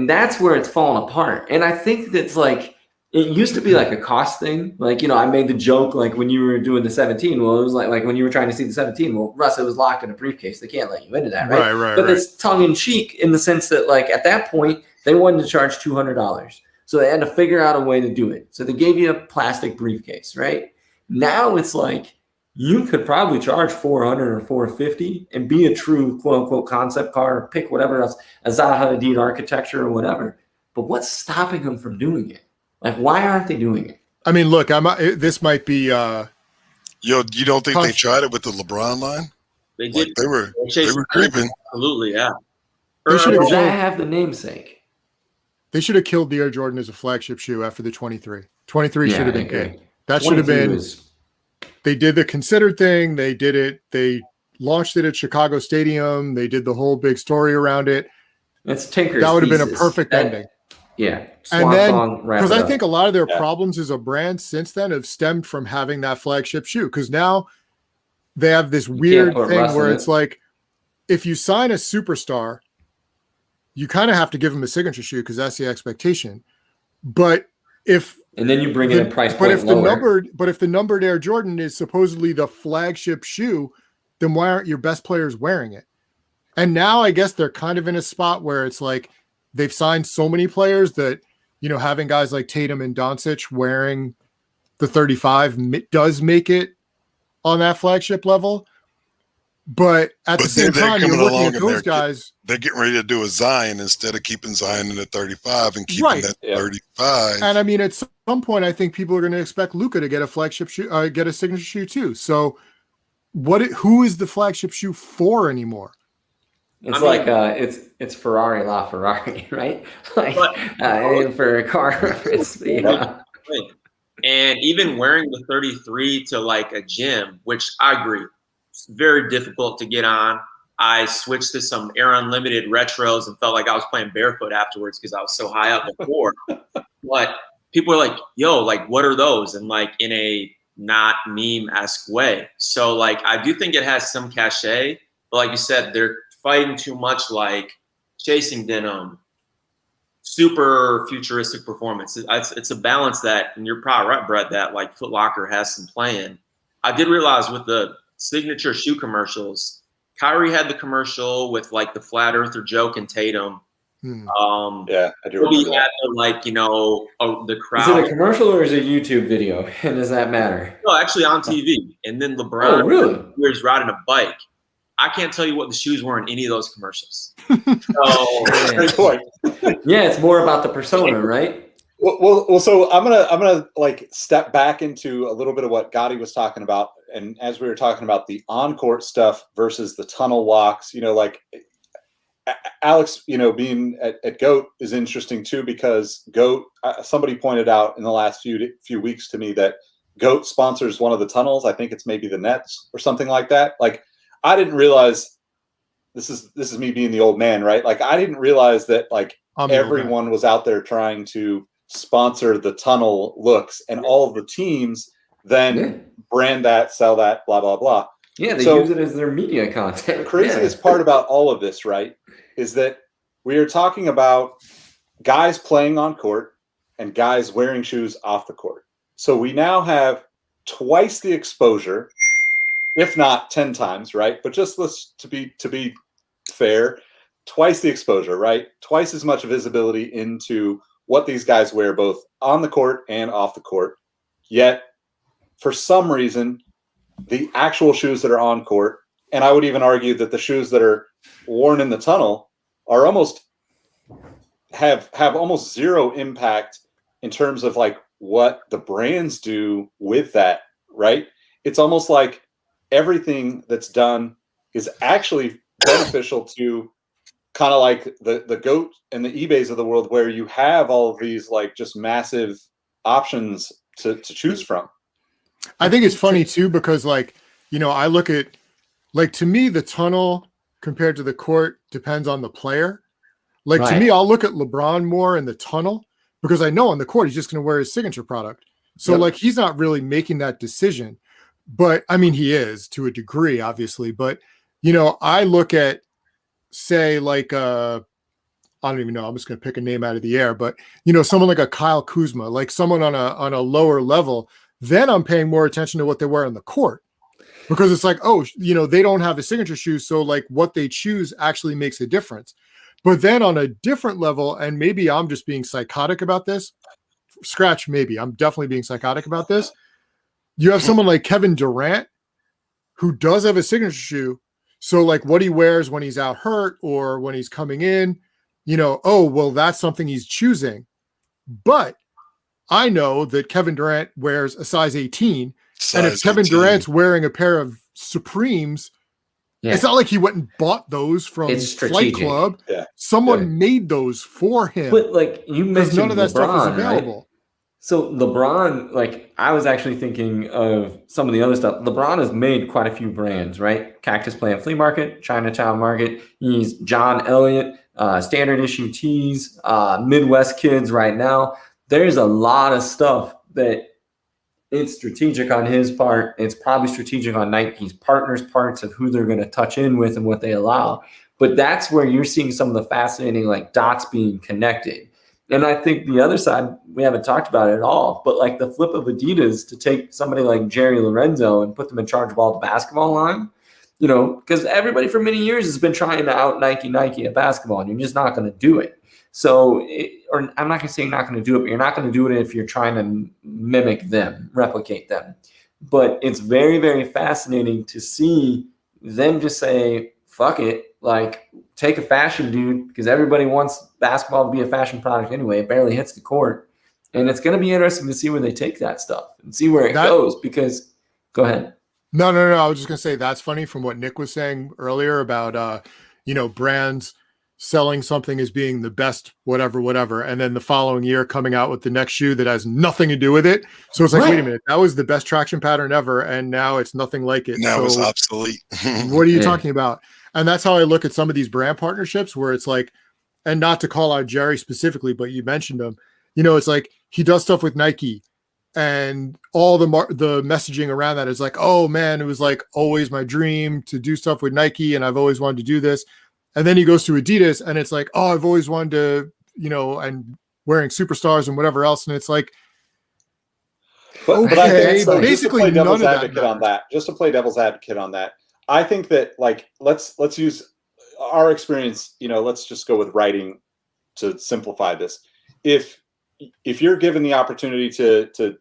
that's where it's fallen apart. And I think that's like, it used to be like a cost thing. Like, you know, I made the joke, like when you were doing the 17, well, it was like when you were trying to see the 17, well, Russ, it was locked in a briefcase. They can't let you into that, right? But it's tongue in cheek in the sense that, like, at that point, they wanted to charge $200. So they had to figure out a way to do it. So they gave you a plastic briefcase, right? Now it's like you could probably charge $400 or $450 and be a true quote unquote concept car, or pick whatever else, a Zaha Hadid architecture or whatever. But what's stopping them from doing it? Like, why aren't they doing it? I mean, look, this might be. Yo, you don't think they tried it with the LeBron line? They did. Like they were creeping. Absolutely, yeah. Does that have the namesake? They should have killed the Air Jordan as a flagship shoe after the 23. 23 should have been good. That should have been. They did the considered thing. They did it. They launched it at Chicago Stadium. They did the whole big story around it. It's Tinker's. That would have been a perfect ending. Yeah. And then, because I think a lot of their problems as a brand since then have stemmed from having that flagship shoe. Because now they have this weird thing where it's like, if you sign a superstar, you kind of have to give them a signature shoe because that's the expectation. But and then you bring in a price point lower. But if the numbered Air Jordan is supposedly the flagship shoe, then why aren't your best players wearing it? And now I guess they're kind of in a spot where it's like they've signed so many players that, you know, having guys like Tatum and Doncic wearing the 35 does make it on that flagship level. But at the same time, you're looking at those guys. They're getting ready to do a Zion instead of keeping Zion in the 35 and keeping that 35. And I mean, at some point, I think people are going to expect Luka to get a flagship shoe, get a signature shoe too. So, who is the flagship shoe for anymore? It's it's Ferrari la Ferrari, right? Like for a car reference. Yeah. And even wearing the 33 to like a gym, which I agree, it's very difficult to get on. I switched to some Air Unlimited retros and felt like I was playing barefoot afterwards because I was so high up before. But people are like, yo, like, what are those? And like in a not meme-esque way. So like, I do think it has some cachet, but like you said, they're fighting too much like chasing denim, super futuristic performance. It's a balance that, and you're probably right, Brett, that like Foot Locker has some play in. I did realize with the signature shoe commercials, Kyrie had the commercial with like the flat earther joke and Tatum. I do remember that. Like, you know, the crowd. Is it a commercial or is it a YouTube video? And does that matter? No, actually on TV. And then LeBron was riding a bike. I can't tell you what the shoes were in any of those commercials. Great point. Yeah, it's more about the persona, right? Well, so I'm gonna like step back into a little bit of what Gotty was talking about, and as we were talking about the on-court stuff versus the tunnel walks, you know, like Alex, you know, being at GOAT is interesting too, because GOAT, somebody pointed out in the last few weeks to me that GOAT sponsors one of the tunnels. I think it's maybe the Nets or something like that. Like, I didn't realize this is me being the old man, right? Like, I didn't realize that like everyone was out there trying to sponsor the tunnel looks, and all of the teams then brand that, sell that, blah, blah, blah. Yeah, they use it as their media content. The craziest part about all of this, right, is that we are talking about guys playing on court and guys wearing shoes off the court. So we now have twice the exposure, if not 10 times, right? But just to be fair, twice the exposure, right? Twice as much visibility into what these guys wear both on the court and off the court. Yet, for some reason, the actual shoes that are on court, and I would even argue that the shoes that are worn in the tunnel are have almost zero impact in terms of like what the brands do with that, right? It's almost like everything that's done is actually beneficial to kind of like the GOAT and the eBays of the world, where you have all of these like just massive options to choose from. I think it's funny too, because like, you know, I look at, like, to me, the tunnel compared to the court depends on the player. Like, to me, I'll look at LeBron more in the tunnel because I know on the court, he's just going to wear his signature product. So like, he's not really making that decision, but I mean, he is to a degree, obviously, but you know, I look at, say, like I don't even know. I'm just going to pick a name out of the air, but someone like a Kyle Kuzma, like someone on a lower level, then I'm paying more attention to what they wear on the court, because it's like, oh, they don't have a signature shoe, so like what they choose actually makes a difference. But then on a different level, and maybe I'm just being psychotic about this. Scratch maybe. I'm definitely being psychotic about this. You have someone like Kevin Durant, who does have a signature shoe. So like what he wears when he's out hurt or when he's coming in, oh, well, that's something he's choosing. But I know that Kevin Durant wears a size 18. And if Kevin Durant's wearing a pair of Supremes, it's not like he went and bought those from Flight Club. Yeah. Someone made those for him. But like you mentioned, none of that LeBron, stuff is available. Right? So LeBron, like I was actually thinking of some of the other stuff. LeBron has made quite a few brands, right? Cactus Plant Flea Market, Chinatown Market. He's John Elliott, Standard Issue Tees, Midwest Kids right now. There's a lot of stuff that it's strategic on his part. It's probably strategic on Nike's partners' parts of who they're going to touch in with and what they allow. But that's where you're seeing some of the fascinating like dots being connected. And I think the other side, we haven't talked about it at all, but like the flip of Adidas to take somebody like Jerry Lorenzo and put them in charge of all the basketball line, because everybody for many years has been trying to out Nike at basketball, and you're just not going to do it. So, or I'm not going to say you're not going to do it, but you're not going to do it if you're trying to mimic them, replicate them. But it's very, very fascinating to see them just say, fuck it, like take a fashion dude, because everybody wants basketball to be a fashion product anyway. It barely hits the court. And it's going to be interesting to see where they take that stuff and see where it goes, because go ahead. No. I was just going to say that's funny from what Nick was saying earlier about, brands selling something as being the best, whatever. And then the following year coming out with the next shoe that has nothing to do with it. So it's like, wait a minute, that was the best traction pattern ever. And now it's nothing like it. Now it's obsolete. What are you talking about? And that's how I look at some of these brand partnerships where it's like, and not to call out Jerry specifically, but you mentioned him, it's like he does stuff with Nike and all the messaging around that is like, oh man, it was like always my dream to do stuff with Nike. And I've always wanted to do this. And then he goes to Adidas and it's like, oh, I've always wanted to, and wearing Superstars and whatever else. And it's like, but I think so, basically none of that. Just to play devil's advocate on that. I think that like, let's use our experience, let's just go with writing to simplify this. If you're given the opportunity to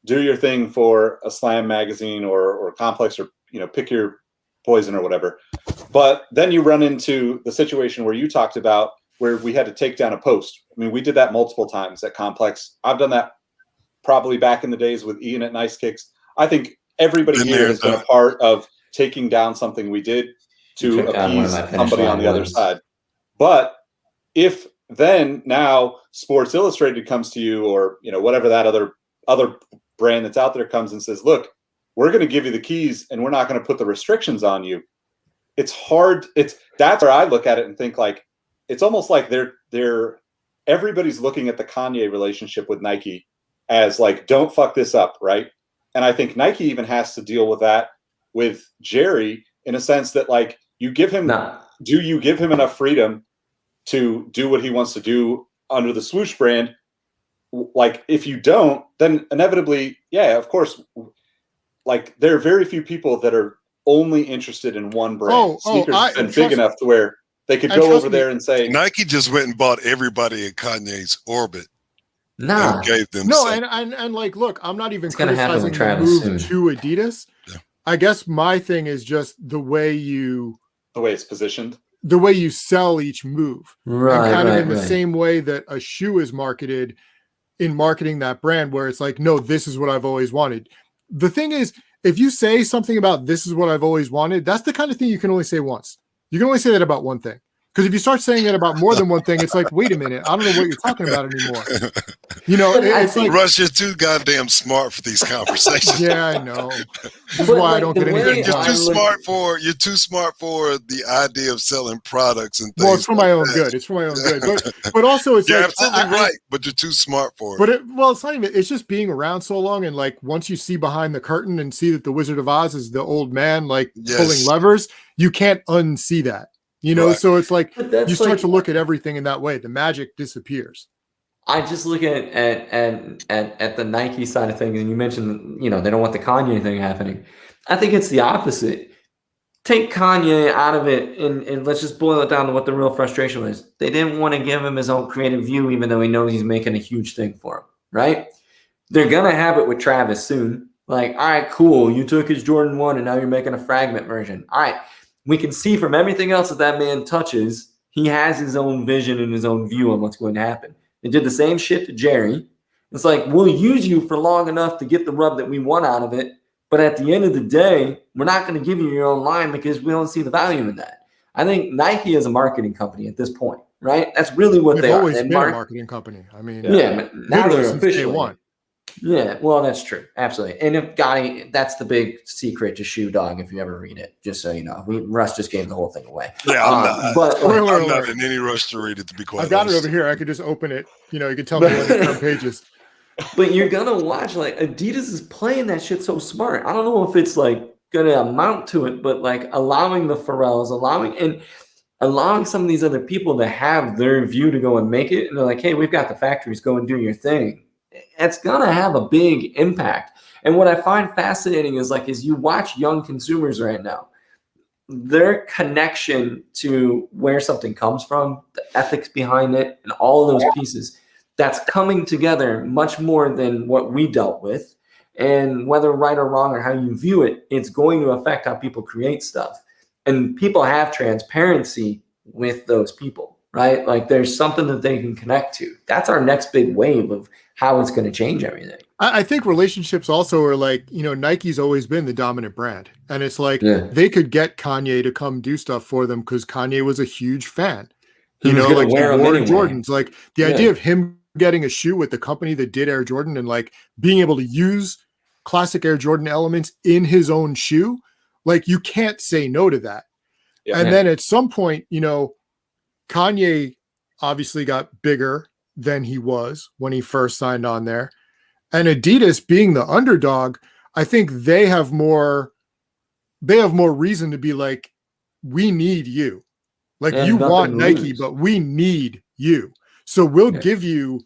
do your thing for a Slam magazine or Complex or, pick your poison or whatever, but then you run into the situation where you talked about where we had to take down a post. I mean, we did that multiple times at Complex. I've done that probably back in the days with Ian at Nice Kicks. I think everybody here has been a part of taking down something we did to appease somebody on the other side. But if then now Sports Illustrated comes to you, or whatever that other brand that's out there comes and says, look, we're going to give you the keys and we're not going to put the restrictions on you. It's hard. That's where I look at it and think like, it's almost like everybody's looking at the Kanye relationship with Nike as like, don't fuck this up. Right. And I think Nike even has to deal with that with Jerry in a sense that like you give him, do you give him enough freedom to do what he wants to do under the Swoosh brand? Like if you don't, then inevitably, yeah, of course, like there are very few people that are only interested in one brand. Sneakers have been big enough to where they could go over there and say Nike just went and bought everybody in Kanye's orbit. And gave them and like, look, I'm not even criticizing the move to Adidas. Yeah. I guess my thing is just the way it's positioned, the way you sell each move, right? And kind of in the same way that a shoe is marketed in marketing that brand, where it's like, no, this is what I've always wanted. The thing is, if you say something about this is what I've always wanted, that's the kind of thing you can only say once. You can only say that about one thing. Because if you start saying that about more than one thing, it's like, wait a minute, I don't know what you're talking about anymore. It's like, Russ, you're too goddamn smart for these conversations. Yeah, I know. This is why I don't get anything done. You're too smart for the idea of selling products and things. Well, it's for my own good. It's for my own good. But also, it's you're like, absolutely right. But you're too smart for it. But it's not even. It's just being around so long, and like once you see behind the curtain and see that the Wizard of Oz is the old man, like pulling levers, you can't unsee that. You know, Right. so it's like But that's you start like- to look at everything in that way. The magic disappears. I just look at the Nike side of things, and you mentioned, you know, they don't want the Kanye thing happening. I think it's the opposite. Take Kanye out of it, and let's just boil it down to what the real frustration was. They didn't want to give him his own creative view, even though he knows he's making a huge thing for him, right? They're gonna have it with Travis soon. Like, all right, cool. You took his Jordan 1 and now you're making a fragment version. All right. We can see from everything else that man touches, he has his own vision and his own view on what's going to happen. They did the same shit to Jerry. It's like, we'll use you for long enough to get the rub that we want out of it. But at the end of the day, we're not going to give you your own line because we don't see the value in that. I think Nike is a marketing company at this point, right? That's really what They've they are. always They been a marketing company. I mean, yeah, but now literally they're since day officially one. Yeah, well, that's true. Absolutely. And if Gotty, that's the big secret to Shoe Dog, if you ever read it, just so you know. Russ just gave the whole thing away. Yeah, but I'm not in any rush to read it, to be quite I've got it honest. over here. I could just open it. You know, you can tell me when to turn pages. But you're gonna watch, like, Adidas is playing that shit so smart. I don't know if it's like gonna amount to it, but like allowing the Pharrells, allowing some of these other people to have their view to go and make it, and they're like, hey, we've got the factories, go and do your thing. It's gonna have a big impact. And what I find fascinating is, like, as you watch young consumers right now, their connection to where something comes from, the ethics behind it, and all of those pieces, that's coming together much more than what we dealt with. And whether right or wrong or how you view it, it's going to affect how people create stuff. And people have transparency with those people, right? Like, there's something that they can connect to. That's our next big wave of how it's going to change everything. I think relationships also are like, you know, Nike's always been the dominant brand. And it's like Yeah. they could get Kanye to come do stuff for them because Kanye was a huge fan. He You was know, gonna like he wear 'em wore anyway. Jordans. Like the Yeah. idea of him getting a shoe with the company that did Air Jordan and like being able to use classic Air Jordan elements in his own shoe, like you can't say no to that. Yeah. And then at some point, you know, Kanye obviously got bigger than he was when he first signed on there. And Adidas being the underdog, I think they have more reason to be like, we need you. Like They have you nothing want to Nike, lose. but we need you. So we'll Yeah. give you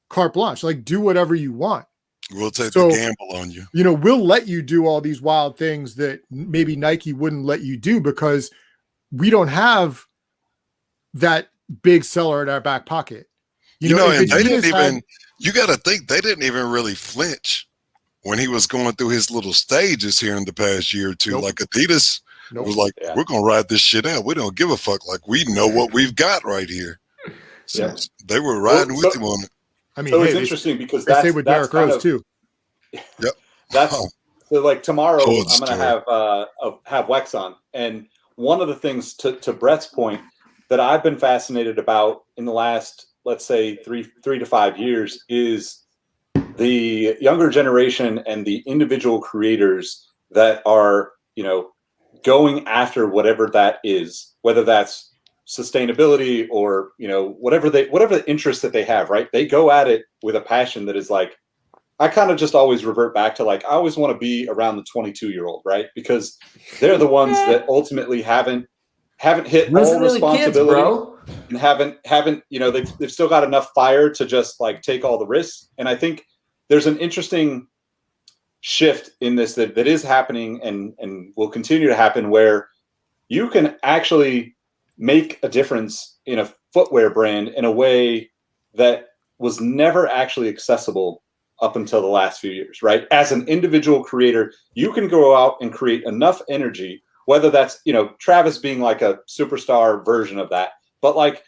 carte blanche, like do whatever you want. We'll take So- the gamble on you. You know, we'll let you do all these wild things that maybe Nike wouldn't let you do because we don't have that big seller in our back pocket. You know, if and they Adidas didn't had- even, you got to think, they didn't even really flinch when he was going through his little stages here in the past year or two. Nope. Like Adidas Nope. was like, Yeah. we're going to ride this shit out. We don't give a fuck. Like, we know what we've got right here. So Yeah. they were riding Well, with so- him on it. I mean, So hey, it's they, interesting because they that's stayed with that's Derrick kind Rose of, too. that's Oh. so like tomorrow Told I'm going story. to have Wex on, and one of the things to Brett's point that I've been fascinated about in the last, let's say 3 to 5 years is the younger generation and the individual creators that are, you know, going after whatever that is, whether that's sustainability or, you know, whatever the interest that they have, right? They go at it with a passion that is like, I kind of just always revert back to like, I always want to be around the 22-year-old, right? Because they're the ones that ultimately haven't hit Listen all to the kids, responsibility bro. and haven't, you know, they've still got enough fire to just like take all the risks. And I think there's an interesting shift in this that is happening and will continue to happen, where you can actually make a difference in a footwear brand in a way that was never actually accessible up until the last few years, right? As an individual creator, you can go out and create enough energy, whether that's, you know, Travis being like a superstar version of that, but like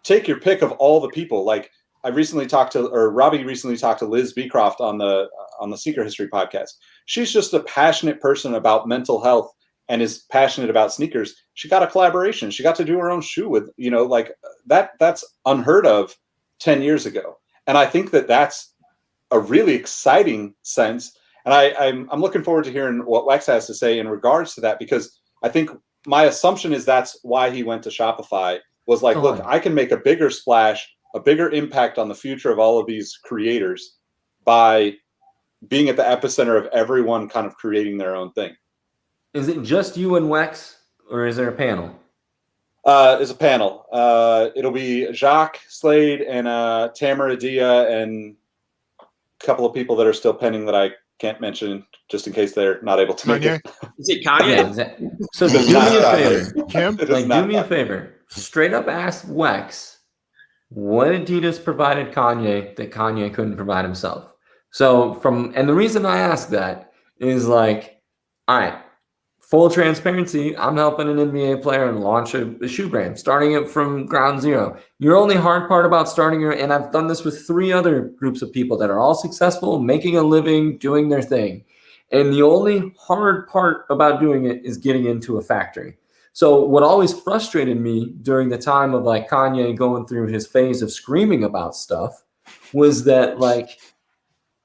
take your pick of all the people. Like Robbie recently talked to Liz Beecroft on the Sneaker History podcast. She's just a passionate person about mental health and is passionate about sneakers. She got a collaboration. She got to do her own shoe with, you know, like that's unheard of 10 years ago. And I think that that's a really exciting sense. And I'm looking forward to hearing what Wex has to say in regards to that, because I think my assumption is that's why he went to Shopify, was like, look, I can make a bigger splash, a bigger impact on the future of all of these creators by being at the epicenter of everyone kind of creating their own thing. Is it just you and Wex, or is there a panel? Is a panel. It'll be Jacques, Slade, and Tamara Dia, and a couple of people that are still pending that I can't mention, just in case they're not able to make it. Is it Kanye? Yeah, exactly. So do me a favor. Kim? Like, do me a favor. Straight up ask Wex what Adidas provided Kanye that Kanye couldn't provide himself. So and the reason I ask that is like, all right, full transparency, I'm helping an NBA player launch a shoe brand, starting it from ground zero. Your only hard part about starting and I've done this with 3 other groups of people that are all successful, making a living, doing their thing. And the only hard part about doing it is getting into a factory. So what always frustrated me during the time of like Kanye going through his phase of screaming about stuff was that like,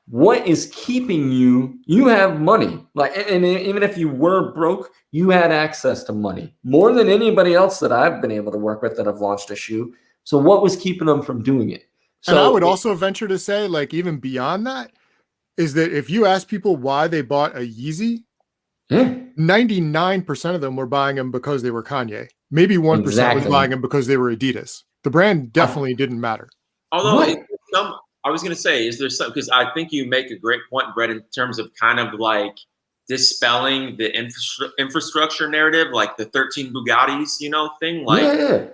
what is keeping you have money, like, and even if you were broke, you had access to money more than anybody else that I've been able to work with that have launched a shoe. So what was keeping them from doing it? So and I would also venture to say, like, even beyond that, is that if you ask people why they bought a Yeezy, 99% of them were buying them because they were Kanye. Maybe 1% was buying them because they were Adidas. The brand definitely didn't matter. Although I was going to say, is there some, because I think you make a great point, Brett, in terms of kind of like dispelling the infrastructure narrative, like the 13 Bugattis, thing. Like,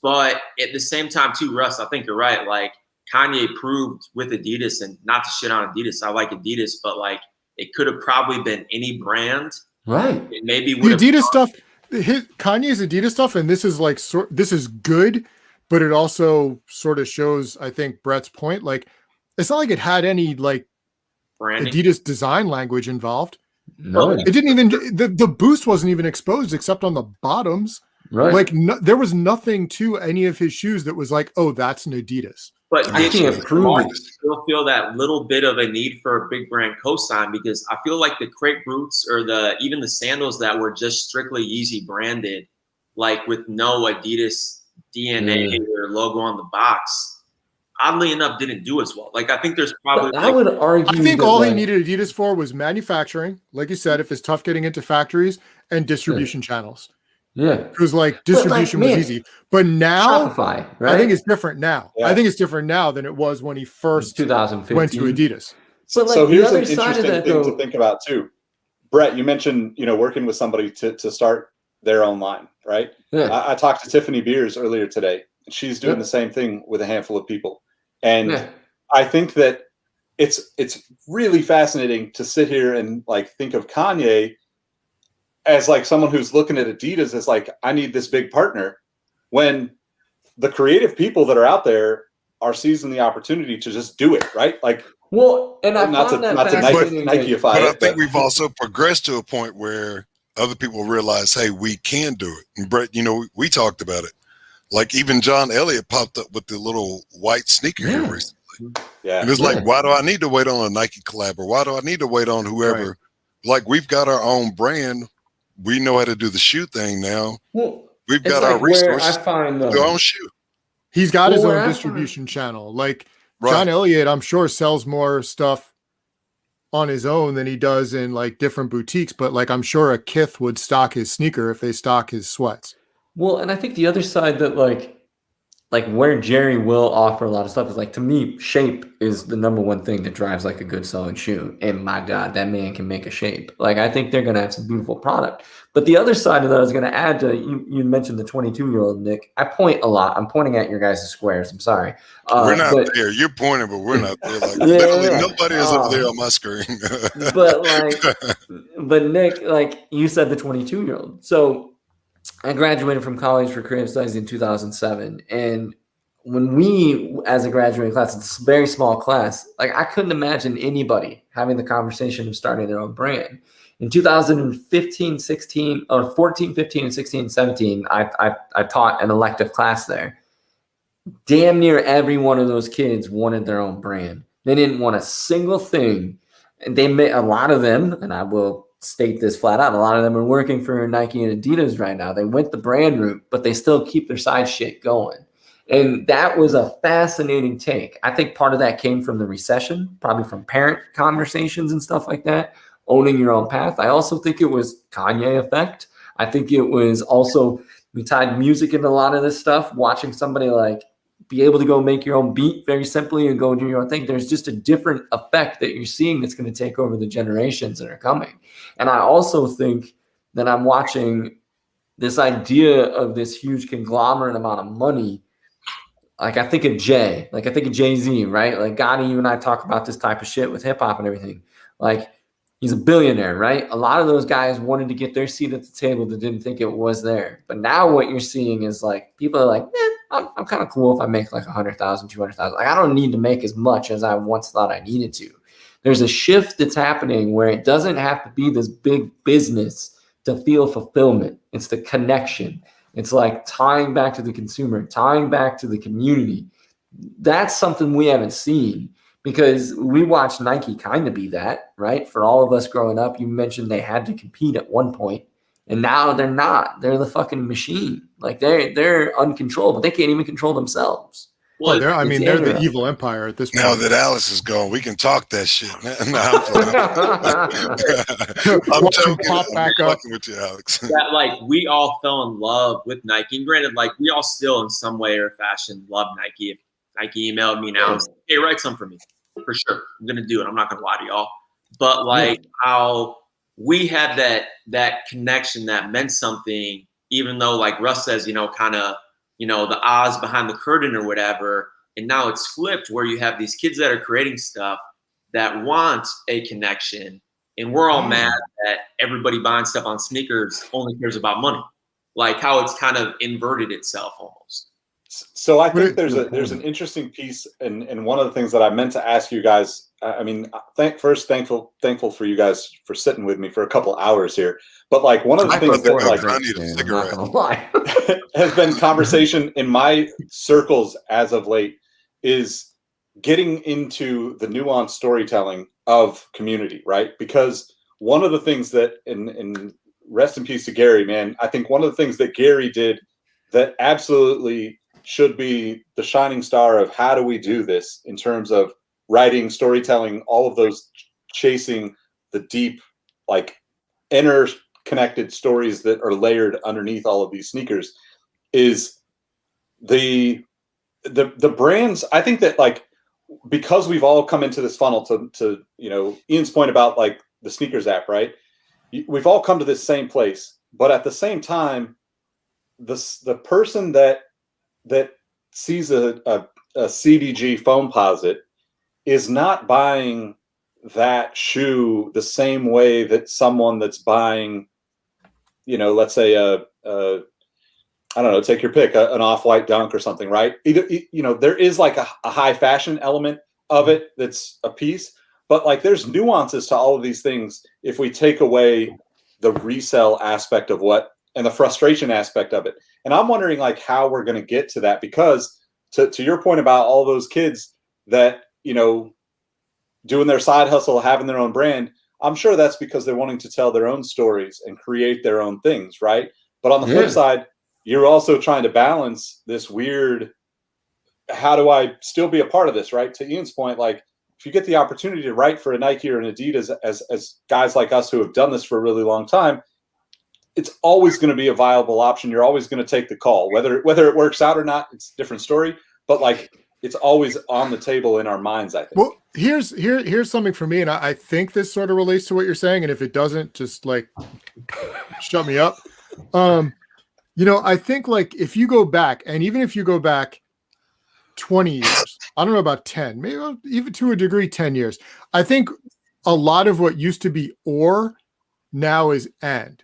But at the same time, too, Russ, I think you're right. Like, Kanye proved with Adidas, and not to shit on Adidas, I like Adidas, but like, it could have probably been any brand. Right. It maybe the Adidas stuff, Kanye's Adidas stuff, and this is like, this is good, but it also sort of shows, I think, Brett's point. Like, it's not like it had any like branding. Adidas design language involved. No, it didn't even. The boost wasn't even exposed except on the bottoms. Right. Like there was nothing to any of his shoes that was like, oh, that's an Adidas. But I can't prove it. Still feel that little bit of a need for a big brand cosign, because I feel like the crepe boots or even the sandals that were just strictly Yeezy branded, like with no Adidas DNA or logo on the box, oddly enough, didn't do as well. Like, I think there's probably. I would argue. I think all he needed Adidas for was manufacturing, like you said, if it's tough getting into factories, and distribution channels. Yeah, because like distribution was easy, but now Shopify, right? I think it's different now. I think it's different now than it was when he first 2015 went to Adidas. So here's an interesting thing to think about too. Brett, you mentioned working with somebody to start their own line, right? Yeah. I talked to Tiffany Beers earlier today, and she's doing the same thing with a handful of people. And I think that it's really fascinating to sit here and like think of Kanye as like someone who's looking at Adidas as like, I need this big partner, when the creative people that are out there are seizing the opportunity to just do it, right? Like, well, and I not to Nikeify but it, I think we've also progressed to a point where other people realize, hey, we can do it. And Brett, we talked about it. Like, even John Elliott popped up with the little white sneaker here recently. Yeah. And it's like, why do I need to wait on a Nike collab, or why do I need to wait on whoever? Right. Like, we've got our own brand. We know how to do the shoe thing now. Well, we've got our resources. I find our own shoe. He's got his own distribution channel. Like John Elliott, I'm sure sells more stuff on his own than he does in like different boutiques. But like, I'm sure a Kith would stock his sneaker if they stock his sweats. Well, and I think the other side that like where Jerry will offer a lot of stuff is like, to me, shape is the number one thing that drives like a good selling shoe. And my God, that man can make a shape. Like, I think they're going to have some beautiful product. But the other side of that I was going to add to, you mentioned the 22-year-old Nick. I point a lot. I'm pointing at your guys' squares. I'm sorry. We're not there. You're pointing, but we're not there. Like, literally nobody is up there on my screen. but Nick, like you said, the 22-year-old. So I graduated from college for creative studies in 2007. And when we, as a graduating class, it's a very small class, like I couldn't imagine anybody having the conversation of starting their own brand. In 2015, 16, or 14, 15, and 16, 17, I taught an elective class there. Damn near every one of those kids wanted their own brand. They didn't want a single thing. And they made a lot of them, and I will state this flat out, a lot of them are working for Nike and Adidas right now. They went the brand route, but they still keep their side shit going. And that was a fascinating take. I think part of that came from the recession, probably from parent conversations and stuff like that, owning your own path. I also think it was Kanye effect. I think it was also We tied music into a lot of this stuff, watching somebody like be able to go make your own beat very simply and go do your own thing. There's just a different effect that you're seeing that's going to take over the generations that are coming. And I also think that I'm watching this idea of this huge conglomerate amount of money. Like I think of Jay-Z, right? Like Gotty, you and I talk about this type of shit with hip hop and everything. Like he's a billionaire, right? A lot of those guys wanted to get their seat at the table that didn't think it was there. But now what you're seeing is like people are like, I'm kind of cool if I make like 100,000, 200,000. Like I don't need to make as much as I once thought I needed to. There's a shift that's happening where it doesn't have to be this big business to feel fulfillment. It's the connection. It's like tying back to the consumer, tying back to the community. That's something we haven't seen because we watched Nike kind of be that, right? For all of us growing up, you mentioned they had to compete at one point, and now they're not. They're the fucking machine. Like they're uncontrollable. They can't even control themselves. Well, they're the evil empire at this point. Now that Alice is gone, we can talk that shit. No, I'm joking. Pop back up with you, Alex. That like we all fell in love with Nike. And granted, like we all still in some way or fashion love Nike. If Nike emailed me now and said, hey, write something for me. For sure. I'm gonna do it. I'm not gonna lie to y'all. But like how we had that connection that meant something, even though like Russ says, kind of, the Oz behind the curtain or whatever. And now it's flipped where you have these kids that are creating stuff that want a connection. And we're all mad that everybody buying stuff on sneakers only cares about money. Like how it's kind of inverted itself almost. So I think there's an interesting piece. And one of the things that I meant to ask you guys, I mean, thankful for you guys for sitting with me for a couple hours here. But like one of the things that like I need a cigarette. has been conversation in my circles as of late is getting into the nuanced storytelling of community, right? Because one of the things that, and rest in peace to Gary, man, I think one of the things that Gary did that absolutely should be the shining star of how do we do this in terms of writing, storytelling, all of those chasing the deep, like interconnected stories that are layered underneath all of these sneakers is the brands. I think that like, because we've all come into this funnel to Ian's point about like the sneakers app, right? We've all come to this same place, but at the same time, the person that sees a CDG foamposite is not buying that shoe the same way that someone that's buying, let's say I don't know, take your pick, an off-white Dunk or something, right? There is like a high fashion element of it that's a piece, but like there's nuances to all of these things if we take away the resale aspect of and the frustration aspect of it. And I'm wondering like how we're going to get to that, because to your point about all those kids that, doing their side hustle, having their own brand, I'm sure that's because they're wanting to tell their own stories and create their own things, right? But on the flip side, you're also trying to balance this weird, how do I still be a part of this, right? To Ian's point, like if you get the opportunity to write for a Nike or an Adidas as guys like us who have done this for a really long time, it's always going to be a viable option. You're always going to take the call, whether it works out or not. It's a different story, but like it's always on the table in our minds, I think. Well, here's something for me, and I think this sort of relates to what you're saying. And if it doesn't, just like shut me up. I think like if you go back, and even if you go back 20 years, I don't know about 10, maybe even to a degree 10 years, I think a lot of what used to be or now is and.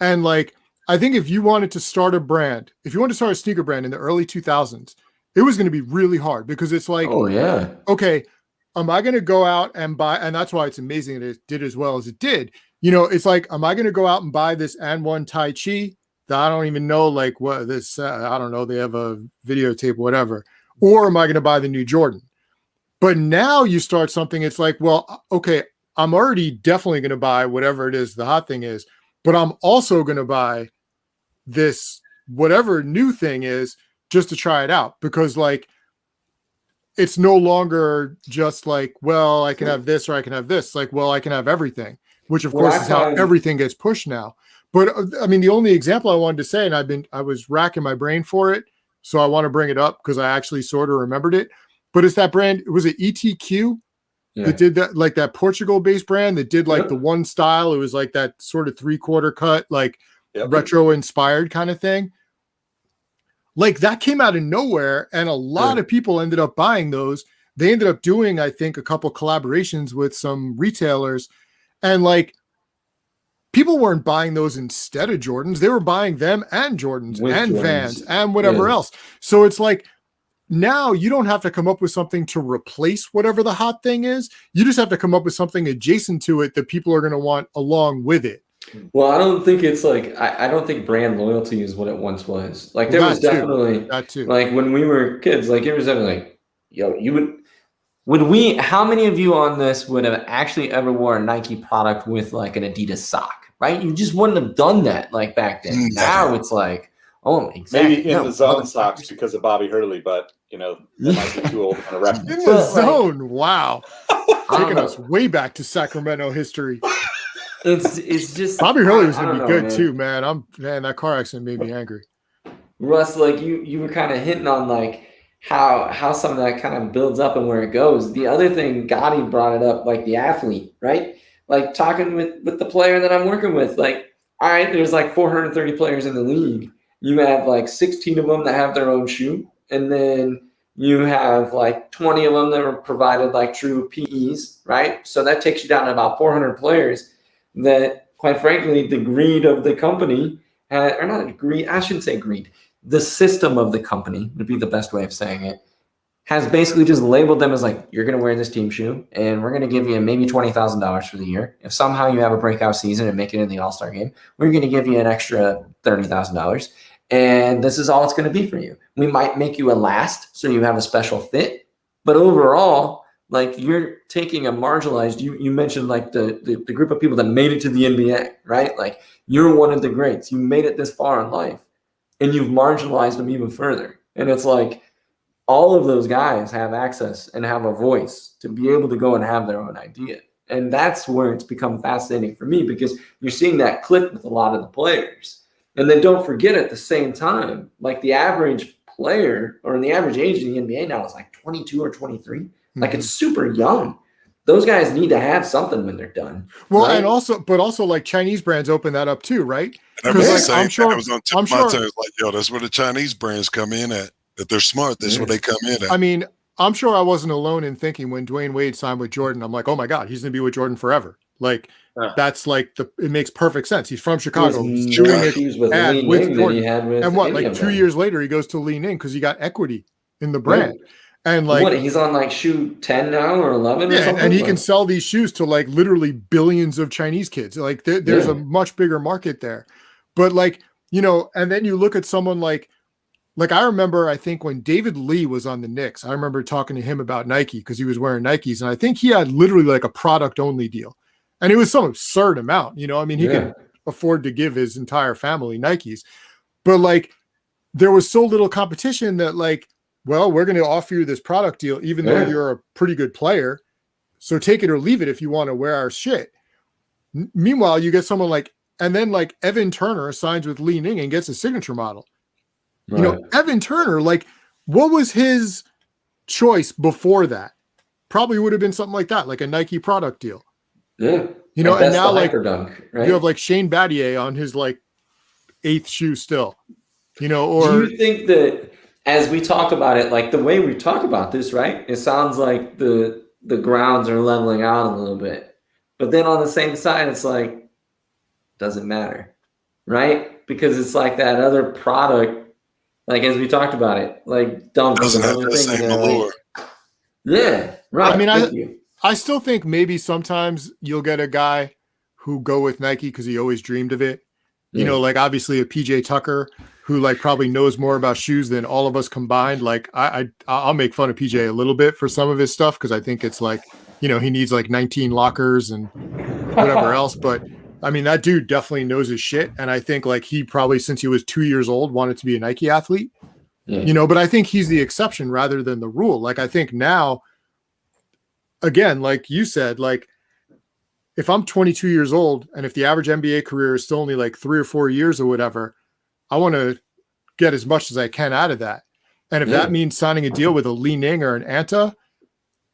And like, I think if you wanted to start a brand, if you wanted to start a sneaker brand in the early 2000s, it was going to be really hard because it's like, okay, am I going to go out and buy? And that's why it's amazing that it did as well as it did. It's like, am I going to go out and buy this and one Tai Chi that I don't even know, like what this, I don't know, they have a videotape, whatever, or am I going to buy the new Jordan? But now you start something, it's like, well, okay, I'm already definitely going to buy whatever it is the hot thing is, but I'm also going to buy this, whatever new thing is, just to try it out, because like, it's no longer just like, well, I can have this or I can have this. Like, well, I can have everything, which of course is how everything gets pushed now. But I mean, the only example I wanted to say, and I was racking my brain for it, so I want to bring it up because I actually sort of remembered it. But it's that brand. Was it ETQ that did that, like that Portugal-based brand that did like the one style? It was like that sort of 3/4 cut, like retro inspired kind of thing. Like that came out of nowhere, and a lot of people ended up buying those. They ended up doing, I think, a couple collaborations with some retailers, and like people weren't buying those instead of Jordans. They were buying them and Jordans with and Jordans. Vans and whatever else. So it's like now you don't have to come up with something to replace whatever the hot thing is. You just have to come up with something adjacent to it that people are going to want along with it. Well, I don't think it's like I don't think brand loyalty is what it once was. Like there was definitely that too. Like when we were kids, like it was definitely like, yo, you would we? How many of you on this would have actually ever wore a Nike product with like an Adidas sock? Right? You just wouldn't have done that like back then. Now it's like, oh, exactly. Maybe in the zone socks because of Bobby Hurley, but you know, that might be too old on a reference. In the zone, wow. Taking us way back to Sacramento history. It's just Bobby Hurley was gonna be good too, man. That car accident made me angry. Russ, like you were kind of hinting on like how some of that kind of builds up and where it goes. The other thing, Gotty brought it up, like the athlete, right? Like talking with the player that I'm working with, like, all right, there's like 430 players in the league. You have like 16 of them that have their own shoe. And then you have like 20 of them that are provided like true PEs, right? So that takes you down to about 400 players that, quite frankly, the greed of the company, or not greed, I shouldn't say greed, the system of the company would be the best way of saying it, has basically just labeled them as like, you're going to wear this team shoe and we're going to give you maybe $20,000 for the year. If somehow you have a breakout season and make it in the All-Star game, we're going to give you an extra $30,000. And this is all it's going to be for you. We might make you a last, so you have a special fit. But overall, like you're taking a marginalized, you mentioned like the group of people that made it to the NBA, right? Like you're one of the greats. You made it this far in life and you've marginalized them even further. And it's like, all of those guys have access and have a voice to be able to go and have their own idea. And that's where it's become fascinating for me because you're seeing that click with a lot of the players. And then don't forget at the same time, like the average player or the average age in the NBA now is like 22 or 23. Mm-hmm. Like it's super young. Those guys need to have something when they're done. Well, right? and also like Chinese brands open that up too, right? Like, I'm sure. Like, yo, that's where the Chinese brands come in at. If they're smart, that's where they come in at. I mean, I'm sure I wasn't alone in thinking when Dwayne Wade signed with Jordan, I'm like, oh my God, he's going to be with Jordan forever. Like, that's like it makes perfect sense. He's from Chicago. He's doing it with Jordan. And what, like 2 years later, he goes to Lean In because he got equity in the brand. Right. And like, he's on like shoe 10 now or 11 or something? And he can sell these shoes to like literally billions of Chinese kids. Like there's a much bigger market there. But like, you know, and then you look at someone like I remember, I think when David Lee was on the Knicks, I remember talking to him about Nike because he was wearing Nikes. And I think he had literally like a product only deal. And it was some absurd amount, you know, I mean, he could afford to give his entire family Nikes, but like there was so little competition that like, well, we're going to offer you this product deal, even though you're a pretty good player. So take it or leave it if you want to wear our shit. Meanwhile, you get someone like, and then like Evan Turner signs with Li Ning and gets a signature model. Right. You know, Evan Turner, like, what was his choice before that? Probably would have been something like that, like a Nike product deal. Yeah. You know, and now like dunk, right? You have like Shane Battier on his like 8th shoe still. You know, or do you think that as we talk about it, like the way we talk about this, right? It sounds like the grounds are leveling out a little bit. But then on the same side, it's like, doesn't matter, right? Because it's like that other product. Like, as we talked about it, like, doesn't have the same allure. Yeah, right. I mean, I still think maybe sometimes you'll get a guy who go with Nike because he always dreamed of it. You know, like, obviously a PJ Tucker who, like, probably knows more about shoes than all of us combined. Like, I'll make fun of PJ a little bit for some of his stuff because I think it's like, you know, he needs like 19 lockers and whatever else. But I mean, that dude definitely knows his shit. And I think like he probably, since he was 2 years old, wanted to be a Nike athlete, you know, but I think he's the exception rather than the rule. Like, I think now, again, like you said, like if I'm 22 years old and if the average NBA career is still only like 3 or 4 years or whatever, I want to get as much as I can out of that. And if that means signing a deal with a Li Ning or an Anta,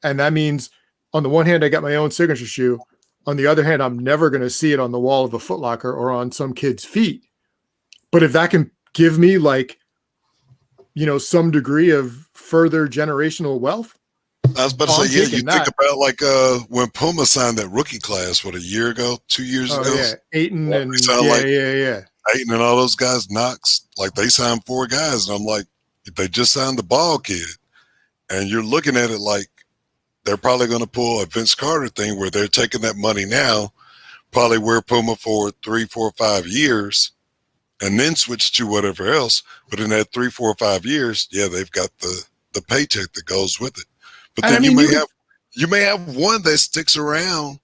and that means on the one hand, I got my own signature shoe. On the other hand, I'm never going to see it on the wall of a Foot Locker or on some kid's feet. But if that can give me like, you know, some degree of further generational wealth. I was about to say, yeah, you think about like when Puma signed that rookie class, what, a year ago, 2 years ago? Yeah, Ayton and Ayton and all those guys, Knox, like they signed 4 guys. And I'm like, if they just signed the ball kid, and you're looking at it like they're probably going to pull a Vince Carter thing where they're taking that money now, probably wear Puma for 3, 4, 5 years, and then switch to whatever else. But in that 3, 4, 5 years, yeah, they've got the paycheck that goes with it. But then you may have one that sticks around,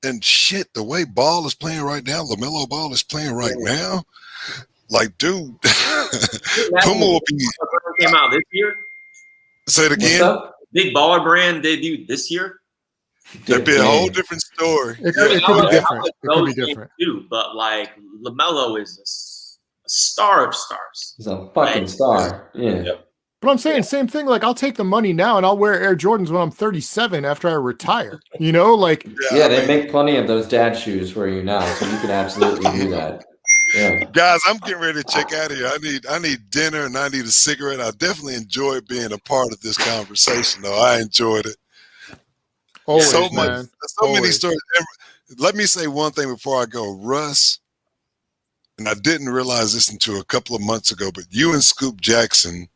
and shit, the way Ball is playing right now, LaMelo Ball is playing right now. Like, dude, Puma will be. Came out this year. Say it again. Big Baller brand debuted this year. That'd be a whole different story. It could be different. It could be different too. But like LaMelo is a star of stars. He's a fucking star. Yeah. Yep. But I'm saying same thing. Like I'll take the money now and I'll wear Air Jordans when I'm 37 after I retire. You know, like they make plenty of those dad shoes for you now, so you can absolutely do that. Yeah. Guys, I'm getting ready to check out of here. I need dinner and I need a cigarette. I definitely enjoyed being a part of this conversation, though. I enjoyed it. Always, so man. Many stories. Let me say one thing before I go. Russ, and I didn't realize this until a couple of months ago, but you and Scoop Jackson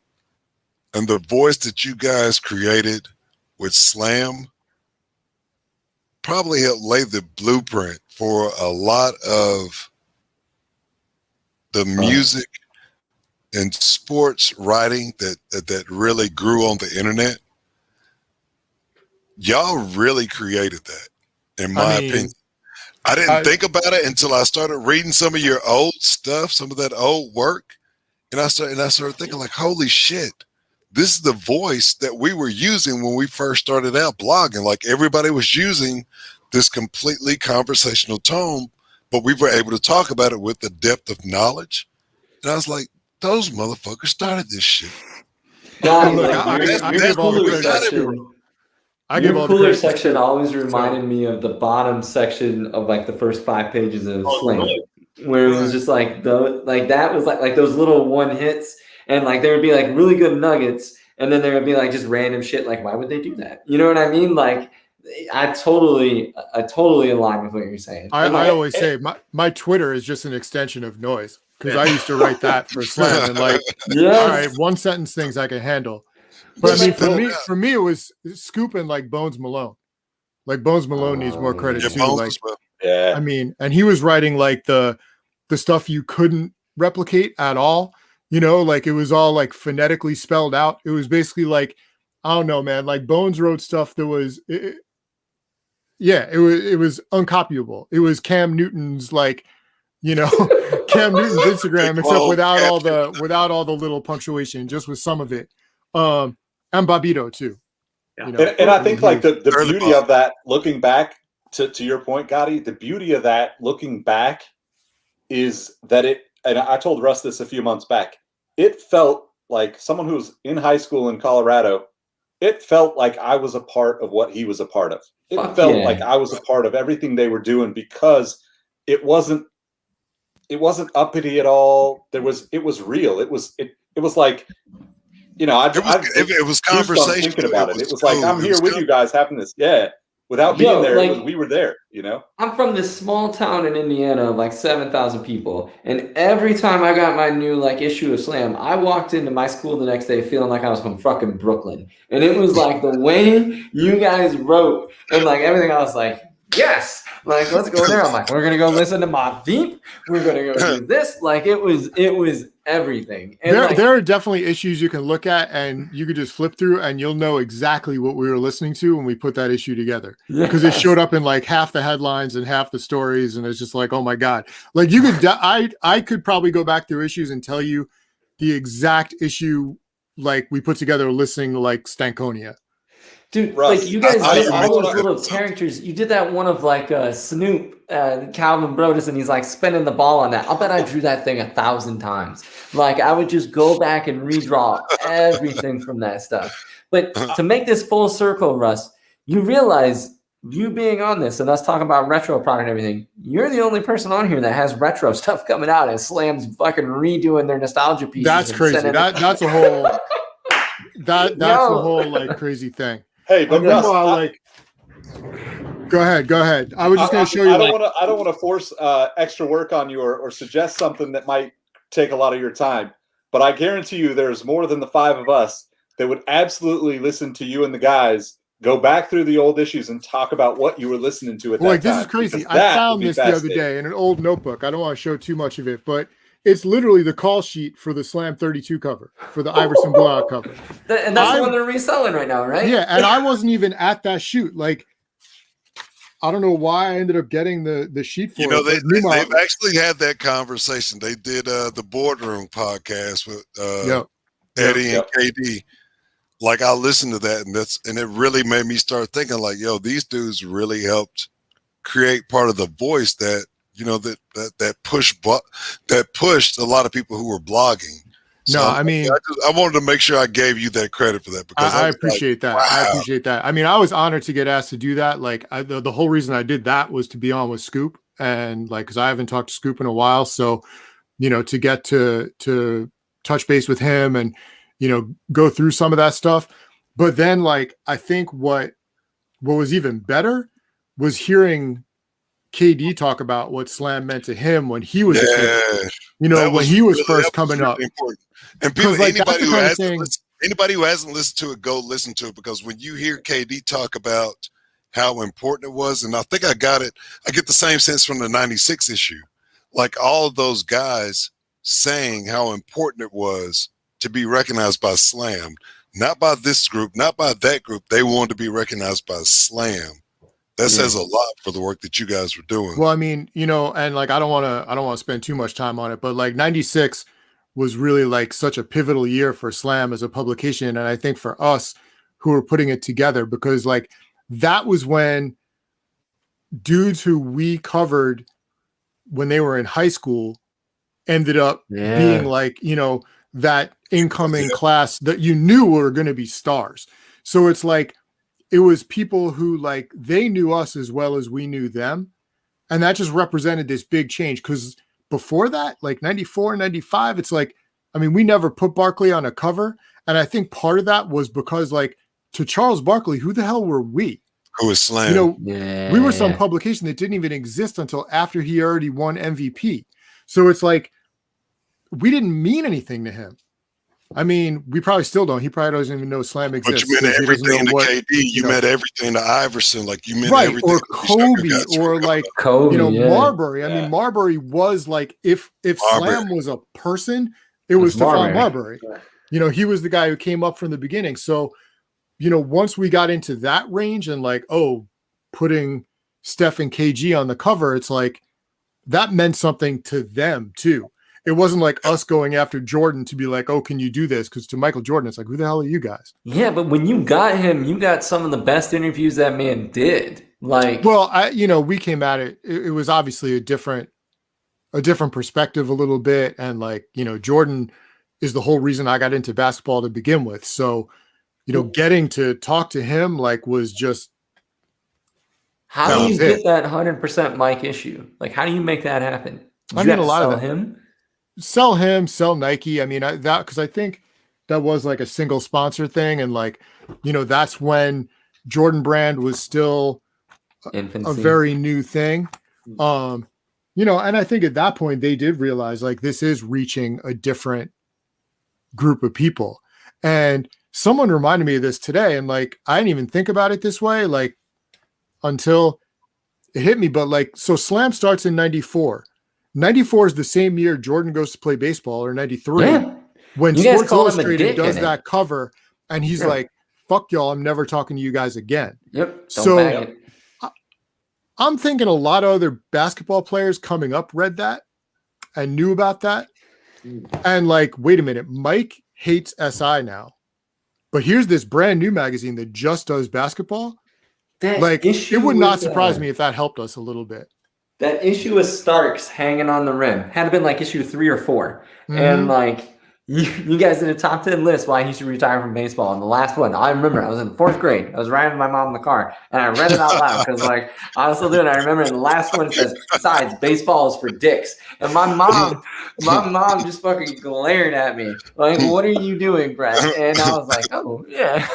and the voice that you guys created with Slam probably helped lay the blueprint for a lot of the music and sports writing that really grew on the internet. Y'all really created that, in my opinion. I didn't think about it until I started reading some of your old stuff, some of that old work, and I started thinking like, holy shit, this is the voice that we were using when we first started out blogging. Like everybody was using this completely conversational tone, but we were able to talk about it with the depth of knowledge. And I was like, those motherfuckers started this shit. Your cooler section always reminded me of the bottom section of like the first 5 pages of Slam, where it was just like that was like those little one hits, and like there would be like really good nuggets, and then there would be like just random shit. Like, why would they do that? You know what I mean? Like, I totally align with what you're saying. I always say my Twitter is just an extension of noise, because I used to write that for Slam, and like, all right, 1 sentence things I can handle. But I mean, for me, it was scooping like Bones Malone. Like Bones Malone needs more credit too. Like, I mean, and he was writing like the stuff you couldn't replicate at all. You know, like it was all like phonetically spelled out. It was basically like, I don't know, man. Like Bones wrote stuff that was, it was uncopyable. It was Cam Newton's like, you know, Cam Newton's Instagram, except without all the little punctuation, just with some of it. And Babito too. Yeah. You know? And I think like the beauty of that, looking back to your point, Gotty, the beauty of that looking back is that and I told Russ this a few months back, it felt like someone who was in high school in Colorado, it felt like I was a part of what he was a part of. It felt like I was a part of everything they were doing, because it wasn't uppity at all. It was real. It was like, you know, it was conversation. Thinking about it, it was like I'm here with you guys having this. Yeah, without being there, like, we were there. You know, I'm from this small town in Indiana of like 7,000 people, and every time I got my new like issue of Slam, I walked into my school the next day feeling like I was from fucking Brooklyn, and it was like the way you guys wrote and like everything. I was like, yes, like let's go there. I'm like, we're gonna go listen to Mobb Deep. We're gonna go do this. Like it was everything. And there are definitely issues you can look at and you could just flip through and you'll know exactly what we were listening to when we put that issue together, because it showed up in like half the headlines and half the stories, and it's just like, oh my god, like you could I could probably go back through issues and tell you the exact issue like we put together listening to like Stankonia. Dude, Russ, like you guys I did thought you all those mentioned little that. characters. You did that one of like Snoop, Calvin Brodus, and he's like spinning the ball on that. I'll bet I drew that thing 1,000 times. Like I would just go back and redraw everything from that stuff. But to make this full circle, Russ, you realize you being on this and us talking about retro product and everything, you're the only person on here that has retro stuff coming out and Slam's fucking redoing their nostalgia pieces. That's crazy. That's a whole that's a whole like crazy thing. Hey, but Russ, go ahead. I was just going to show you. I don't want to force extra work on you or suggest something that might take a lot of your time. But I guarantee you, there's more than the 5 of us that would absolutely listen to you and the guys go back through the old issues and talk about what you were listening to at that time. This is crazy. I found this the other day in an old notebook. I don't want to show too much of it, but it's literally the call sheet for the Slam 32 cover, for the Iverson blowout cover. And that's the one they're reselling right now, right? Yeah, and I wasn't even at that shoot. Like, I don't know why I ended up getting the sheet for it. They've actually had that conversation. They did the Boardroom podcast with Eddie and KD. Like, I listened to that, and it really made me start thinking, like, yo, these dudes really helped create part of the voice that, you know, that pushed a lot of people who were blogging. So I mean, I wanted to make sure I gave you that credit for that, because I appreciate that. Wow. I appreciate that. I mean, I was honored to get asked to do that. Like, the whole reason I did that was to be on with Scoop, and like, because I haven't talked to Scoop in a while, so you know, to get to touch base with him and you know go through some of that stuff. But then, like, I think what was even better was hearing KD talk about what Slam meant to him when he was a kid. You know, when he was first coming up. Important. And people, like, anybody who hasn't listened to it, go listen to it, because when you hear KD talk about how important it was, and I think I get the same sense from the 96 issue. Like, all of those guys saying how important it was to be recognized by Slam, not by this group, not by that group. They wanted to be recognized by Slam. That says a lot for the work that you guys were doing. Well, I mean, you know, and like, I don't want to spend too much time on it, but like 96 was really like such a pivotal year for Slam as a publication. And I think for us who were putting it together, because like that was when dudes who we covered when they were in high school ended up being like, you know, that incoming class that you knew were going to be stars. So it's like, it was people who like, they knew us as well as we knew them. And that just represented this big change. Cause before that, like 94, 95, it's like, I mean, we never put Barkley on a cover. And I think part of that was because like, to Charles Barkley, who the hell were we? Who was Slam? You know, we were some publication that didn't even exist until after he already won MVP. So it's like, we didn't mean anything to him. I mean, we probably still don't. He probably doesn't even know Slam exists. But you meant everything to KD. You meant everything to Iverson. Like, you meant everything. Or Kobe, or like Kobe, you know, Marbury. I mean, Marbury was like, if Slam was a person, it was Stephon Marbury. You know, he was the guy who came up from the beginning. So, you know, once we got into that range and like, putting Steph and KG on the cover, it's like that meant something to them too. It wasn't like us going after Jordan to be like, oh, can you do this? Because to Michael Jordan, it's like, who the hell are you guys? Yeah, but when you got him, you got some of the best interviews that man did. Like, well, we came at it. It was obviously a different perspective a little bit. And like, you know, Jordan is the whole reason I got into basketball to begin with. So, you know, getting to talk to him like was just. How do you get that 100% Mike issue? Like, how do you make that happen? I mean, a lot of him. Sell him, sell Nike. I mean, because I think that was like a single sponsor thing. And like, you know, that's when Jordan Brand was still a very new thing. You know, and I think at that point they did realize like this is reaching a different group of people. And someone reminded me of this today. And like, I didn't even think about it this way, like until it hit me. But like, so Slam starts in 94. 94 is the same year Jordan goes to play baseball, or 93, when Sports Illustrated does that cover, and he's like, fuck y'all, I'm never talking to you guys again. So I'm thinking a lot of other basketball players coming up read that and knew about that. And like, wait a minute, Mike hates SI now. But here's this brand new magazine that just does basketball. That Like, issue it would not with, surprise me if that helped us a little bit. That issue with Starks hanging on the rim had been like issue 3 or 4. And like you guys did a top 10 list why he should retire from baseball. And the last one, I remember I was in 4th grade. I was riding with my mom in the car and I read it out loud because like I was still doing it. I remember in the last one it says, besides, baseball is for dicks. And my mom just fucking glared at me. Like, what are you doing, Brett? And I was like, oh yeah.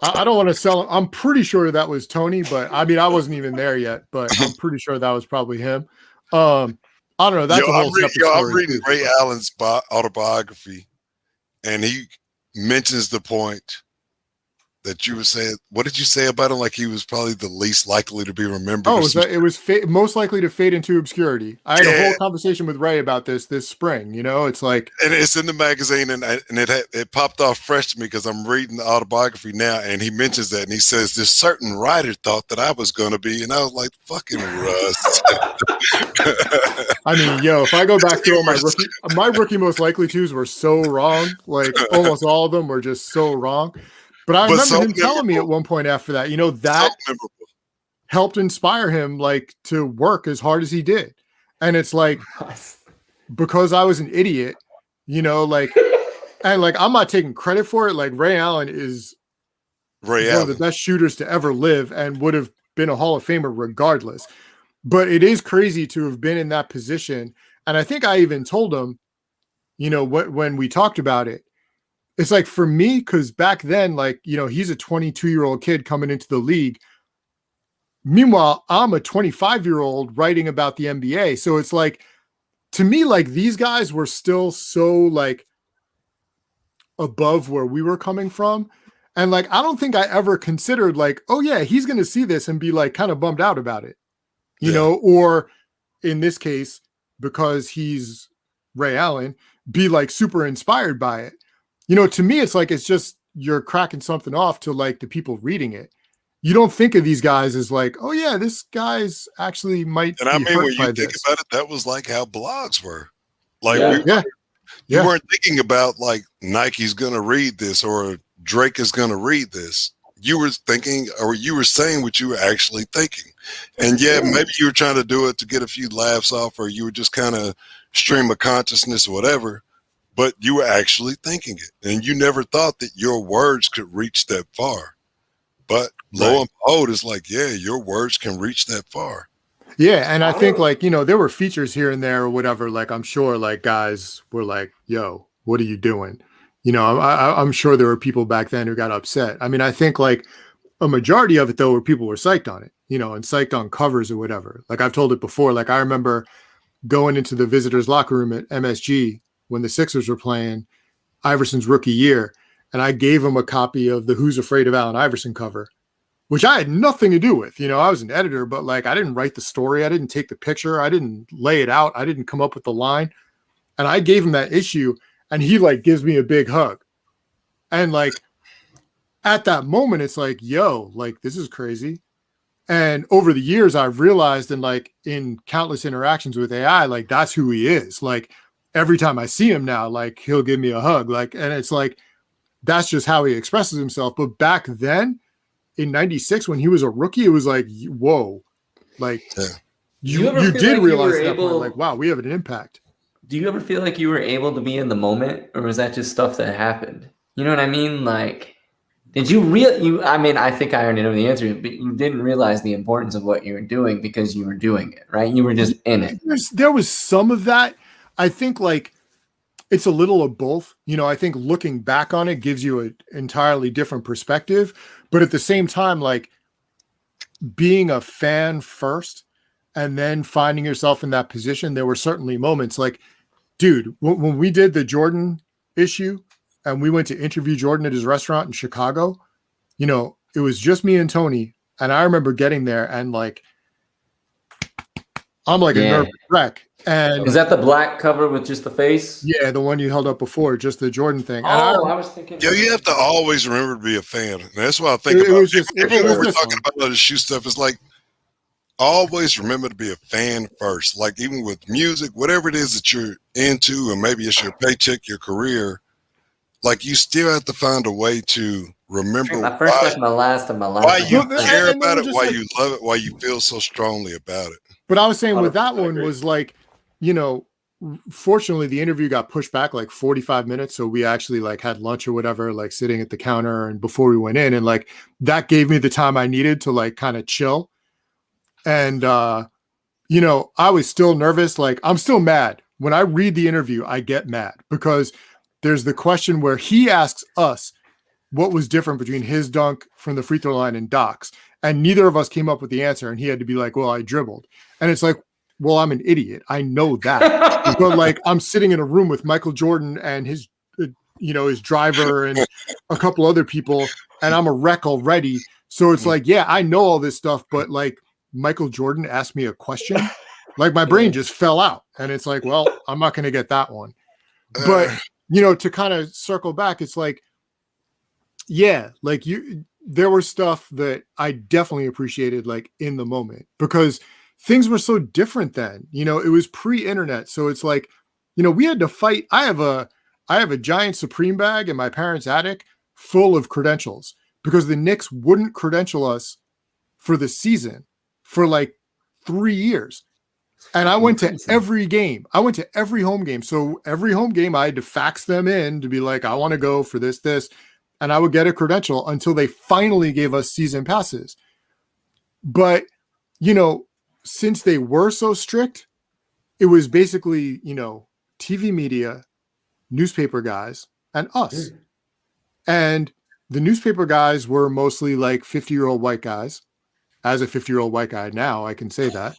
I don't want to sell him. I'm pretty sure that was Tony, but I mean I wasn't even there yet, but I'm pretty sure that was probably him. I don't know. That's a whole separate story. I'm reading Ray Allen's autobiography, and he mentions the point that you were saying. What did you say about him? Like he was probably the least likely to be remembered. Oh, it was most likely to fade into obscurity. I had a whole conversation with Ray about this spring. You know, it's like, and it's in the magazine, and it popped off fresh to me because I'm reading the autobiography now, and he mentions that, and he says this certain writer thought that I was going to be, and I was like, fucking Russ. I mean, yo, if I go back through all my rookie most likely twos were so wrong. Like almost all of them were just so wrong. But I remember him telling me at one point after that, you know, that helped inspire him like to work as hard as he did. And it's like, because I was an idiot, you know, like, and like, I'm not taking credit for it. Like Ray Allen is one of the best shooters to ever live and would have been a Hall of Famer regardless. But it is crazy to have been in that position. And I think I even told him, you know, when we talked about it, it's like for me, because back then, like, you know, he's a 22-year-old kid coming into the league. Meanwhile, I'm a 25-year-old writing about the NBA. So it's like, to me, like these guys were still so like above where we were coming from. And like, I don't think I ever considered like, oh yeah, he's going to see this and be like kind of bummed out about it, you know, or in this case, because he's Ray Allen, be like super inspired by it. You know, to me, it's like, it's just, you're cracking something off to like the people reading it. You don't think of these guys as like, oh yeah, this guy's actually might. And I mean, when you think about it, that was like how blogs were. Like, you weren't thinking about like Nike's going to read this or Drake is going to read this. You were thinking, or you were saying what you were actually thinking. And maybe you were trying to do it to get a few laughs off, or you were just kind of stream of consciousness or whatever. But you were actually thinking it, and you never thought that your words could reach that far. But lo and behold, it's like, yeah, your words can reach that far. Yeah, and I think like, you know, there were features here and there or whatever. Like I'm sure like guys were like, yo, what are you doing? You know, I'm sure there were people back then who got upset. I mean, I think like a majority of it though, where people were psyched on it, you know, and psyched on covers or whatever. Like I've told it before. Like I remember going into the visitors' locker room at MSG when the Sixers were playing Iverson's rookie year, and I gave him a copy of the Who's Afraid of Allen Iverson cover, which I had nothing to do with. You know, I was an editor, but like I didn't write the story. I didn't take the picture. I didn't lay it out. I didn't come up with the line. And I gave him that issue, and he like gives me a big hug. And like at that moment, it's like, yo, like this is crazy. And over the years, I've realized, and like in countless interactions with AI, like that's who he is. Like every time I see him now, like he'll give me a hug. Like, and it's like, that's just how he expresses himself. But back then in 96, when he was a rookie, it was like, whoa, like you did like realize at that point, like, wow, we have an impact. Do you ever feel like you were able to be in the moment, or was that just stuff that happened? You know what I mean? Like, did you I mean, I think I already know the answer, but you didn't realize the importance of what you were doing because you were doing it, right? You were just in it. There was some of that. I think like it's a little of both. You know, I think looking back on it gives you an entirely different perspective, but at the same time, like being a fan first and then finding yourself in that position, there were certainly moments like, dude, when we did the Jordan issue and we went to interview Jordan at his restaurant in Chicago, you know, it was just me and Tony. And I remember getting there and like, I'm like a nervous wreck. And is that the black cover with just the face? Yeah, the one you held up before, just the Jordan thing. Oh, I was thinking. Yeah, you have to always remember to be a fan. And that's what I think about. When we're talking about other shoe stuff, it's like always remember to be a fan first. Like even with music, whatever it is that you're into, and maybe it's your paycheck, your career, like you still have to find a way to remember My first life, my last, and my last. why you Well, care and they about were it, just why like- you love it, why you feel so strongly about it. But I was saying with that 100% one agree. was like, you know, fortunately the interview got pushed back like 45 minutes. So we actually like had lunch or whatever, like sitting at the counter and before we went in, and like that gave me the time I needed to like kind of chill. And you know, I was still nervous. Like I'm still mad. When I read the interview, I get mad because there's the question where he asks us what was different between his dunk from the free throw line and Doc's. And neither of us came up with the answer. And he had to be like, well, I dribbled. And it's like, well, I'm an idiot. I know that. But like, I'm sitting in a room with Michael Jordan and his, you know, his driver and a couple other people, and I'm a wreck already. So it's like, yeah, I know all this stuff, but like Michael Jordan asked me a question, like my brain just fell out. And it's like, well, I'm not going to get that one. But, you know, to kind of circle back, it's like, yeah, like there was stuff that I definitely appreciated like in the moment because things were so different then. You know, it was pre-internet. So it's like, you know, we had to fight. I have a giant Supreme bag in my parents' attic full of credentials because the Knicks wouldn't credential us for the season for like 3 years. And I went to every game. I went to every home game. So every home game I had to fax them in to be like, I want to go for this. And I would get a credential until they finally gave us season passes. But, you know, since they were so strict, it was basically, you know, TV media, newspaper guys, and us. And the newspaper guys were mostly like 50-year-old white guys. As a 50-year-old white guy now, I can say that.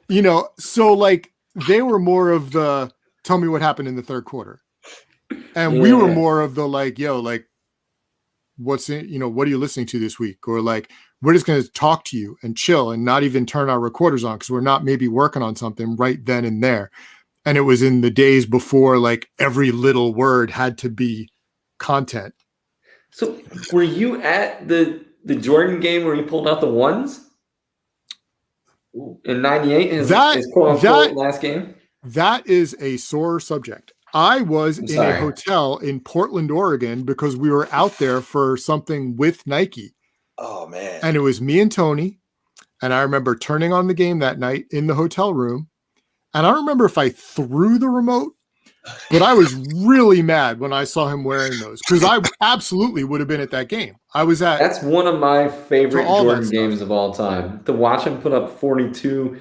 You know, so like they were more of the tell me what happened in the third quarter. And we were more of the like, yo, like, what's in, you know, what are you listening to this week? Or like, we're just going to talk to you and chill and not even turn our recorders on because we're not maybe working on something right then and there. And it was in the days before like every little word had to be content. So were you at the Jordan game where he pulled out the ones in '98? His quote unquote last game? That is a sore subject. I was in a hotel in Portland, Oregon, because we were out there for something with Nike. Oh, man. And it was me and Tony. And I remember turning on the game that night in the hotel room. And I don't remember if I threw the remote, but I was really mad when I saw him wearing those because I absolutely would have been at that game. I was at. That's one of my favorite Jordan games of all time. To watch him put up 42,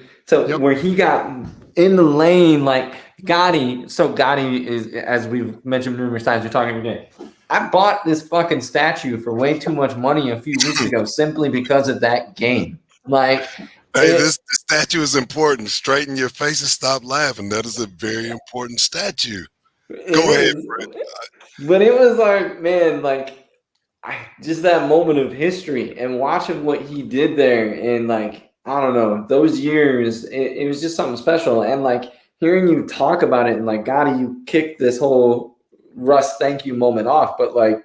where he got in the lane like Gotty. So Gotty is, as we've mentioned numerous times, we're talking every day. I bought this fucking statue for way too much money a few weeks ago simply because of that game. Like, hey, this statue is important. Straighten your face and stop laughing. That is a very important statue. Go ahead, Brett. But it was like, man, like just that moment of history and watching what he did there, and like, I don't know, those years, it was just something special. And like hearing you talk about it, and like, Gotti, you kicked this whole Russ thank you moment off, but like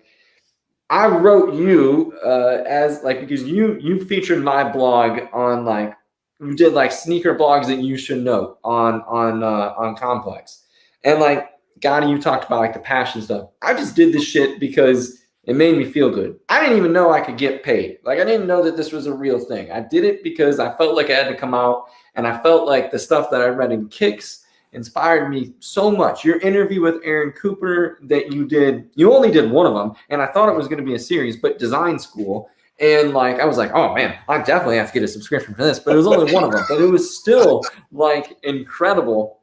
I wrote you as like, because you featured my blog on like, you did like sneaker blogs that you should know on Complex, and like Gotti, you talked about like the passion stuff. I just did this shit because it made me feel good. I didn't even know I could get paid. Like I didn't know that this was a real thing. I did it because I felt like I had to come out, and I felt like the stuff that I read in Kicks inspired me so much. Your interview with Aaron Cooper that you did, you only did one of them, and I thought it was going to be a series, but design school. And like, I was like, oh man, I definitely have to get a subscription for this, but it was only one of them, but it was still like incredible.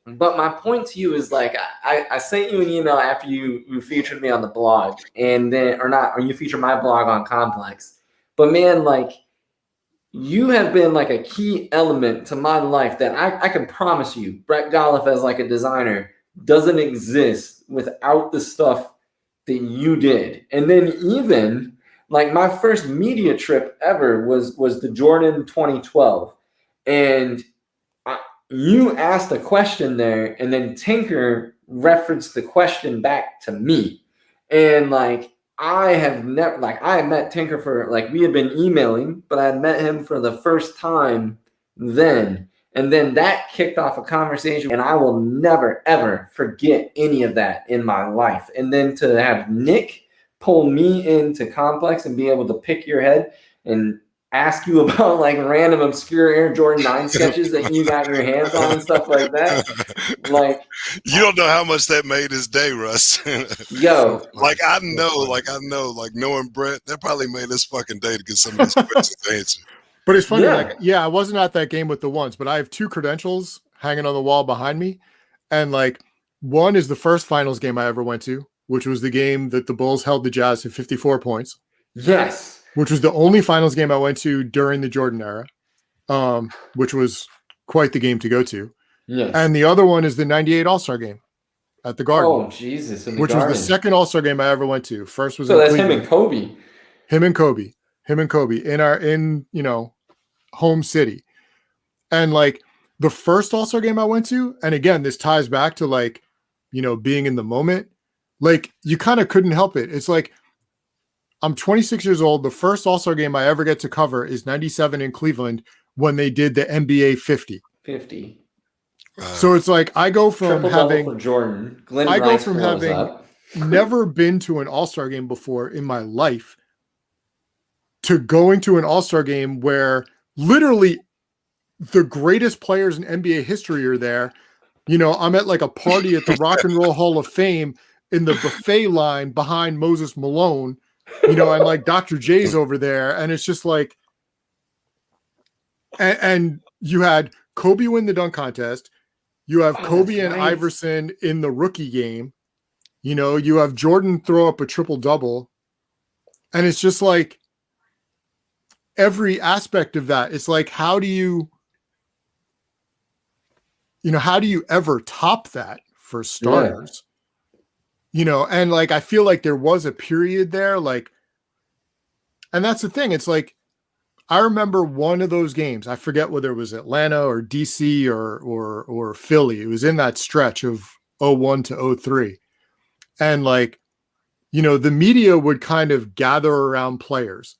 But my point to you is like, I sent you an email after you featured me on the blog, and then, or you featured my blog on Complex, but man, like, you have been like a key element to my life that I can promise you, Brett Gollif as like a designer doesn't exist without the stuff that you did. And then even like my first media trip ever was the Jordan 2012. And you asked a question there, and then Tinker referenced the question back to me. And like, I had met Tinker for like, we had been emailing, but I had met him for the first time then. And then that kicked off a conversation, and I will never, ever forget any of that in my life. And then to have Nick pull me into Complex and be able to pick your head and ask you about like random obscure Air Jordan 9 sketches that you got your hands on and stuff like that. Like, you don't know how much that made his day, Russ. Yo. I know, knowing Brett, that probably made his fucking day to get some of these questions answered. But it's funny, I wasn't at that game with the ones, but I have 2 credentials hanging on the wall behind me. And like, one is the first finals game I ever went to, which was the game that the Bulls held the Jazz to 54 points. Yes. Which was the only finals game I went to during the Jordan era, which was quite the game to go to. Yes. And the other one is the 98 All-Star game at the Garden. Oh, Jesus. Which was the second All-Star game I ever went to. First was so that's Cleveland. him and Kobe. Him and Kobe in home city. And like the first All-Star game I went to, and again, this ties back to like, being in the moment, like you kind of couldn't help it. It's like, I'm 26 years old. The first All-Star game I ever get to cover is 97 in Cleveland when they did the NBA 50. So it's like, I go from having Jordan. Never been to an All-Star game before in my life to going to an All-Star game where literally the greatest players in NBA history are there. I'm at like a party at the Rock and Roll Hall of Fame in the buffet line behind Moses Malone, and like Dr. J's over there. And it's just like, and you had Kobe win the dunk contest. You have Kobe and Iverson in the rookie game. You have Jordan throw up a triple-double. And it's just like, every aspect of that, it's like, how do you ever top that for starters? And like, I feel like there was a period there, like, and that's the thing. It's like, I remember one of those games. I forget whether it was Atlanta or DC or Philly. It was in that stretch of 01 to 03. And like, the media would kind of gather around players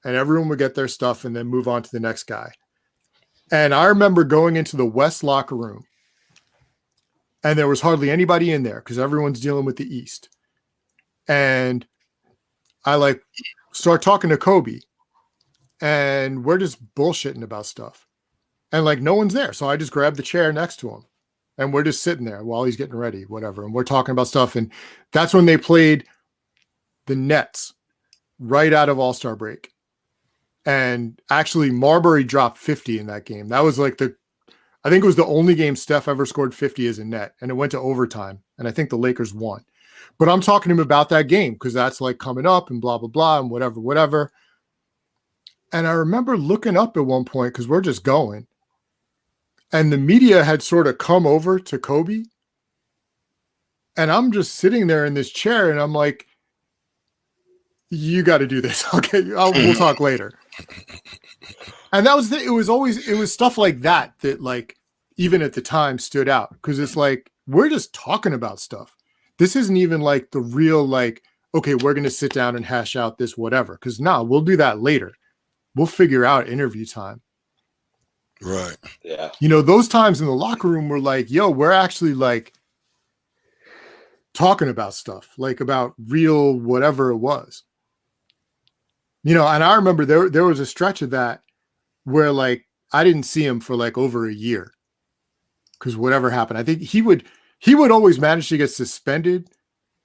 and everyone would get their stuff and then move on to the next guy. And I remember going into the West locker room and there was hardly anybody in there because everyone's dealing with the East. And I like start talking to Kobe and we're just bullshitting about stuff. And like, no one's there. So I just grabbed the chair next to him and we're just sitting there while he's getting ready, whatever. And we're talking about stuff. And that's when they played the Nets right out of All-Star break. And actually Marbury dropped 50 in that game. That was like I think it was the only game Steph ever scored 50 as a net, and it went to overtime. And I think the Lakers won. But I'm talking to him about that game because that's like coming up and blah, blah, blah, and whatever. And I remember looking up at one point because we're just going. And the media had sort of come over to Kobe. And I'm just sitting there in this chair and I'm like, you got to do this. Okay, we'll talk later. And that was it was stuff like that like even at the time stood out because it's like we're just talking about stuff. This isn't even like the real like, okay, we're going to sit down and hash out this whatever, because we'll do that later. We'll figure out interview time. Right. Yeah. Those times in the locker room were like, yo, we're actually like talking about stuff, like about real whatever it was. And I remember there was a stretch of that where like I didn't see him for like over a year because whatever happened. I think he would always manage to get suspended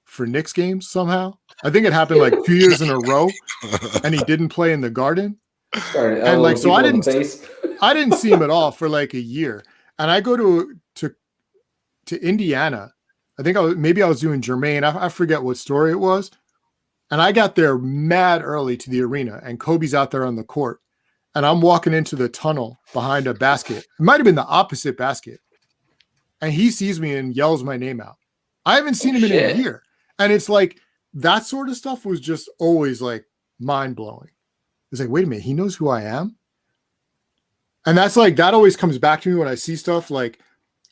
for Knicks games somehow. I think it happened like 2 years in a row and he didn't play in the Garden. And like, so I didn't see him at all for like a year. And I go to Indiana. I think I was doing Jermaine. I forget what story it was. And I got there mad early to the arena and Kobe's out there on the court and I'm walking into the tunnel behind a basket. It might've been the opposite basket. And he sees me and yells my name out. I haven't seen him in a year. And it's like, that sort of stuff was just always like mind blowing. It's like, wait a minute, he knows who I am. And that's like, that always comes back to me when I see stuff like,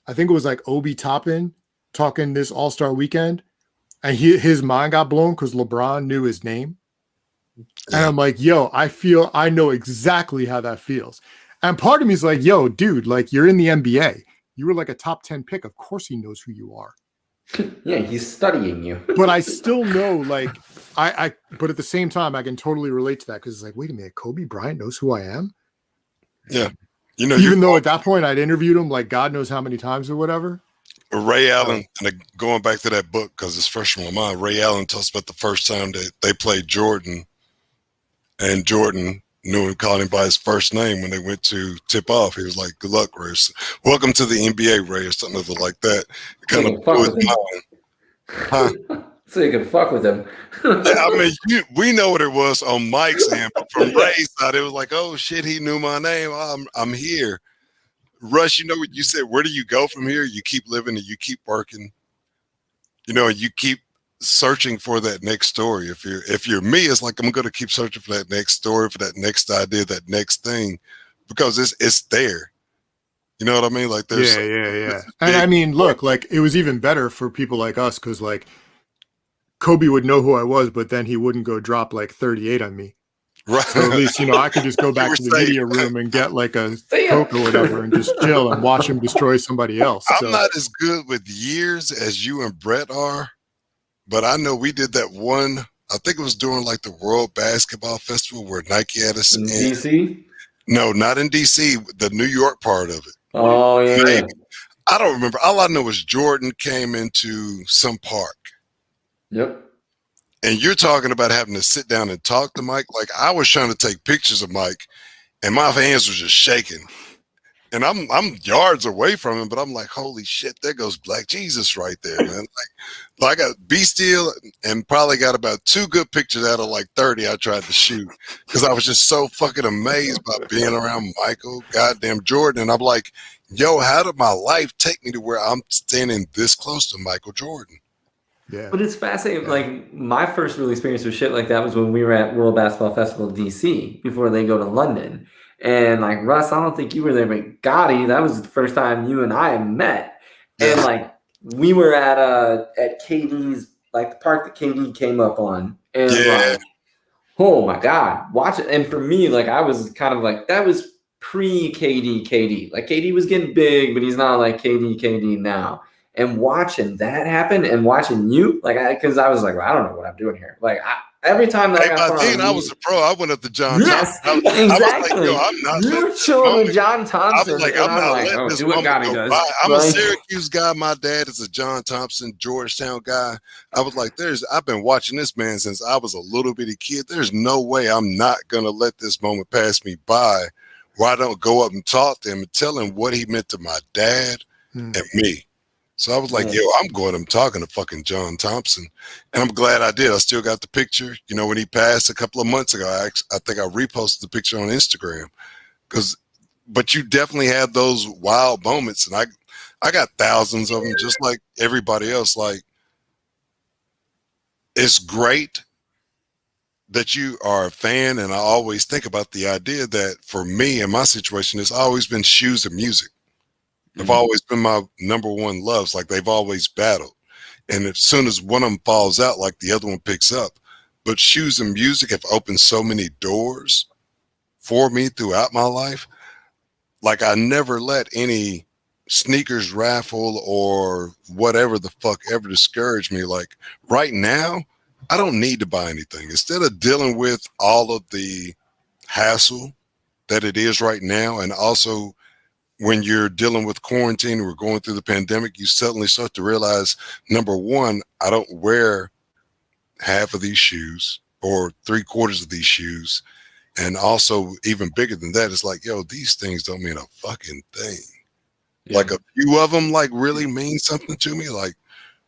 I think it was like Obi Toppin talking this All-Star weekend. And his mind got blown because LeBron knew his name. And I'm like, yo, I know exactly how that feels. And part of me is like, yo, dude, like you're in the NBA. You were like a top 10 pick. Of course he knows who you are. Yeah, he's studying you. But I still know, like, but at the same time, I can totally relate to that because it's like, wait a minute, Kobe Bryant knows who I am. Yeah. You know, even though at that point I'd interviewed him like God knows how many times or whatever. Ray Allen, and going back to that book because it's fresh in my mind, Ray Allen tells about the first time that they played Jordan, and Jordan knew him, called him by his first name when they went to tip off. He was like, "Good luck, Ray. Welcome to the NBA, Ray," or something like that. It kind of blew his mind. Huh? So you can fuck with him. Yeah, I mean, we know what it was on Mike's end, but from Ray's side, it was like, "Oh shit, he knew my name. I'm here." Russ, you know what you said? Where do you go from here? You keep living and you keep working, you know, and you keep searching for that next story. If you're me, it's like I'm going to keep searching for that next story, for that next idea, that next thing, because it's there. You know what I mean? Like there's yeah. And I mean, look, like it was even better for people like us because like Kobe would know who I was, but then he wouldn't go drop like 38 on me. Right. So at least, you know, I could just go back to the media room and get like a Coke or whatever and just chill and watch him destroy somebody else. I'm not as good with years as you and Brett are, but I know we did that one. I think it was during like the World Basketball Festival where Nike had us in DC. No, not in DC. The New York part of it. Oh yeah. Maybe. I don't remember. All I know is Jordan came into some park. Yep. And you're talking about having to sit down and talk to Mike. Like I was trying to take pictures of Mike, and my hands were just shaking. And I'm yards away from him, but I'm like, holy shit, there goes Black Jesus right there, man. Like I got Be Still and probably got about 2 good pictures out of like 30 I tried to shoot because I was just so fucking amazed by being around Michael, goddamn Jordan. And I'm like, yo, how did my life take me to where I'm standing this close to Michael Jordan? Yeah. But it's fascinating. Yeah. Like my first real experience with shit like that was when we were at World Basketball Festival DC before they go to London. And like Russ, I don't think you were there, but Gotty, that was the first time you and I met. And like we were at KD's, like the park that KD came up on. And like, oh my God, watch it. And for me, like I was kind of like, that was pre-KD. Like KD was getting big, but he's not like KD now. And watching that happen and watching you, like, because I was like, well, I don't know what I'm doing here. Like, every time that I got by then I was a pro. I went up to John Thompson. Exactly. I was like, yo, I'm not. You were chilling with John Thompson. I was like, I'm not letting this woman go by. I'm a Syracuse guy. My dad is a John Thompson, Georgetown guy. I was like, I've been watching this man since I was a little bitty kid. There's no way I'm not going to let this moment pass me by where I don't go up and talk to him and tell him what he meant to my dad and me. So I was like, yo, I'm going, I'm talking to fucking John Thompson. And I'm glad I did. I still got the picture. You know, when he passed a couple of months ago, I think I reposted the picture on Instagram. But you definitely had those wild moments. And I got thousands of them, just like everybody else. Like, it's great that you are a fan. And I always think about the idea that for me in my situation, it's always been shoes and music. They've always been my number one loves. Like they've always battled. And as soon as one of them falls out, like the other one picks up. But shoes and music have opened so many doors for me throughout my life. Like I never let any sneakers raffle or whatever the fuck ever discourage me. Like right now, I don't need to buy anything. Instead of dealing with all of the hassle that it is right now, and also when you're dealing with quarantine or going through the pandemic, you suddenly start to realize, number one, I don't wear half of these shoes or 3/4 of these shoes. And also even bigger than that, it's like, yo, these things don't mean a fucking thing. Yeah. Like a few of them like really mean something to me, like,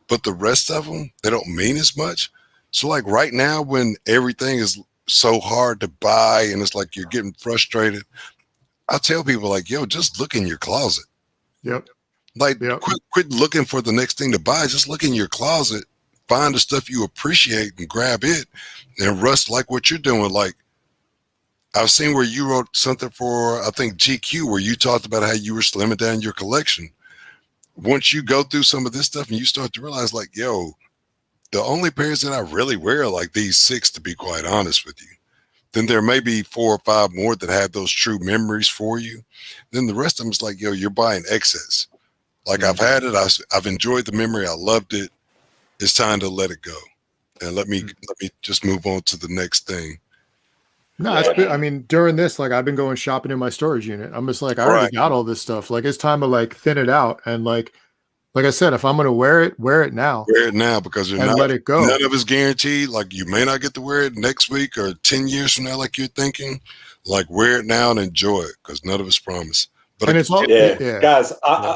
but the rest of them, they don't mean as much. So like right now when everything is so hard to buy and it's like you're getting frustrated, I tell people like, yo, just look in your closet. Yep. Like quit looking for the next thing to buy. Just look in your closet, find the stuff you appreciate and grab it. And Russ, like what you're doing, like I've seen where you wrote something for, I think GQ, where you talked about how you were slimming down your collection. Once you go through some of this stuff and you start to realize like, yo, the only pairs that I really wear are like these 6, to be quite honest with you. then there may be 4 or 5 more that have those true memories for you. Then the rest of them is like, yo, you're buying excess. Like I've had it, I've enjoyed the memory, I loved it. It's time to let it go, and let me just move on to the next thing. No, it's been, I mean, during this, like I've been going shopping in my storage unit. I'm just like, I already got all this stuff. Like it's time to like thin it out. And like I said, if I'm going to wear it now. Wear it now, because let it go. None of it's guaranteed. Like you may not get to wear it next week or 10 years from now, like you're thinking. Like wear it now and enjoy it, because none of it's promised. But and it's all, guys.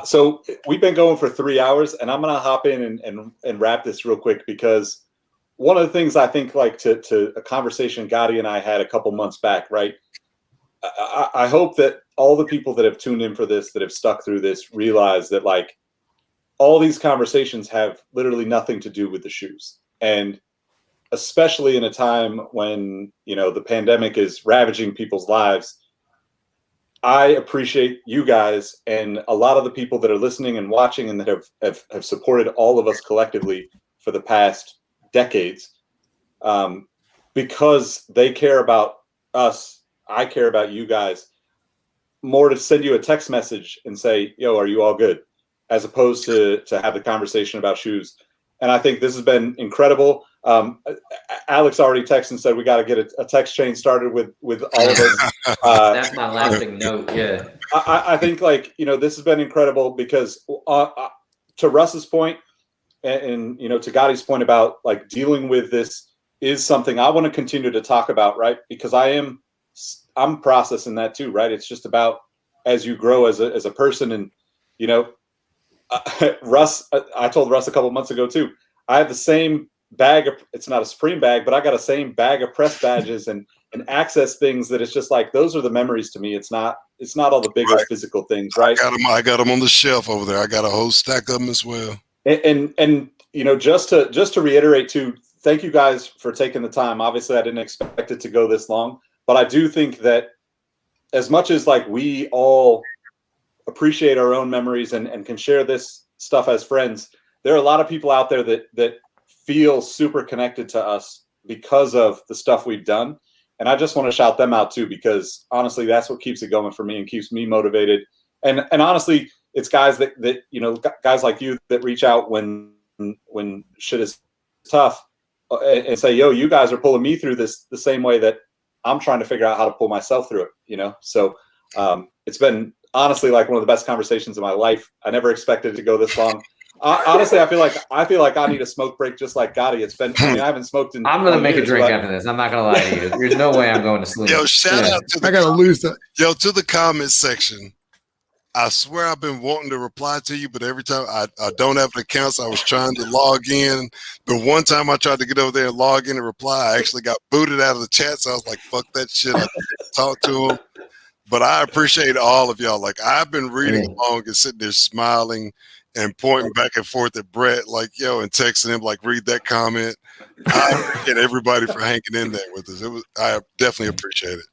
So we've been going for 3 hours, and I'm going to hop in and wrap this real quick, because one of the things I think, like to a conversation Gotty and I had a couple months back, right? I hope that all the people that have tuned in for this, that have stuck through this, realize that like all these conversations have literally nothing to do with the shoes. And especially in a time when, you know, the pandemic is ravaging people's lives, I appreciate you guys and a lot of the people that are listening and watching and that have supported all of us collectively for the past decades, because they care about us. I care about you guys more, to send you a text message and say, yo, are you all good? As opposed to have the conversation about shoes. And I think this has been incredible. Alex already texted and said we got to get a text chain started with all of us. That's my lasting note. Yeah. I think, like, you know, this has been incredible, because to Russ's point, and you know, to Gotty's point about like dealing with this is something I want to continue to talk about, right? Because I'm processing that too, right? It's just about, as you grow as a person, and you know, Russ, I told Russ a couple months ago too, I have the same bag of, it's not a Supreme bag, but I got a same bag of press badges and access things that it's just like, those are the memories to me. It's not all the bigger physical things, right? I got them on the shelf over there. I got a whole stack of them as well. And you know, just to reiterate too, thank you guys for taking the time. Obviously, I didn't expect it to go this long, but I do think that as much as like we all appreciate our own memories and can share this stuff as friends, there are a lot of people out there that feel super connected to us because of the stuff we've done. And I just want to shout them out too, because honestly, that's what keeps it going for me and keeps me motivated. And honestly, it's guys that you know, guys like you that reach out when shit is tough and say, yo, you guys are pulling me through this the same way that I'm trying to figure out how to pull myself through it, you know? So it's been honestly like one of the best conversations of my life. I never expected it to go this long. Honestly, I feel like I need a smoke break, just like Gotty. It's been, I mean, I haven't smoked in. I'm gonna make a drink after this. I'm not gonna lie to you. There's no way I'm going to sleep. Yo, shout out to I gotta lose that. Yo, to the comment section. I swear I've been wanting to reply to you, but every time I don't have an account, so I was trying to log in. The one time I tried to get over there and log in and reply, I actually got booted out of the chat. So I was like, fuck that shit. I talked to him. But I appreciate all of y'all. Like, I've been reading along and sitting there smiling and pointing back and forth at Brett, like, yo, and texting him, like, read that comment. I appreciate everybody for hanging in there with us. I definitely appreciate it.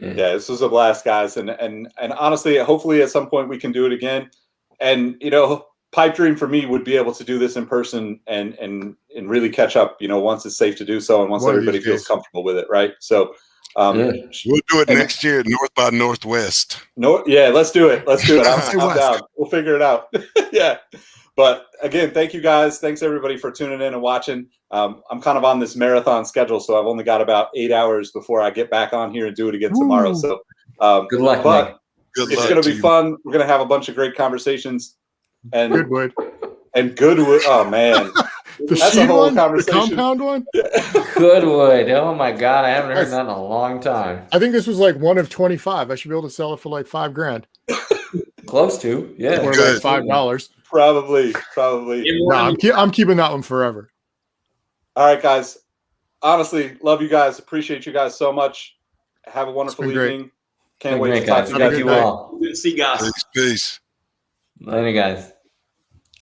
Yeah, this was a blast, guys. And honestly, hopefully at some point we can do it again. And, you know, pipe dream for me would be able to do this in person and really catch up, you know, once it's safe to do so and once everybody feels comfortable with it, right? So we'll do it next year, North by Northwest. Yeah, let's do it. I'm down. We'll figure it out. Yeah. But again, thank you guys. Thanks everybody for tuning in and watching. I'm kind of on this marathon schedule, so I've only got about 8 hours before I get back on here and do it again tomorrow. So good luck, but Nick. It's going to be fun. We're going to have a bunch of great conversations. And Goodwood. Oh man, that's a whole conversation. The compound one. Goodwood. Oh my god, I haven't heard that in a long time. I think this was like one of 25. I should be able to sell it for like $5,000. Close to, yeah, or like $5. Probably. No, I'm keeping that one forever. All right, guys. Honestly, love you guys. Appreciate you guys so much. Have a wonderful evening. Can't wait to talk to you guys. Thank you all. Good to see you guys. Peace. Later, guys.